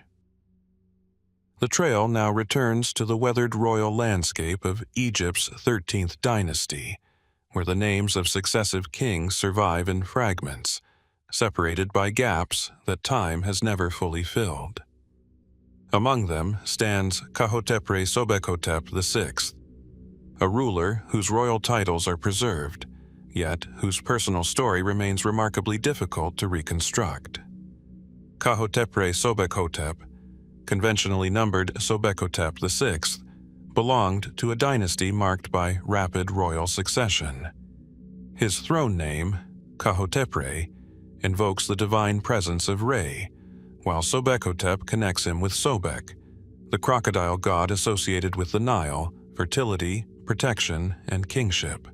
[SPEAKER 1] The trail now returns to the weathered royal landscape of Egypt's 13th dynasty, where the names of successive kings survive in fragments, separated by gaps that time has never fully filled. Among them stands Hotepibre Sobekhotep VI, a ruler whose royal titles are preserved, yet whose personal story remains remarkably difficult to reconstruct. Hotepibre Sobekhotep, conventionally numbered Sobekhotep VI, belonged to a dynasty marked by rapid royal succession. His throne name, Hotepibre, invokes the divine presence of Re, while Sobekhotep connects him with Sobek, the crocodile god associated with the Nile, fertility, protection, and kingship.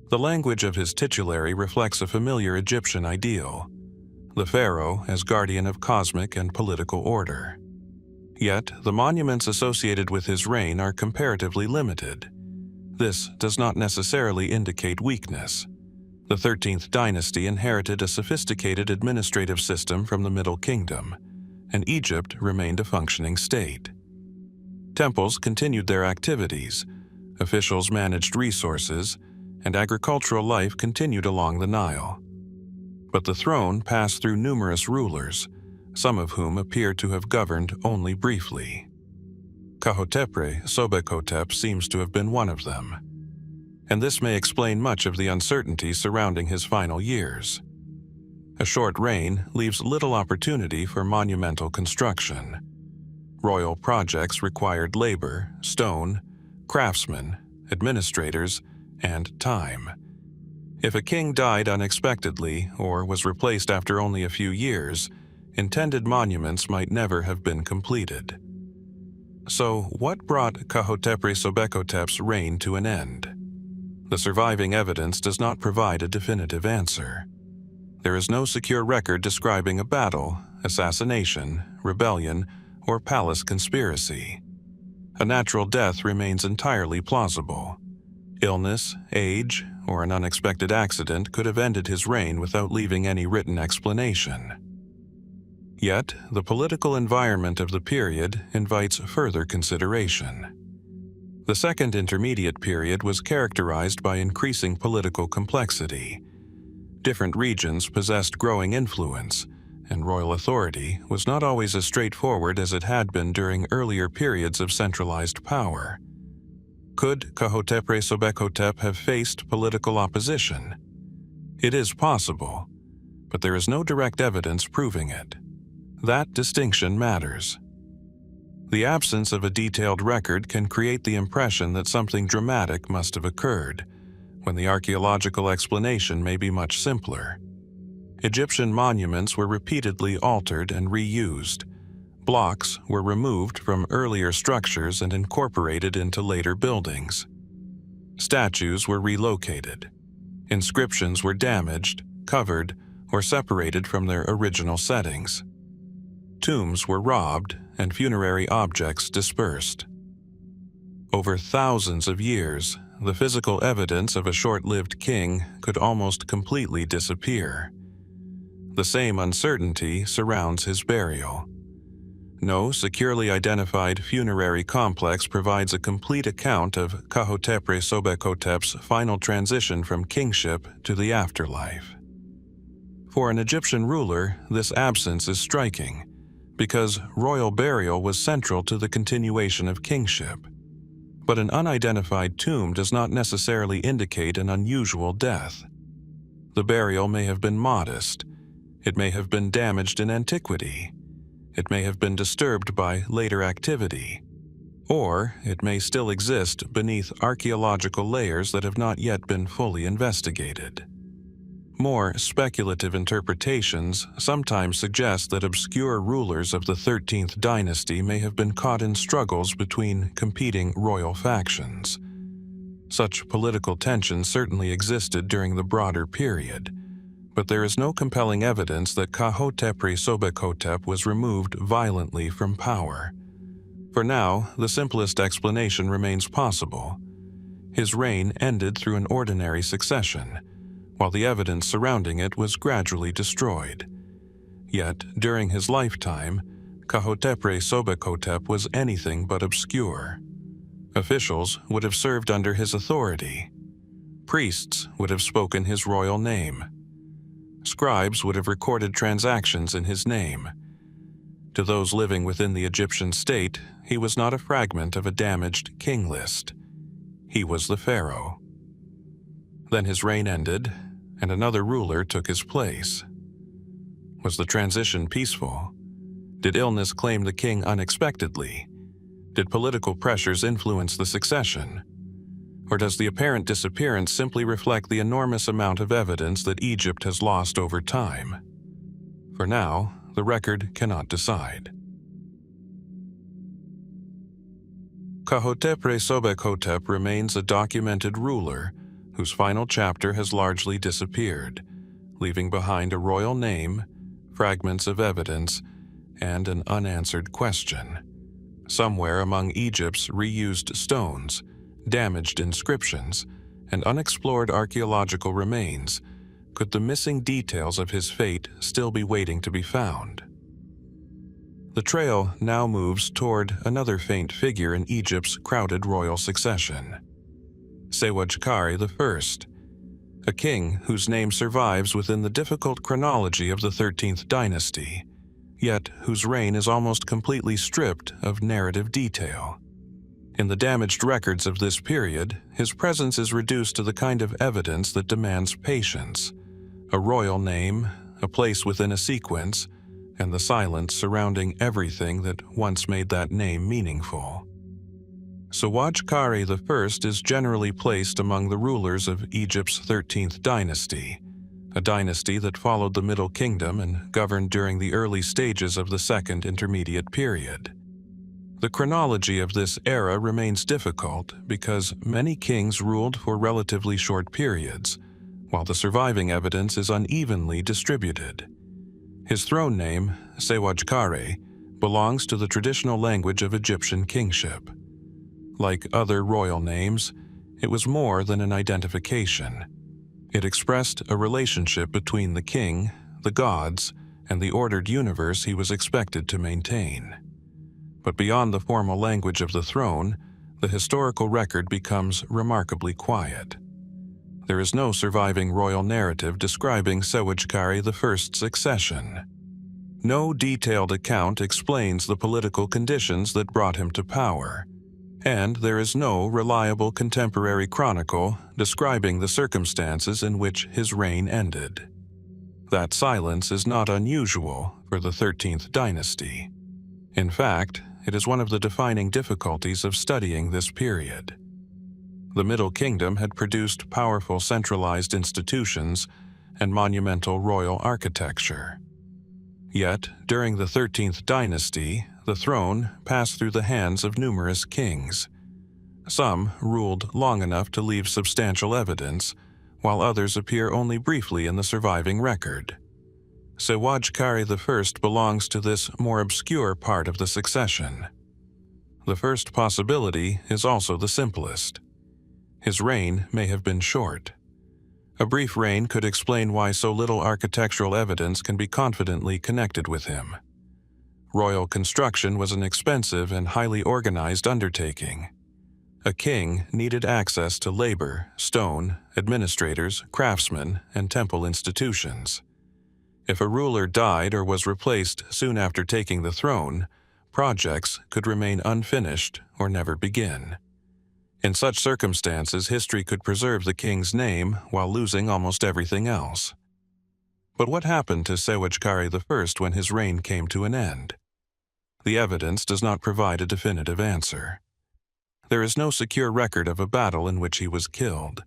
[SPEAKER 1] The language of his titulary reflects a familiar Egyptian ideal, the pharaoh as guardian of cosmic and political order. Yet, the monuments associated with his reign are comparatively limited. This does not necessarily indicate weakness. The 13th dynasty inherited a sophisticated administrative system from the Middle Kingdom, and Egypt remained a functioning state. Temples continued their activities, officials managed resources, and agricultural life continued along the Nile. But the throne passed through numerous rulers, some of whom appear to have governed only briefly. Hotepibre Sobekhotep seems to have been one of them, and this may explain much of the uncertainty surrounding his final years. A short reign leaves little opportunity for monumental construction. Royal projects required labor, stone, craftsmen, administrators, and time. If a king died unexpectedly or was replaced after only a few years, intended monuments might never have been completed. So, what brought Hotepibre Sobekhotep's reign to an end? The surviving evidence does not provide a definitive answer. There is no secure record describing a battle, assassination, rebellion, or palace conspiracy. A natural death remains entirely plausible. Illness, age, or an unexpected accident could have ended his reign without leaving any written explanation. Yet, the political environment of the period invites further consideration. The Second Intermediate Period was characterized by increasing political complexity. Different regions possessed growing influence, and royal authority was not always as straightforward as it had been during earlier periods of centralized power. Could Qemau Sobekhotep have faced political opposition? It is possible, but there is no direct evidence proving it. That distinction matters. The absence of a detailed record can create the impression that something dramatic must have occurred, when the archaeological explanation may be much simpler. Egyptian monuments were repeatedly altered and reused. Blocks were removed from earlier structures and incorporated into later buildings. Statues were relocated. Inscriptions were damaged, covered, or separated from their original settings. Tombs were robbed and funerary objects dispersed. Over thousands of years, the physical evidence of a short-lived king could almost completely disappear. The same uncertainty surrounds his burial. No securely identified funerary complex provides a complete account of Qemau Sobekhotep's final transition from kingship to the afterlife. For an Egyptian ruler, this absence is striking, because royal burial was central to the continuation of kingship. But an unidentified tomb does not necessarily indicate an unusual death. The burial may have been modest. It may have been damaged in antiquity. It may have been disturbed by later activity. Or it may still exist beneath archaeological layers that have not yet been fully investigated. More speculative interpretations sometimes suggest that obscure rulers of the 13th dynasty may have been caught in struggles between competing royal factions. Such political tensions certainly existed during the broader period, but there is no compelling evidence that Qemau Sobekhotep was removed violently from power. For now, the simplest explanation remains possible. His reign ended through an ordinary succession, while the evidence surrounding it was gradually destroyed. Yet, during his lifetime, Qemau Sobekhotep was anything but obscure. Officials would have served under his authority. Priests would have spoken his royal name. Scribes would have recorded transactions in his name. To those living within the Egyptian state, he was not a fragment of a damaged king list. He was the pharaoh. Then his reign ended, and another ruler took his place. Was the transition peaceful? Did illness claim the king unexpectedly? Did political pressures influence the succession? Or does the apparent disappearance simply reflect the enormous amount of evidence that Egypt has lost over time? For now, the record cannot decide. Qemau Sobekhotep remains a documented ruler whose final chapter has largely disappeared, leaving behind a royal name, fragments of evidence, and an unanswered question. Somewhere among Egypt's reused stones, damaged inscriptions, and unexplored archaeological remains, could the missing details of his fate still be waiting to be found? The trail now moves toward another faint figure in Egypt's crowded royal succession. Sewesekhtawy I, a king whose name survives within the difficult chronology of the 13th dynasty, yet whose reign is almost completely stripped of narrative detail. In the damaged records of this period, his presence is reduced to the kind of evidence that demands patience: a royal name, a place within a sequence, and the silence surrounding everything that once made that name meaningful. Sewesekhtawy I is generally placed among the rulers of Egypt's 13th dynasty, a dynasty that followed the Middle Kingdom and governed during the early stages of the Second Intermediate Period. The chronology of this era remains difficult because many kings ruled for relatively short periods, while the surviving evidence is unevenly distributed. His throne name, Sehetepibre, belongs to the traditional language of Egyptian kingship. Like other royal names, it was more than an identification. It expressed a relationship between the king, the gods, and the ordered universe he was expected to maintain. But beyond the formal language of the throne, the historical record becomes remarkably quiet. There is no surviving royal narrative describing Sehetepibre I's succession. No detailed account explains the political conditions that brought him to power, and there is no reliable contemporary chronicle describing the circumstances in which his reign ended. That silence is not unusual for the 13th dynasty. In fact, it is one of the defining difficulties of studying this period. The Middle Kingdom had produced powerful centralized institutions and monumental royal architecture. Yet, during the 13th dynasty, the throne passed through the hands of numerous kings. Some ruled long enough to leave substantial evidence, while others appear only briefly in the surviving record. Sehetepibre I belongs to this more obscure part of the succession. The first possibility is also the simplest. His reign may have been short. A brief reign could explain why so little architectural evidence can be confidently connected with him. Royal construction was an expensive and highly organized undertaking. A king needed access to labor, stone, administrators, craftsmen, and temple institutions. If a ruler died or was replaced soon after taking the throne, projects could remain unfinished or never begin. In such circumstances, history could preserve the king's name while losing almost everything else. But what happened to Sehetepibre I when his reign came to an end? The evidence does not provide a definitive answer. There is no secure record of a battle in which he was killed.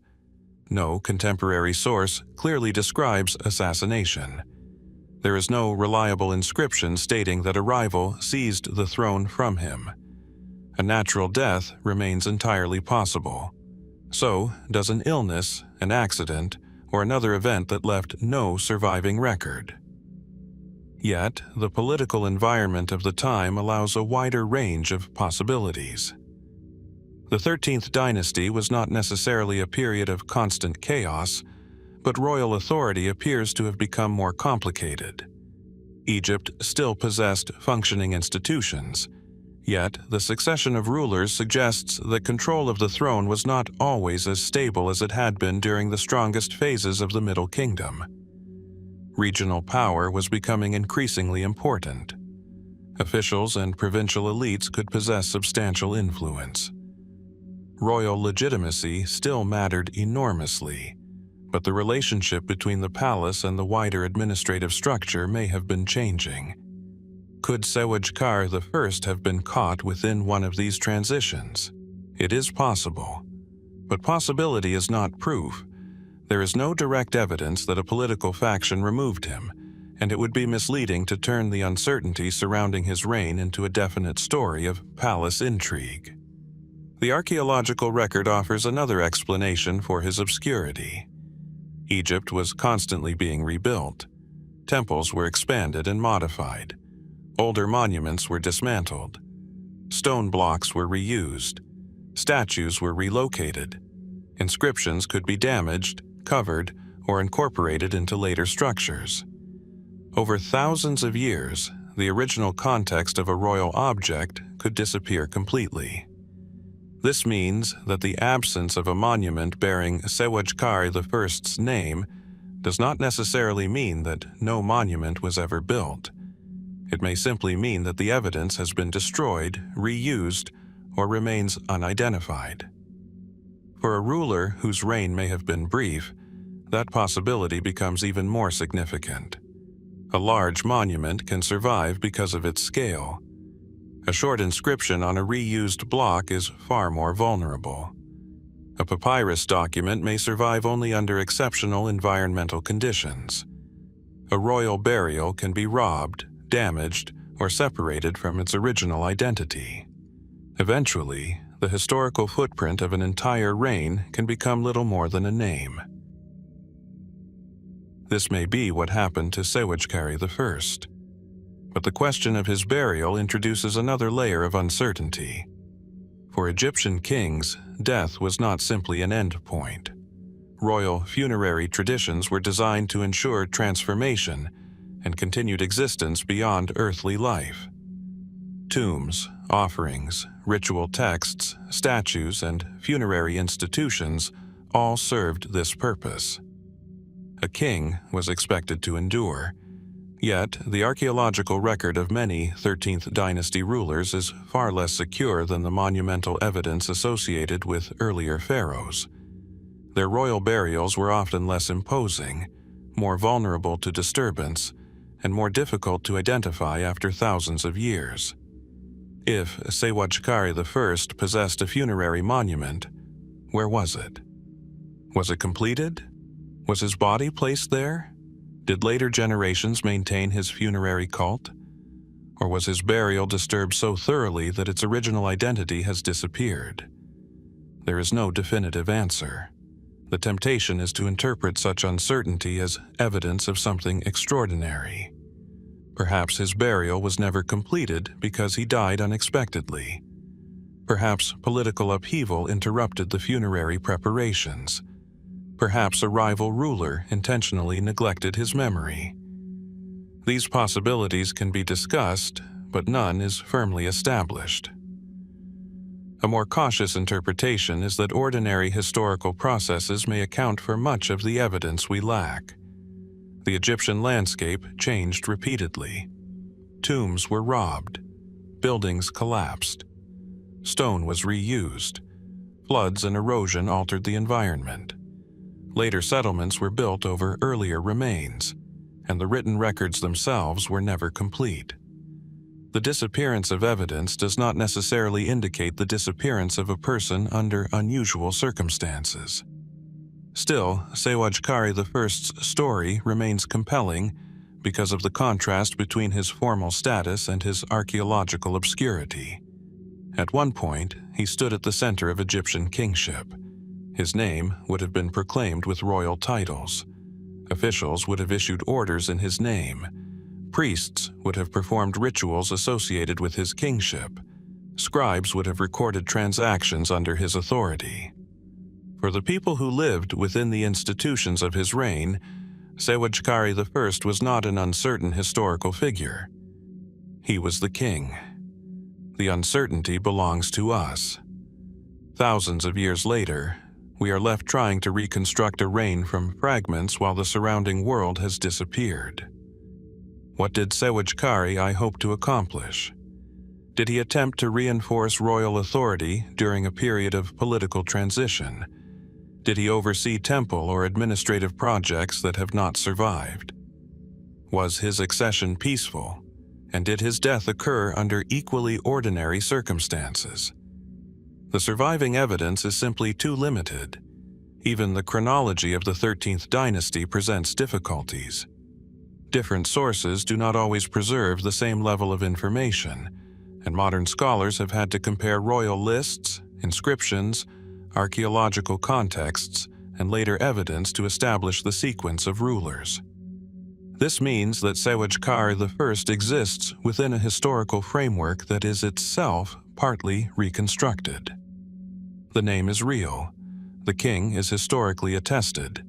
[SPEAKER 1] No contemporary source clearly describes assassination. There is no reliable inscription stating that a rival seized the throne from him. A natural death remains entirely possible. So does an illness, an accident, or another event that left no surviving record. Yet, the political environment of the time allows a wider range of possibilities. The 13th dynasty was not necessarily a period of constant chaos, but royal authority appears to have become more complicated. Egypt still possessed functioning institutions, yet the succession of rulers suggests that control of the throne was not always as stable as it had been during the strongest phases of the Middle Kingdom. Regional power was becoming increasingly important. Officials and provincial elites could possess substantial influence. Royal legitimacy still mattered enormously, but the relationship between the palace and the wider administrative structure may have been changing. Could Sehetepibre I have been caught within one of these transitions? It is possible, but possibility is not proof. There is no direct evidence that a political faction removed him, and it would be misleading to turn the uncertainty surrounding his reign into a definite story of palace intrigue. The archaeological record offers another explanation for his obscurity. Egypt was constantly being rebuilt. Temples were expanded and modified. Older monuments were dismantled. Stone blocks were reused. Statues were relocated. Inscriptions could be damaged, covered, or incorporated into later structures. Over thousands of years, the original context of a royal object could disappear completely. This means that the absence of a monument bearing Sehetepibre I's name does not necessarily mean that no monument was ever built. It may simply mean that the evidence has been destroyed, reused, or remains unidentified. For a ruler whose reign may have been brief, that possibility becomes even more significant. A large monument can survive because of its scale. A short inscription on a reused block is far more vulnerable. A papyrus document may survive only under exceptional environmental conditions. A royal burial can be robbed, damaged, or separated from its original identity. Eventually, the historical footprint of an entire reign can become little more than a name. This may be what happened to Sewekhtawy I. But the question of his burial introduces another layer of uncertainty. For Egyptian kings, death was not simply an end point. Royal funerary traditions were designed to ensure transformation and continued existence beyond earthly life. Tombs, offerings, ritual texts, statues, and funerary institutions all served this purpose. A king was expected to endure, yet the archaeological record of many 13th dynasty rulers is far less secure than the monumental evidence associated with earlier pharaohs. Their royal burials were often less imposing, more vulnerable to disturbance, and more difficult to identify after thousands of years. If Sewekhtawy I possessed a funerary monument, where was it? Was it completed? Was his body placed there? Did later generations maintain his funerary cult? Or was his burial disturbed so thoroughly that its original identity has disappeared? There is no definitive answer. The temptation is to interpret such uncertainty as evidence of something extraordinary. Perhaps his burial was never completed because he died unexpectedly. Perhaps political upheaval interrupted the funerary preparations. Perhaps a rival ruler intentionally neglected his memory. These possibilities can be discussed, but none is firmly established. A more cautious interpretation is that ordinary historical processes may account for much of the evidence we lack. The Egyptian landscape changed repeatedly. Tombs were robbed. Buildings collapsed. Stone was reused. Floods and erosion altered the environment. Later settlements were built over earlier remains, and the written records themselves were never complete. The disappearance of evidence does not necessarily indicate the disappearance of a person under unusual circumstances. Still, Sewekhtawy I's story remains compelling because of the contrast between his formal status and his archaeological obscurity. At one point, he stood at the center of Egyptian kingship. His name would have been proclaimed with royal titles. Officials would have issued orders in his name. Priests would have performed rituals associated with his kingship. Scribes would have recorded transactions under his authority. For the people who lived within the institutions of his reign, Sewekhtawy I was not an uncertain historical figure. He was the king. The uncertainty belongs to us. Thousands of years later, we are left trying to reconstruct a reign from fragments while the surrounding world has disappeared. What did Sewekhtawy hope to accomplish? Did he attempt to reinforce royal authority during a period of political transition? Did he oversee temple or administrative projects that have not survived? Was his accession peaceful? And did his death occur under equally ordinary circumstances? The surviving evidence is simply too limited. Even the chronology of the 13th dynasty presents difficulties. Different sources do not always preserve the same level of information, and modern scholars have had to compare royal lists, inscriptions, archaeological contexts, and later evidence to establish the sequence of rulers. This means that Sewekhtawy I exists within a historical framework that is itself partly reconstructed. The name is real, the king is historically attested,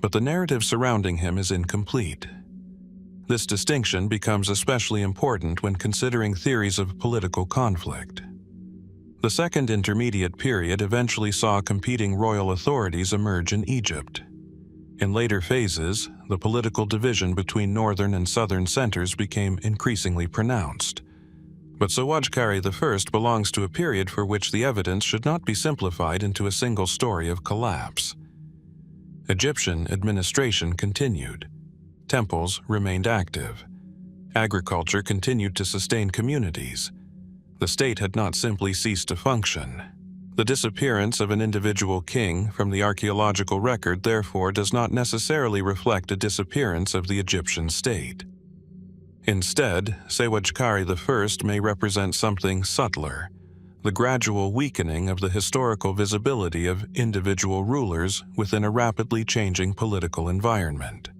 [SPEAKER 1] but the narrative surrounding him is incomplete. This distinction becomes especially important when considering theories of political conflict. The Second Intermediate Period eventually saw competing royal authorities emerge in Egypt. In later phases, the political division between northern and southern centers became increasingly pronounced. But Sewekhtawy I belongs to a period for which the evidence should not be simplified into a single story of collapse. Egyptian administration continued. Temples remained active. Agriculture continued to sustain communities. The state had not simply ceased to function. The disappearance of an individual king from the archaeological record therefore does not necessarily reflect a disappearance of the Egyptian state. Instead, Sewekhtawy I may represent something subtler, the gradual weakening of the historical visibility of individual rulers within a rapidly changing political environment.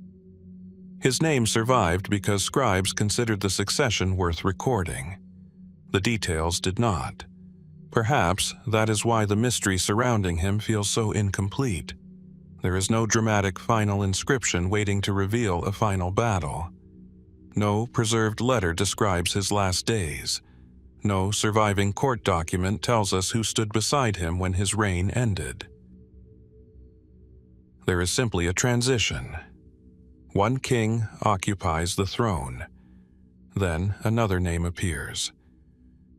[SPEAKER 1] His name survived because scribes considered the succession worth recording. The details did not. Perhaps that is why the mystery surrounding him feels so incomplete. There is no dramatic final inscription waiting to reveal a final battle. No preserved letter describes his last days. No surviving court document tells us who stood beside him when his reign ended. There is simply a transition. One king occupies the throne. Then another name appears.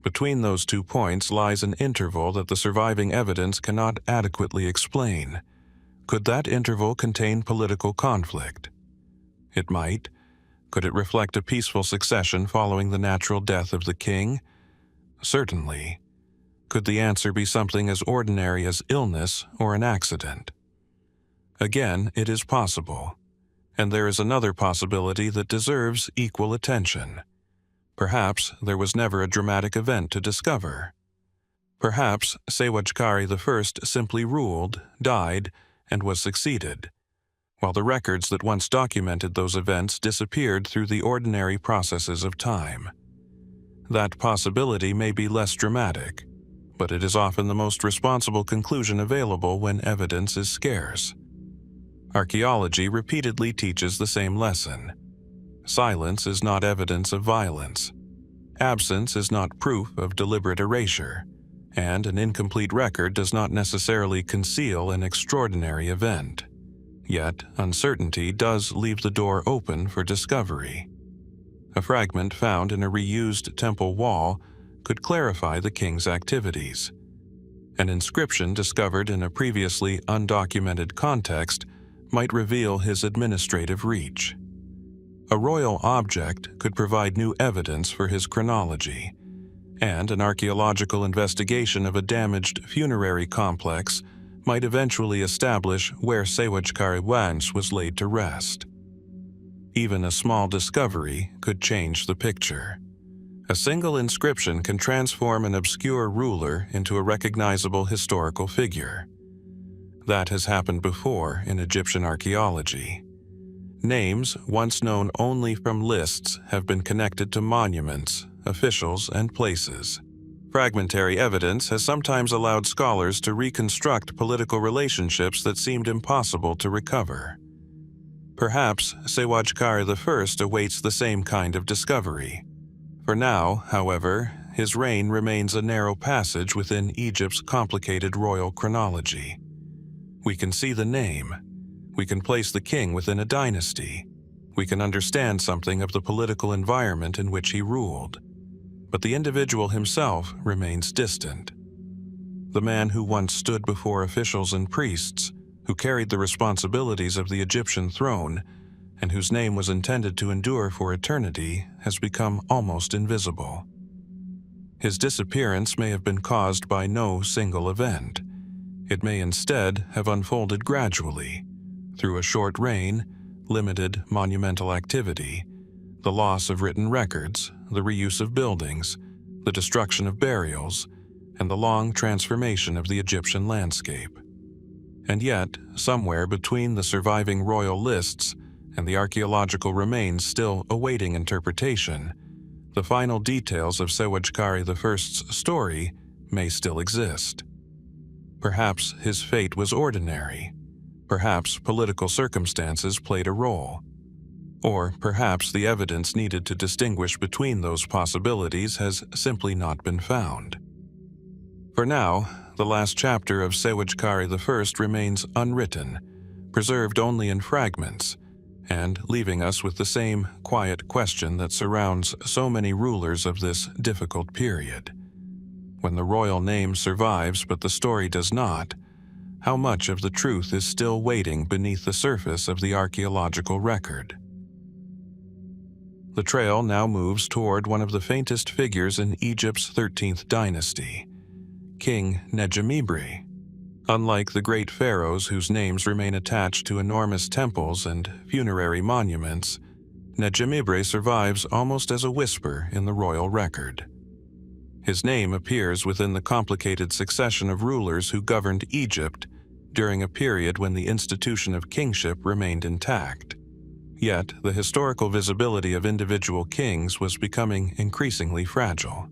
[SPEAKER 1] Between those 2 points lies an interval that the surviving evidence cannot adequately explain. Could that interval contain political conflict? It might. Could it reflect a peaceful succession following the natural death of the king? Certainly. Could the answer be something as ordinary as illness or an accident? Again, it is possible. And there is another possibility that deserves equal attention. Perhaps there was never a dramatic event to discover. Perhaps Sewesekhtawy I simply ruled, died, and was succeeded, while the records that once documented those events disappeared through the ordinary processes of time. That possibility may be less dramatic, but it is often the most responsible conclusion available when evidence is scarce. Archaeology repeatedly teaches the same lesson. Silence is not evidence of violence. Absence is not proof of deliberate erasure, and an incomplete record does not necessarily conceal an extraordinary event. Yet, uncertainty does leave the door open for discovery. A fragment found in a reused temple wall could clarify the king's activities. An inscription discovered in a previously undocumented context might reveal his administrative reach. A royal object could provide new evidence for his chronology, and an archaeological investigation of a damaged funerary complex might eventually establish where Sewesekhtawy once was laid to rest. Even a small discovery could change the picture. A single inscription can transform an obscure ruler into a recognizable historical figure. That has happened before in Egyptian archaeology. Names once known only from lists have been connected to monuments, officials, and places. Fragmentary evidence has sometimes allowed scholars to reconstruct political relationships that seemed impossible to recover. Perhaps Sewesekhtawy I awaits the same kind of discovery. For now, however, his reign remains a narrow passage within Egypt's complicated royal chronology. We can see the name. We can place the king within a dynasty. We can understand something of the political environment in which he ruled. But the individual himself remains distant. The man who once stood before officials and priests, who carried the responsibilities of the Egyptian throne, and whose name was intended to endure for eternity, has become almost invisible. His disappearance may have been caused by no single event. It may instead have unfolded gradually, through a short reign, limited monumental activity, the loss of written records, the reuse of buildings, the destruction of burials, and the long transformation of the Egyptian landscape. And yet, somewhere between the surviving royal lists and the archaeological remains still awaiting interpretation, the final details of Sewesekhtawy I's story may still exist. Perhaps his fate was ordinary. Perhaps political circumstances played a role. Or perhaps the evidence needed to distinguish between those possibilities has simply not been found. For now, the last chapter of Sewesekhtawy I remains unwritten, preserved only in fragments, and leaving us with the same quiet question that surrounds so many rulers of this difficult period. When the royal name survives but the story does not, how much of the truth is still waiting beneath the surface of the archaeological record? The trail now moves toward one of the faintest figures in Egypt's 13th dynasty, King Qemau. Unlike the great pharaohs whose names remain attached to enormous temples and funerary monuments, Qemau survives almost as a whisper in the royal record. His name appears within the complicated succession of rulers who governed Egypt during a period when the institution of kingship remained intact. Yet, the historical visibility of individual kings was becoming increasingly fragile.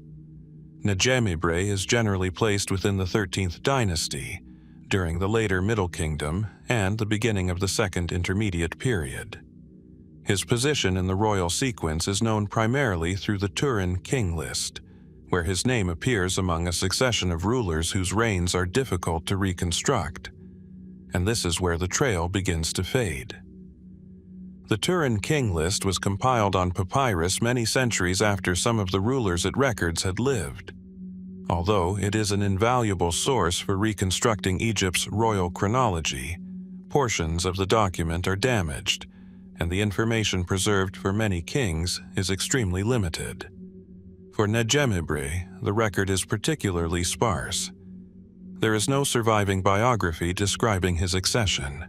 [SPEAKER 1] Qemau is generally placed within the 13th dynasty, during the later Middle Kingdom and the beginning of the Second Intermediate Period. His position in the royal sequence is known primarily through the Turin king list, where his name appears among a succession of rulers whose reigns are difficult to reconstruct, and this is where the trail begins to fade. The Turin king list was compiled on papyrus many centuries after some of the rulers it records had lived. Although it is an invaluable source for reconstructing Egypt's royal chronology, portions of the document are damaged, and the information preserved for many kings is extremely limited. For Qemau, the record is particularly sparse. There is no surviving biography describing his accession.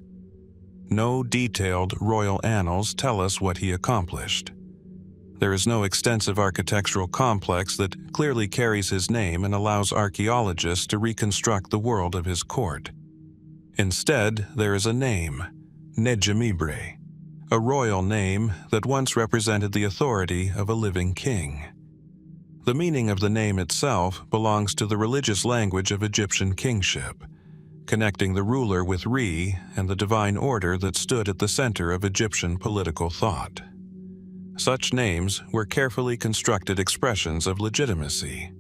[SPEAKER 1] No detailed royal annals tell us what he accomplished. There is no extensive architectural complex that clearly carries his name and allows archaeologists to reconstruct the world of his court. Instead, there is a name, Qemau, a royal name that once represented the authority of a living king. The meaning of the name itself belongs to the religious language of Egyptian kingship, connecting the ruler with Re and the divine order that stood at the center of Egyptian political thought. Such names were carefully constructed expressions of legitimacy.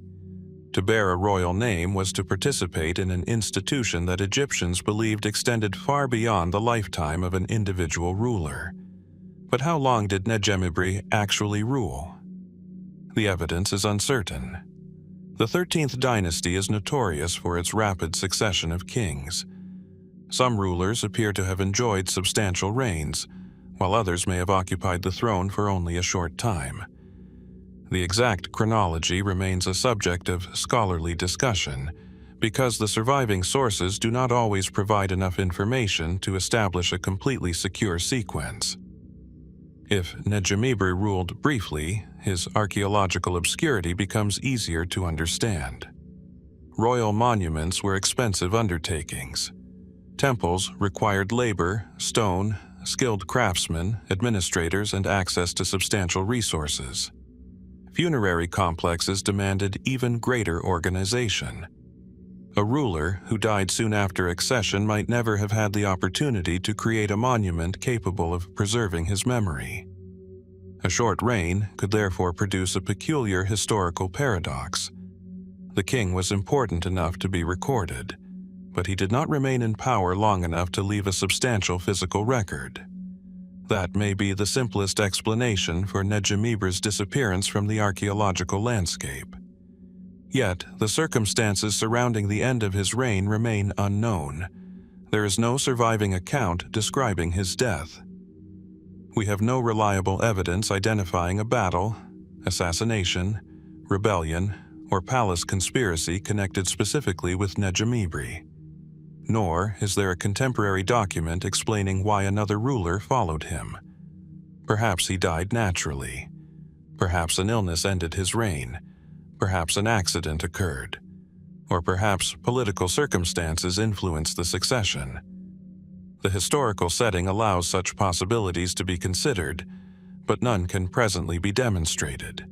[SPEAKER 1] To bear a royal name was to participate in an institution that Egyptians believed extended far beyond the lifetime of an individual ruler. But how long did Qemau actually rule? The evidence is uncertain. The 13th dynasty is notorious for its rapid succession of kings. Some rulers appear to have enjoyed substantial reigns, while others may have occupied the throne for only a short time. The exact chronology remains a subject of scholarly discussion, because the surviving sources do not always provide enough information to establish a completely secure sequence. If Qemau ruled briefly, his archaeological obscurity becomes easier to understand. Royal monuments were expensive undertakings. Temples required labor, stone, skilled craftsmen, administrators, and access to substantial resources. Funerary complexes demanded even greater organization. A ruler who died soon after accession might never have had the opportunity to create a monument capable of preserving his memory. A short reign could therefore produce a peculiar historical paradox. The king was important enough to be recorded, but he did not remain in power long enough to leave a substantial physical record. That may be the simplest explanation for Qemau's disappearance from the archaeological landscape. Yet, the circumstances surrounding the end of his reign remain unknown. There is no surviving account describing his death. We have no reliable evidence identifying a battle, assassination, rebellion, or palace conspiracy connected specifically with Qemau. Nor is there a contemporary document explaining why another ruler followed him. Perhaps he died naturally. Perhaps an illness ended his reign. Perhaps an accident occurred. Or perhaps political circumstances influenced the succession. The historical setting allows such possibilities to be considered, but none can presently be demonstrated.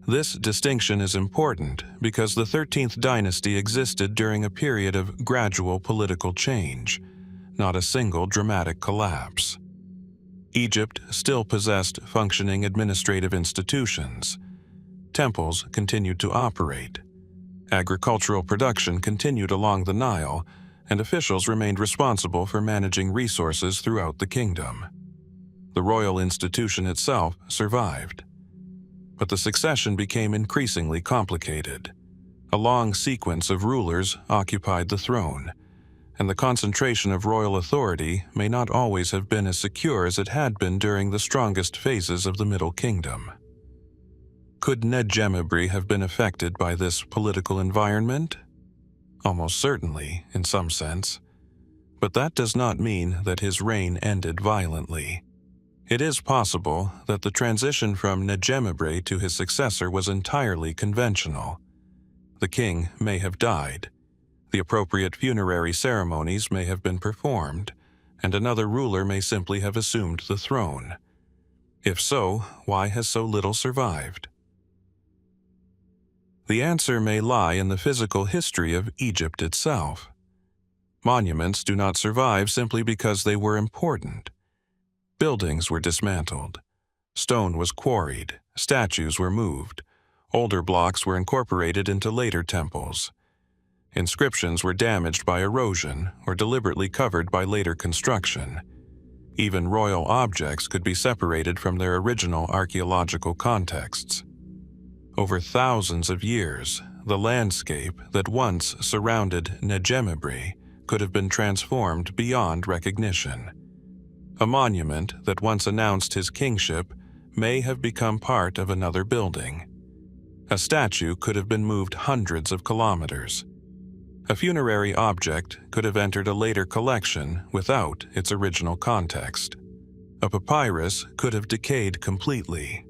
[SPEAKER 1] This distinction is important because the 13th dynasty existed during a period of gradual political change, not a single dramatic collapse. Egypt still possessed functioning administrative institutions. Temples continued to operate. Agricultural production continued along the Nile, and officials remained responsible for managing resources throughout the kingdom. The royal institution itself survived. But the succession became increasingly complicated. A long sequence of rulers occupied the throne, and the concentration of royal authority may not always have been as secure as it had been during the strongest phases of the Middle Kingdom. Could Qemau have been affected by this political environment? Almost certainly, in some sense. But that does not mean that his reign ended violently. It is possible that the transition from Qemau to his successor was entirely conventional. The king may have died. The appropriate funerary ceremonies may have been performed, and another ruler may simply have assumed the throne. If so, why has so little survived? The answer may lie in the physical history of Egypt itself. Monuments do not survive simply because they were important. Buildings were dismantled. Stone was quarried. Statues were moved. Older blocks were incorporated into later temples. Inscriptions were damaged by erosion or deliberately covered by later construction. Even royal objects could be separated from their original archaeological contexts. Over thousands of years, the landscape that once surrounded Qemau could have been transformed beyond recognition. A monument that once announced his kingship may have become part of another building. A statue could have been moved hundreds of kilometers. A funerary object could have entered a later collection without its original context. A papyrus could have decayed completely.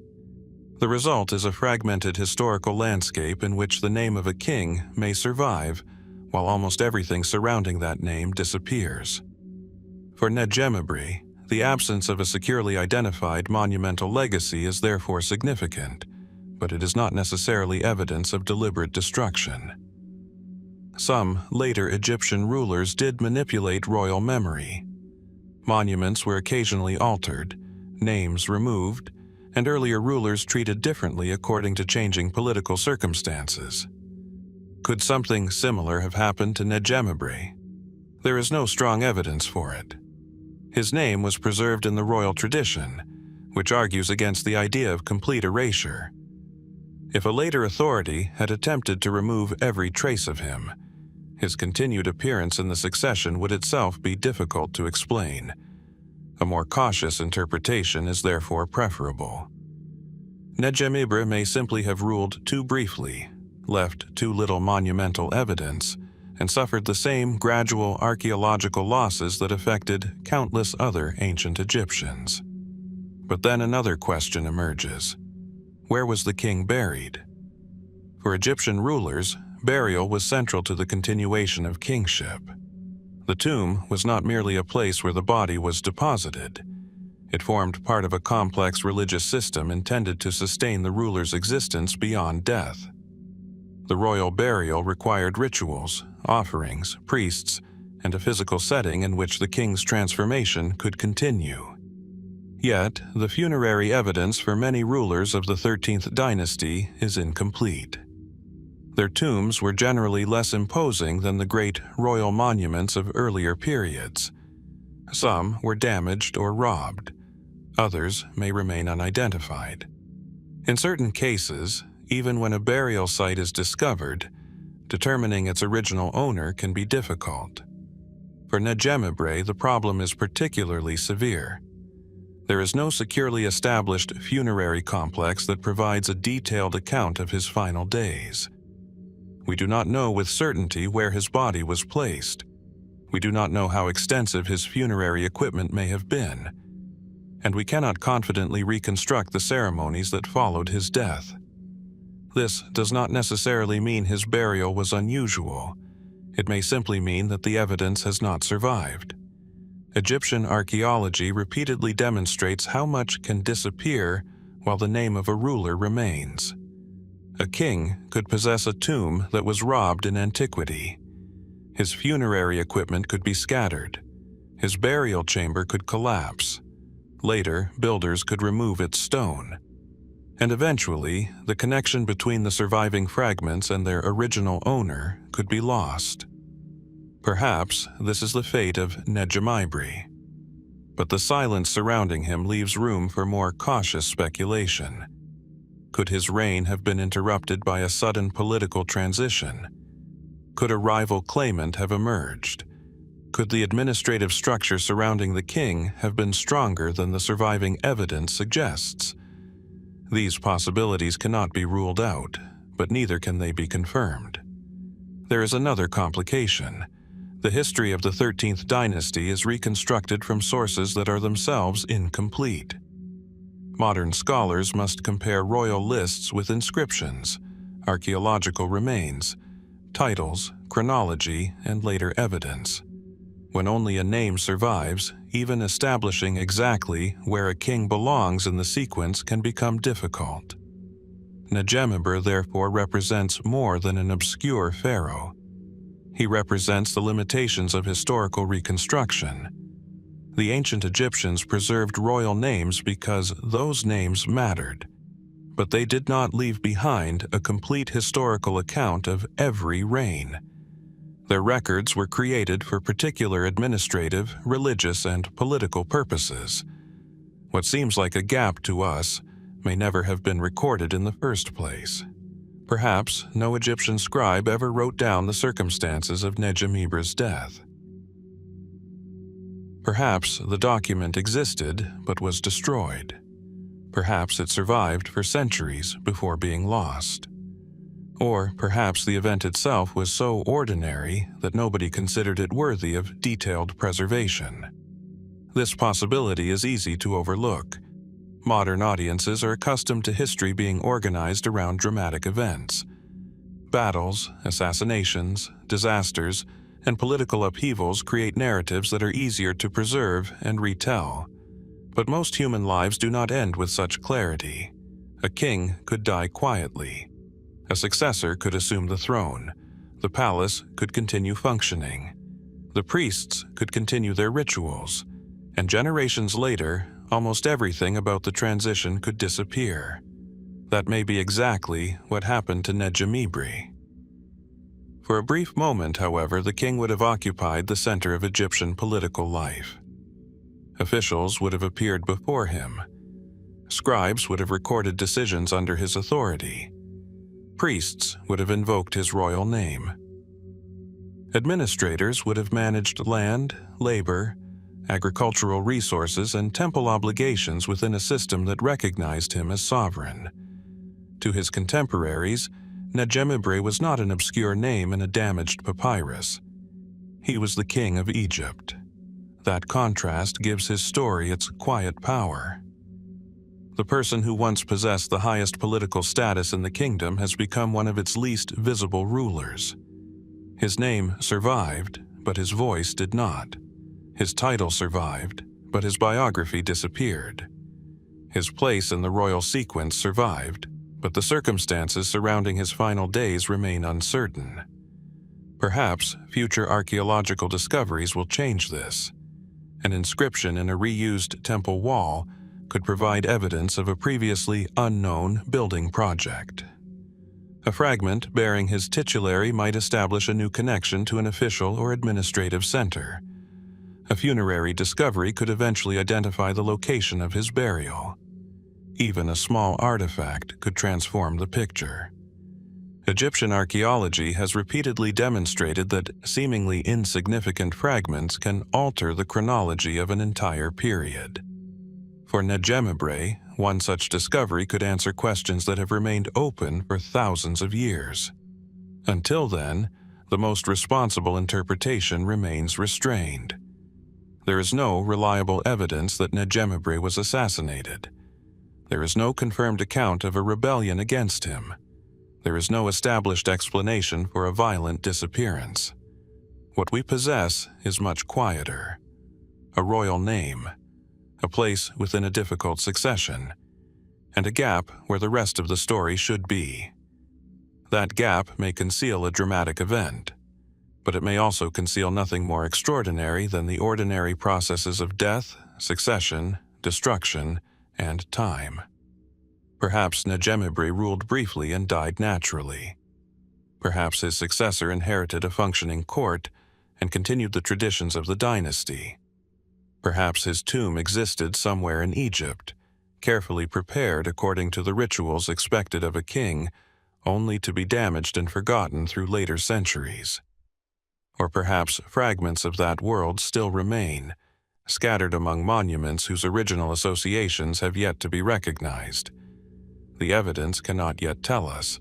[SPEAKER 1] The result is a fragmented historical landscape in which the name of a king may survive, while almost everything surrounding that name disappears. For Qemau, the absence of a securely identified monumental legacy is therefore significant, but it is not necessarily evidence of deliberate destruction. Some later Egyptian rulers did manipulate royal memory. Monuments were occasionally altered, names removed, and earlier rulers treated differently according to changing political circumstances. Could something similar have happened to Qemau? There is no strong evidence for it. His name was preserved in the royal tradition, which argues against the idea of complete erasure. If a later authority had attempted to remove every trace of him, his continued appearance in the succession would itself be difficult to explain. A more cautious interpretation is therefore preferable. Qemau may simply have ruled too briefly, left too little monumental evidence, and suffered the same gradual archaeological losses that affected countless other ancient Egyptians. But then another question emerges. Where was the king buried? For Egyptian rulers, burial was central to the continuation of kingship. The tomb was not merely a place where the body was deposited. It formed part of a complex religious system intended to sustain the ruler's existence beyond death. The royal burial required rituals, offerings, priests, and a physical setting in which the king's transformation could continue. Yet, the funerary evidence for many rulers of the 13th dynasty is incomplete. Their tombs were generally less imposing than the great royal monuments of earlier periods. Some were damaged or robbed. Others may remain unidentified. In certain cases, even when a burial site is discovered, determining its original owner can be difficult. For Qemau, the problem is particularly severe. There is no securely established funerary complex that provides a detailed account of his final days. We do not know with certainty where his body was placed. We do not know how extensive his funerary equipment may have been. And we cannot confidently reconstruct the ceremonies that followed his death. This does not necessarily mean his burial was unusual. It may simply mean that the evidence has not survived. Egyptian archaeology repeatedly demonstrates how much can disappear while the name of a ruler remains. A king could possess a tomb that was robbed in antiquity. His funerary equipment could be scattered. His burial chamber could collapse. Later, builders could remove its stone. And eventually, the connection between the surviving fragments and their original owner could be lost. Perhaps this is the fate of Qemau. But the silence surrounding him leaves room for more cautious speculation. Could his reign have been interrupted by a sudden political transition? Could a rival claimant have emerged? Could the administrative structure surrounding the king have been stronger than the surviving evidence suggests? These possibilities cannot be ruled out, but neither can they be confirmed. There is another complication. The history of the 13th dynasty is reconstructed from sources that are themselves incomplete. Modern scholars must compare royal lists with inscriptions, archaeological remains, titles, chronology, and later evidence. When only a name survives, even establishing exactly where a king belongs in the sequence can become difficult. Qemau therefore represents more than an obscure pharaoh. He represents the limitations of historical reconstruction. The ancient Egyptians preserved royal names because those names mattered, but they did not leave behind a complete historical account of every reign. Their records were created for particular administrative, religious, and political purposes. What seems like a gap to us may never have been recorded in the first place. Perhaps no Egyptian scribe ever wrote down the circumstances of Qemau's death. Perhaps the document existed but was destroyed. Perhaps it survived for centuries before being lost. Or perhaps the event itself was so ordinary that nobody considered it worthy of detailed preservation. This possibility is easy to overlook. Modern audiences are accustomed to history being organized around dramatic events. Battles, assassinations, disasters, and political upheavals create narratives that are easier to preserve and retell. But most human lives do not end with such clarity. A king could die quietly. A successor could assume the throne. The palace could continue functioning. The priests could continue their rituals. And generations later, almost everything about the transition could disappear. That may be exactly what happened to Qemau. For a brief moment, however, the king would have occupied the center of Egyptian political life. Officials would have appeared before him. Scribes would have recorded decisions under his authority. Priests would have invoked his royal name. Administrators would have managed land, labor, agricultural resources, and temple obligations within a system that recognized him as sovereign. To his contemporaries, Qemau was not an obscure name in a damaged papyrus. He was the king of Egypt. That contrast gives his story its quiet power. The person who once possessed the highest political status in the kingdom has become one of its least visible rulers. His name survived, but his voice did not. His title survived, but his biography disappeared. His place in the royal sequence survived, but the circumstances surrounding his final days remain uncertain. Perhaps future archaeological discoveries will change this. An inscription in a reused temple wall could provide evidence of a previously unknown building project. A fragment bearing his titulary might establish a new connection to an official or administrative center. A funerary discovery could eventually identify the location of his burial. Even a small artifact could transform the picture. Egyptian archaeology has repeatedly demonstrated that seemingly insignificant fragments can alter the chronology of an entire period. For Qemau, one such discovery could answer questions that have remained open for thousands of years. Until then, the most responsible interpretation remains restrained. There is no reliable evidence that Qemau was assassinated. There is no confirmed account of a rebellion against him. There is no established explanation for a violent disappearance. What we possess is much quieter. A royal name, a place within a difficult succession, and a gap where the rest of the story should be. That gap may conceal a dramatic event, but it may also conceal nothing more extraordinary than the ordinary processes of death, succession, destruction, and time. Perhaps Qemau ruled briefly and died naturally. Perhaps his successor inherited a functioning court and continued the traditions of the dynasty. Perhaps his tomb existed somewhere in Egypt, carefully prepared according to the rituals expected of a king, only to be damaged and forgotten through later centuries. Or perhaps fragments of that world still remain, scattered among monuments whose original associations have yet to be recognized. The evidence cannot yet tell us.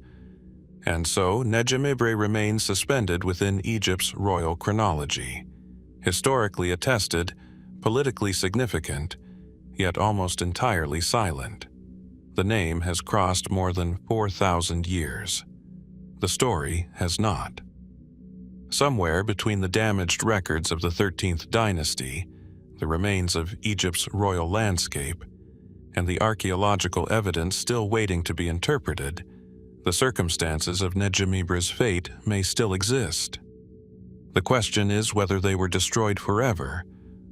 [SPEAKER 1] And so, Qemau remains suspended within Egypt's royal chronology, historically attested, politically significant, yet almost entirely silent. The name has crossed more than 4,000 years. The story has not. Somewhere between the damaged records of the 13th dynasty, the remains of Egypt's royal landscape, and the archaeological evidence still waiting to be interpreted, the circumstances of Nedjemibre's fate may still exist. The question is whether they were destroyed forever,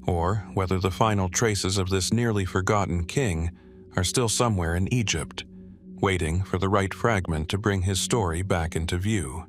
[SPEAKER 1] or whether the final traces of this nearly forgotten king are still somewhere in Egypt, waiting for the right fragment to bring his story back into view.